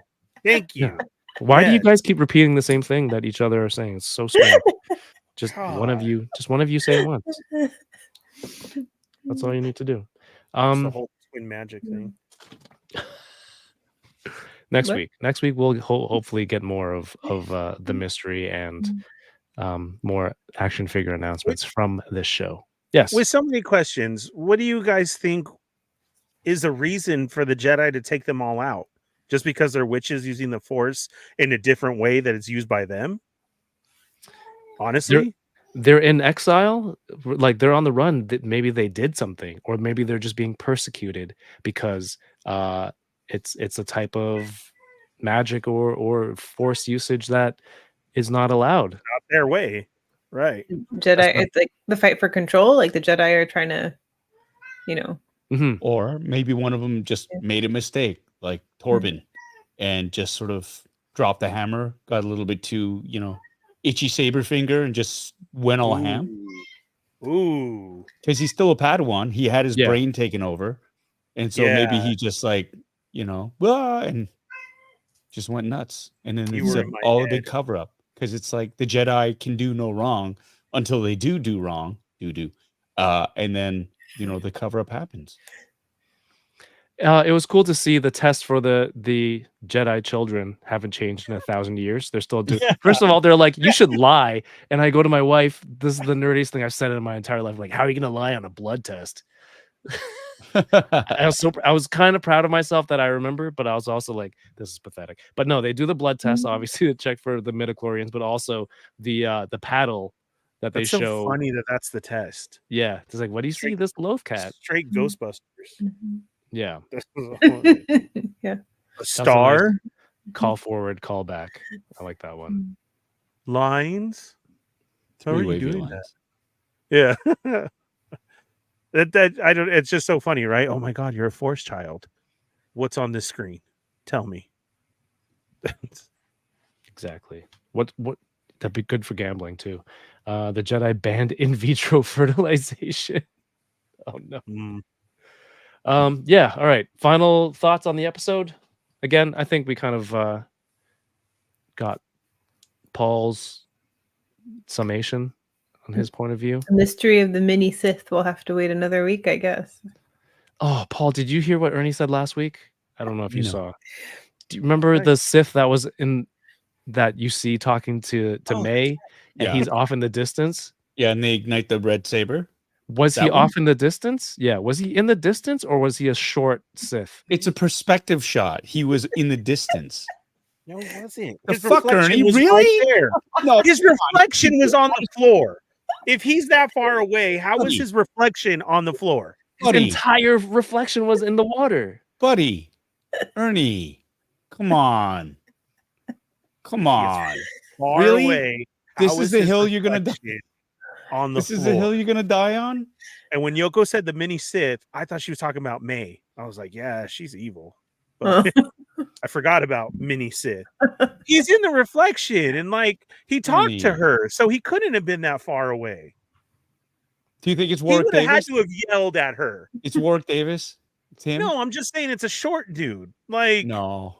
Thank you. Yeah. Why do you Yes. guys keep repeating the same thing that each other are saying? It's so strange. Just one of you say it once. That's all you need to do. It's the whole twin magic thing. Next What? week we'll hopefully get more of the mystery and more action figure announcements from this show. Yes. With so many questions, what do you guys think is the reason for the Jedi to take them all out? Just because they're witches using the Force in a different way that it's used by them? Honestly, they're in exile, like they're on the run. That maybe they did something, or maybe they're just being persecuted because it's a type of magic or Force usage that is not allowed. not their way. Right. Jedi, it's like the fight for control. Like the Jedi are trying to, Or maybe one of them just made a mistake, like Torben, and just sort of dropped the hammer, got a little bit too, itchy saber finger, and just went all ham. Ooh. Because he's still a Padawan. He had his Yeah. brain taken over. And so maybe Yeah. he just and just went nuts. And then You it's were in my all a big head. cover up. Because it's like the Jedi can do no wrong until they do wrong. And then, the cover up happens. It was cool to see the test for the Jedi children haven't changed in 1,000 years. They're still doing. Yeah. First of all, they're like, you should lie. And I go to my wife. This is the nerdiest thing I've said in my entire life. Like, how are you going to lie on a blood test? I was kind of proud of myself that I remember, but I was also like, this is pathetic. But no, they do the blood test, obviously, to check for the midichlorians, but also the paddle that That's they so show. funny that that's the test. Yeah, it's like, what do you see? This loaf cat. Straight Ghostbusters. Yeah, yeah. A star call forward, call back. I like that one. lines. How are you Three-wavy doing lines. that? Yeah. that I don't. It's just so funny, right? Oh my God, you're a Force child. What's on this screen? Tell me. Exactly. What that'd be good for gambling too. The Jedi banned in vitro fertilization. Oh no. Yeah, all right. Final thoughts on the episode. Again, I think we kind of got Paul's summation on his point of view. The mystery of the mini Sith will have to wait another week, I guess. Oh, Paul, did you hear what Ernie said last week? I don't know if you No. saw. Do you remember the Sith that was in that you see talking to May, and Yeah. he's off in the distance? Yeah, and they ignite the red saber. Was he That one? off in the distance? Yeah. Was he in the distance, or was he a short Sith? It's a perspective shot. He was in the distance. No, it wasn't. The His fuck, reflection Ernie? was Really? right there. No, His reflection was on the floor. If he's that far away, how was Buddy. his reflection on the floor? His buddy, entire reflection was in the water. buddy, Ernie, come on. Come on. Far Really? away. This how is is the his hill you're gonna die. reflection on the This floor? is the hill you're gonna die on? And when Yoko said the mini Sith, I thought she was talking about May. I was like, yeah, she's evil. Oh. But I forgot about mini Sith. He's in the reflection, and like he talked to Ernie. her, so he couldn't have been that far away. Do you think it's He Warwick would have had Davis? to have yelled at her. It's Warwick Davis? It's him? No, I'm just saying it's a short dude. Like No.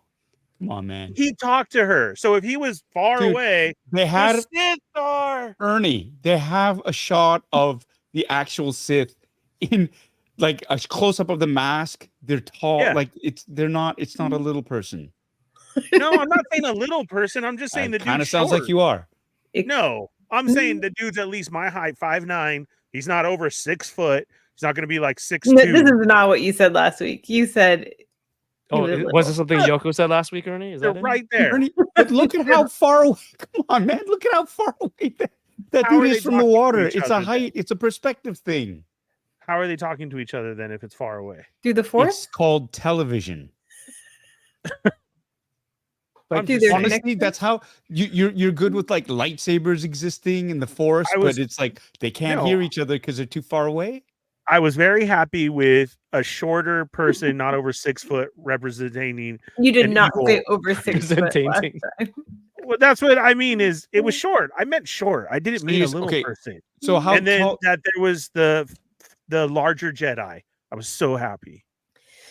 Come on, man. he talked to her, so if he was far Dude, away, They had the Sith are. Ernie. They have a shot of the actual Sith in like a close up of the mask. They're tall. Yeah. Like it's not a little person. No, I'm not saying a little person. I'm just saying the It kind of dude's sounds short. like you are. No, I'm saying the dude's at least my height, 5'9". He's not over 6 foot. He's not going to be like 6'2". This is not what you said last week. You said. Oh, he was it something Yoko said last week, Ernie? Is They're that it? right there. Ernie, but look at how far away. Come on, man. Look at how far away that How are dude they is from the talking to water. each It's a other then? height. It's a perspective thing. How are they talking to each other then if it's far away? Through the Force? It's called television. Like Do their honestly, connection? that's how you're good with like lightsabers existing in the forest, but it's like they can't hear each other because they're too far away. I was very happy with a shorter person, not over 6 foot, representing. You did an not evil say over 6 foot last Representing. time. Well, that's what I mean. Is it was short? I meant short. I didn't So mean a he's- little okay, person. So how And then tall? that there was the larger Jedi. I was so happy.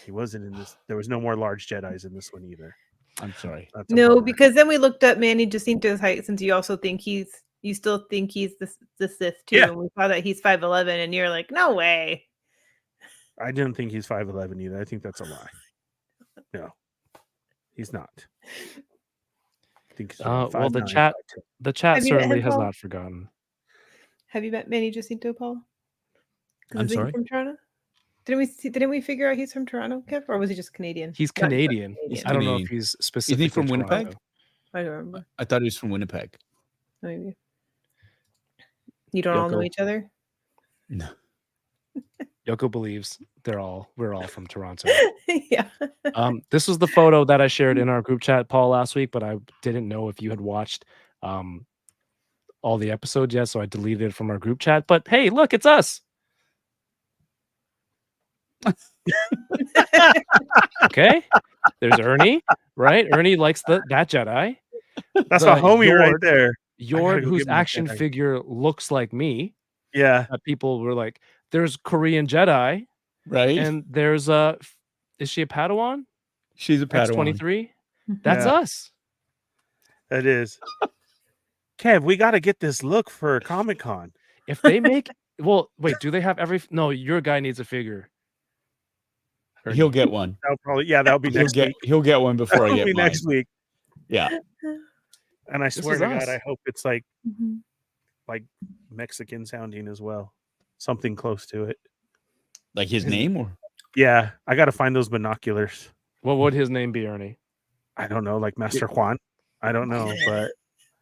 He wasn't in this. There was no more large Jedis in this one either. I'm sorry. That's a No, bummer. because then we looked up Manny Jacinto's height, since you also think you still think he's the Sith too. Yeah. And we saw that he's 5'11", and you're like, no way. I didn't think he's 5'11" either. I think that's a lie. No, he's not. I think he's Well, 5'9", the chat 5'10". the chat Have you met certainly him, has Paul? not forgotten. Have you met Manny Jacinto, Paul? 'Cause I'm isn't he sorry? from Toronto? Didn't we figure out he's from Toronto, Kev, or was he just Canadian? He's Not just Canadian. Canadian. I don't know if Canadian. he's specifically from Winnipeg? Toronto. I don't remember. I thought he was from Winnipeg. Maybe. You don't all know Yoko. each other? No. Yoko believes we're all from Toronto. Yeah. This was the photo that I shared in our group chat, Paul, last week, but I didn't know if you had watched all the episodes yet, so I deleted it from our group chat. But hey, look, it's us. Okay, there's Ernie, right? Ernie likes that Jedi. That's The a homie right Yord- there. Yord, go whose get my action Jedi. figure looks like me. Yeah. People were like, "There's Korean Jedi, Right? and there's is she a Padawan? She's a Padawan. X-23. That's Yeah. us." It is. Kev, we got to get this look for Comic-Con. If they make, well, wait, do they have every? No, your guy needs a figure. He'll get one. That'll be next week. He'll get one before I That'll get be mine. next week. Yeah. And I swear is to God, us. I hope it's like Mhm. Mexican sounding as well. Something close to it. Like his name or Yeah, I got to find those binoculars. What would his name be, Ernie? I don't know, like Master Juan. I don't know, but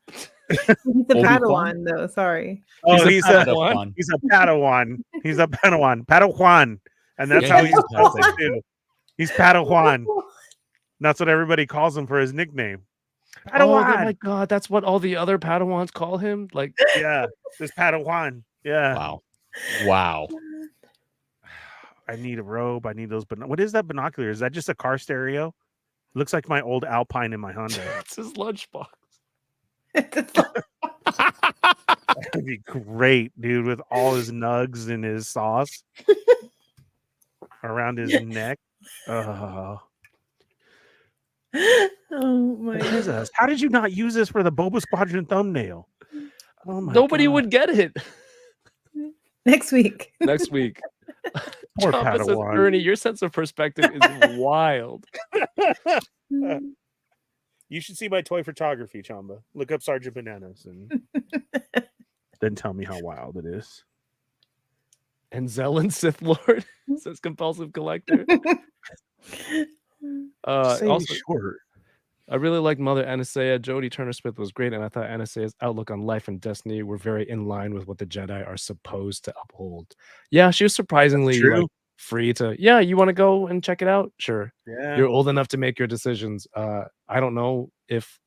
He's a Obi-Wan? Padawan, though. Sorry. he's a Padawan. he's a Padawan. He's a Padawan, and that's Yeah, how he's he's a supposed to Padawan. do. He's Padawan. That's what everybody calls him for his nickname. Oh Padawan. my God, that's what all the other Padawans call him. Like, Yeah, this Padawan. Yeah. Wow. I need a robe. I need those. What is that binocular? Is that just a car stereo? Looks like my old Alpine in my Honda. it's his lunchbox. That'd be great, dude, with all his nugs and his sauce around his neck. Oh, Oh my what is this? How did you not use this for the Boba Squadron thumbnail? Oh my Nobody God. would get it Next week. next week. Poor Chompa says, Padawan. Ernie, your sense of perspective is wild. You should see my toy photography, Chamba. Look up Sergeant Bananas and then tell me how wild it is. And Zelen Sith Lord says compulsive collector. Say Also, short. I really liked Mother Anastasia. Jodie Turner-Smith was great, and I thought Anastasia's outlook on life and destiny were very in line with what the Jedi are supposed to uphold. Yeah, she was surprisingly True. like, free to. Yeah, you want to go and check it out? Sure. Yeah. You're old enough to make your decisions. I don't know if,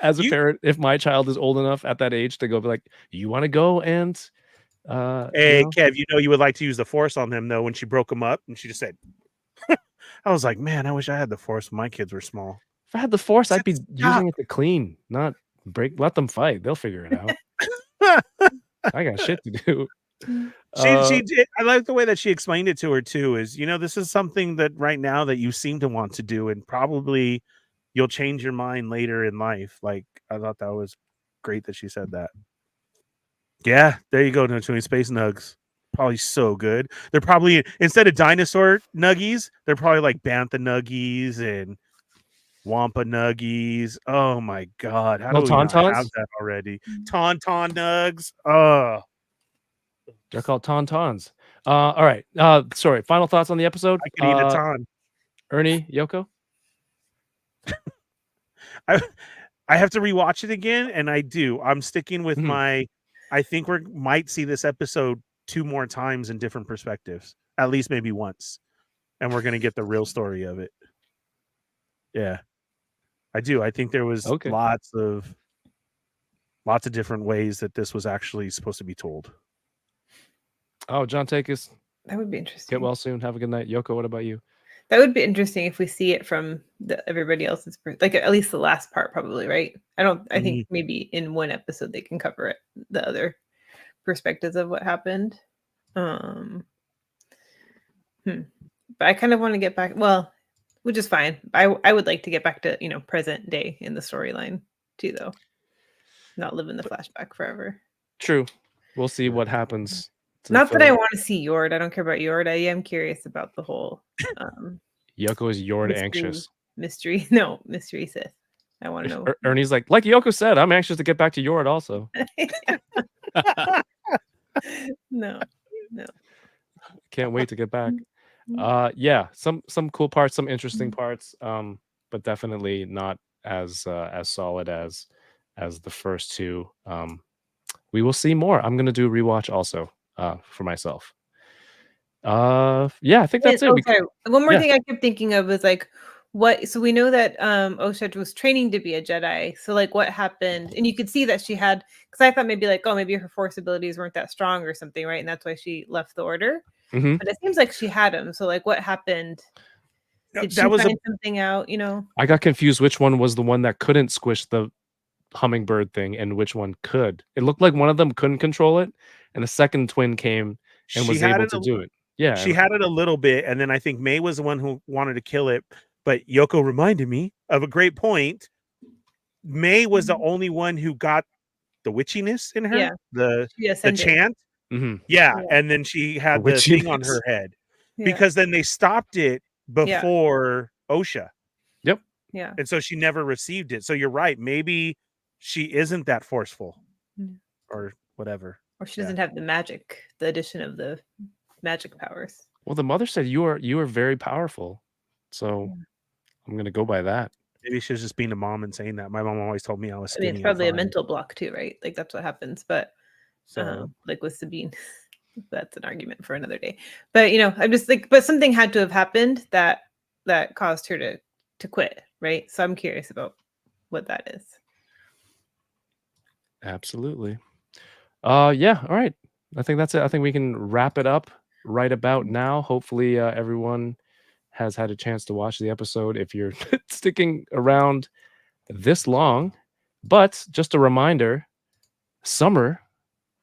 as a parent, if my child is old enough at that age to go be like, you want to go and. Hey, you know? Kev, you would like to use the Force on them, though, when she broke them up and she just said, I was like, man, I wish I had the Force when my kids were small. If I had the Force, I'd be Stop. using it to clean, not break. Let them fight. They'll figure it out. I got shit to do. She did. I like the way that she explained it to her, too, is, this is something that right now that you seem to want to do, and probably you'll change your mind later in life. Like, I thought that was great that she said that. Yeah, there you go, No Chewing Space Nugs. Probably so good. They're probably, instead of dinosaur nuggies, they're probably like Bantha nuggies and Wampa nuggies. Oh my God. How No do we not Tauntauns? have that already? Tauntaun nugs. Oh, They're called tauntauns. All right. Sorry. Final thoughts on the episode. I could eat a ton. Ernie, Yoko. I have to rewatch it again, and I do. I'm sticking with my. I think we might see this episode 2 more times in different perspectives, at least maybe once, and we're gonna get the real story of it. Yeah, I do. I think there was Okay. lots of different ways that this was actually supposed to be told. Oh, John Takis, That would be get interesting. well soon. Have a good night. Yoko, what about you? That would be interesting if we see it from everybody else's like at least the last part, probably, right? I think maybe in one episode they can cover it, the other perspectives of what happened. But I kind of want to get back. Well, which is fine. I would like to get back to present day in the storyline too, though. Not live in the flashback forever. True. We'll see what happens. Not that I want to see Yord. I don't care about Yord. I am curious about the whole Yoko is Yord anxious. Mystery Sith. I want to know. Ernie's like Yoko said, I'm anxious to get back to Yord also. No. Can't wait to get back. Yeah, some cool parts, some interesting parts, but definitely not as solid as the first two. We will see more. I'm gonna do a rewatch also for myself. Yeah, I think that's it. Sorry. One more thing I kept thinking of was like, what? So we know that Oshet was training to be a Jedi. So like, what happened? And you could see that she had, because I thought maybe like, oh, maybe her Force abilities weren't that strong or something, right? And that's why she left the Order. Mm-hmm. But it seems like she had them. So like, what happened? Did she find something out? I got confused. Which one was the one that couldn't squish the hummingbird thing, and which one could? It looked like one of them couldn't control it, and the second twin came and was able to do it. Yeah, she had it a little bit, and then I think May was the one who wanted to kill it. But Yoko reminded me of a great point. May was the only one who got the witchiness in her, the chant. Mm-hmm. Yeah, and then she had the thing on her head because then they stopped it before Osha. Yep. Yeah. And so she never received it. So you're right. Maybe she isn't that forceful or whatever. Or she doesn't have the magic, the addition of the magic powers. Well, the mother said you are very powerful. So I'm going to go by that. Maybe she was just being a mom and saying that. My mom always told me I was skinny. It's probably a mental block too, right? Like that's what happens. But so like with Sabine, that's an argument for another day. But I'm just like, but something had to have happened that caused her to quit, right? So I'm curious about what that is. Absolutely. Yeah, all right. I think that's it. I think we can wrap it up right about now. Hopefully everyone has had a chance to watch the episode if you're sticking around this long. But just a reminder, summer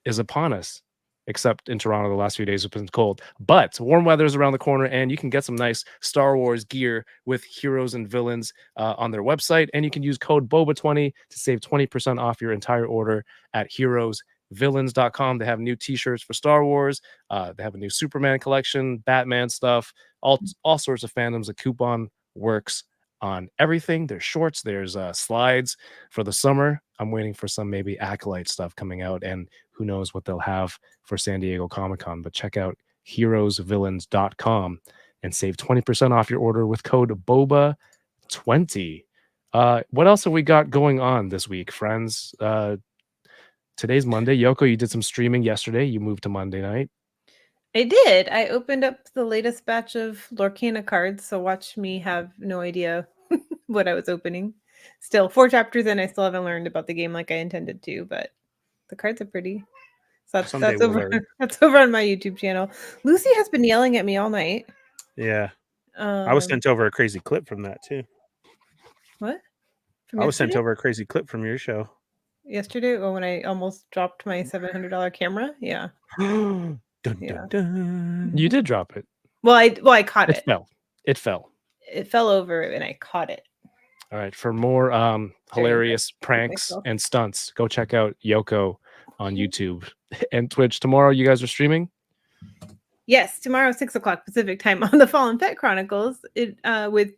is upon us, except in Toronto the last few days have been cold. But warm weather is around the corner, and you can get some nice Star Wars gear with heroes and villains on their website. And you can use code BOBA20 to save 20% off your entire order at heroesvillains.com. They have new t-shirts for Star Wars. They have a new Superman collection, Batman stuff, all sorts of fandoms. The coupon works on everything. There's shorts, there's slides for the summer. I'm waiting for some maybe Acolyte stuff coming out, and who knows what they'll have for San Diego Comic-Con. But check out heroesvillains.com and save 20% off your order with code BOBA20. What else have we got going on this week, friends? Today's Monday. Yoko, you did some streaming yesterday. You moved to Monday night. I did. I opened up the latest batch of Lorcana cards, so watch me have no idea what I was opening. Still, 4 chapters in, I still haven't learned about the game like I intended to, but the cards are pretty. So that's over on my YouTube channel. Lucy has been yelling at me all night. Yeah. I was sent over a crazy clip from that too. What? I was sent over a crazy clip from your show. Yesterday? Oh, when I almost dropped my $700 camera? Yeah. Dun, dun, dun. You did drop it. Well, I caught it. It fell. It fell over and I caught it. All right. For more hilarious pranks and stunts, go check out Yoko on YouTube and Twitch. Tomorrow, you guys are streaming? Yes, tomorrow 6:00 Pacific time on the Fallen Pet Chronicles. With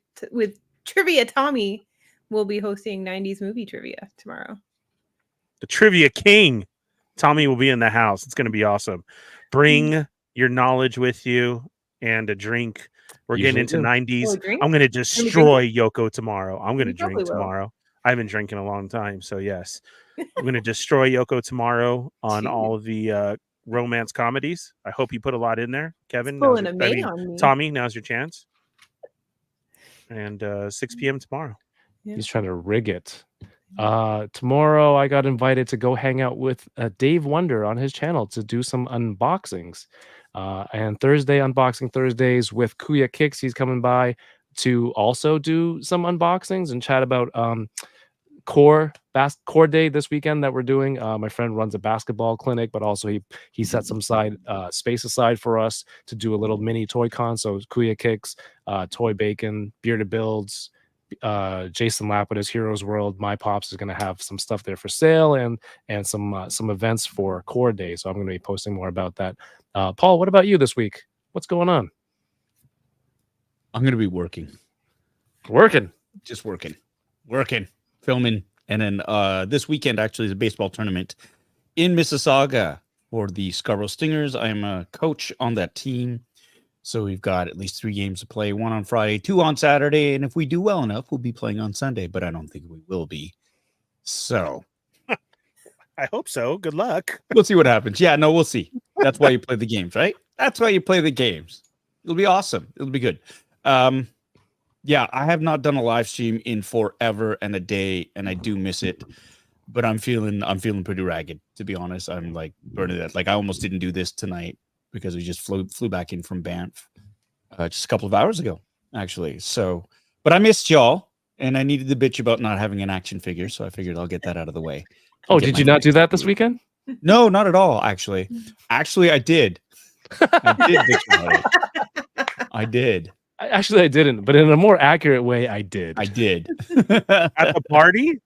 Trivia Tommy will be hosting 90s movie trivia tomorrow. The Trivia King. Tommy will be in the house. It's going to be awesome. Bring your knowledge with you and a drink. We're getting into 90s. I'm going to destroy Yoko tomorrow. I'm going to drink tomorrow. I haven't drank in a long time, so yes. I'm going to destroy Yoko tomorrow on all of the romance comedies. I hope you put a lot in there, Kevin. Tommy, now's your chance. And 6 p.m. tomorrow. Yeah. He's trying to rig it. Tomorrow I got invited to go hang out with Dave Wonder on his channel to do some unboxings. And Thursday, unboxing Thursdays with Kuya Kicks. He's coming by to also do some unboxings and chat about core day this weekend that we're doing. My friend runs a basketball clinic, but also he set some space aside for us to do a little mini toy con. So Kuya Kicks, Toy Bacon, Bearded Builds, Jason Lapida's Heroes World. My Pops is going to have some stuff there for sale and some events for core day. So I'm going to be posting more about that. Paul, what about you this week? What's going on? I'm going to be working. Just working, filming. And then this weekend actually is a baseball tournament in Mississauga for the Scarborough Stingers. I am a coach on that team. So we've got at least 3 games to play, 1 on Friday, 2 on Saturday. And if we do well enough, we'll be playing on Sunday, but I don't think we will be. So I hope so. Good luck. we'll see what happens. Yeah, no, we'll see. That's why you play the games, right? That's why you play the games. It'll be awesome. It'll be good. Yeah, I have not done a live stream in forever and a day, and I do miss it. But I'm feeling pretty ragged, to be honest. I'm like burning that. Like I almost didn't do this tonight because we just flew back in from Banff just a couple of hours ago, actually. So, but I missed y'all, and I needed to bitch about not having an action figure, so I figured I'll get that out of the way. Oh, did you not do that this weekend? No, not at all, actually. Actually, I did. I did bitch about it. I did. Actually, I didn't, but in a more accurate way, I did. I did. At the party?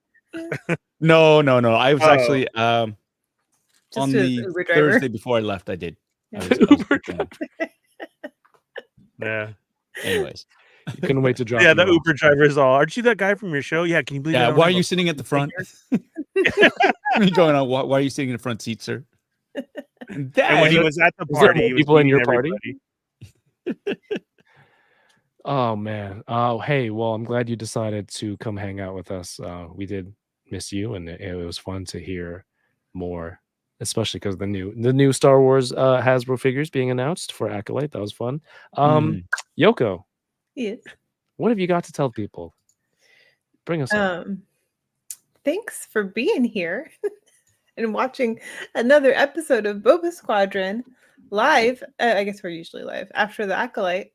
No. I was actually Just on as the Uber driver. Thursday before I left. I did. Yeah. I was Uber working. Yeah. Anyways, You couldn't wait to drop. Yeah, him the off. Uber drivers all. Aren't you that guy from your show? Yeah, can you believe yeah. I don't Why are have you a sitting at the front? finger? You going on? Why are you sitting in the front seat, sir? And when he was at the Was there party, more he was people in meeting your party? everybody. Oh man. Hey, well, I'm glad you decided to come hang out with us. We did miss you, and it was fun to hear more, especially because the new Star Wars Hasbro figures being announced for Acolyte. That was fun. Yoko, Yes. what have you got to tell people? Bring us up. Thanks for being here and watching another episode of Boba Squadron live. I guess we're usually live after the Acolyte.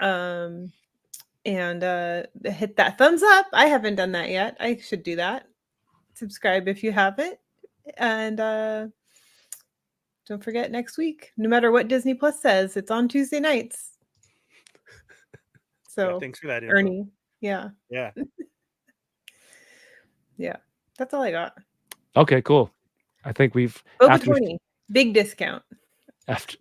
And hit that thumbs up. I haven't done that yet. I should do that. Subscribe if you haven't. And don't forget next week, no matter what Disney Plus says, it's on Tuesday nights. So Yeah, thanks for that, info. Ernie. Yeah. Yeah. Yeah. That's all I got. Okay, cool. I think we've Boba 20, big discount.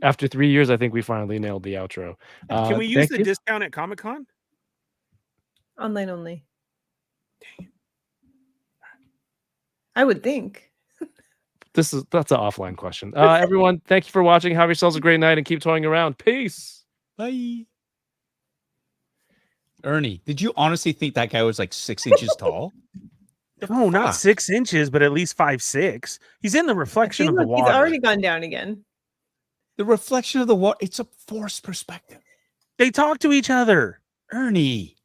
after 3 years, I think we finally nailed the outro. Can we use thank the you. discount at Comic-Con? Online only. I would think. That's an offline question. Everyone, thank you for watching. Have yourselves a great night and keep toying around. Peace. Bye. Ernie, did you honestly think that guy was like 6 inches tall? No, not fuck? 6 inches, but at least 5'6". He's in the reflection See, of the look, he's water. already gone down again. The reflection of the water. It's a forced perspective. They talk to each other. Ernie.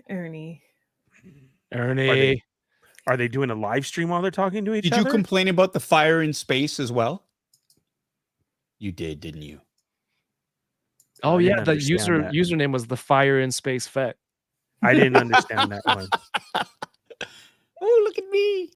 Ernie. Ernie. Are they doing a live stream while they're talking to each Did other? you complain about the fire in space as well? You did, didn't you? Oh I didn't yeah, the understand that. username was the Fire in Space Fet. I didn't understand that one. Oh, look at me.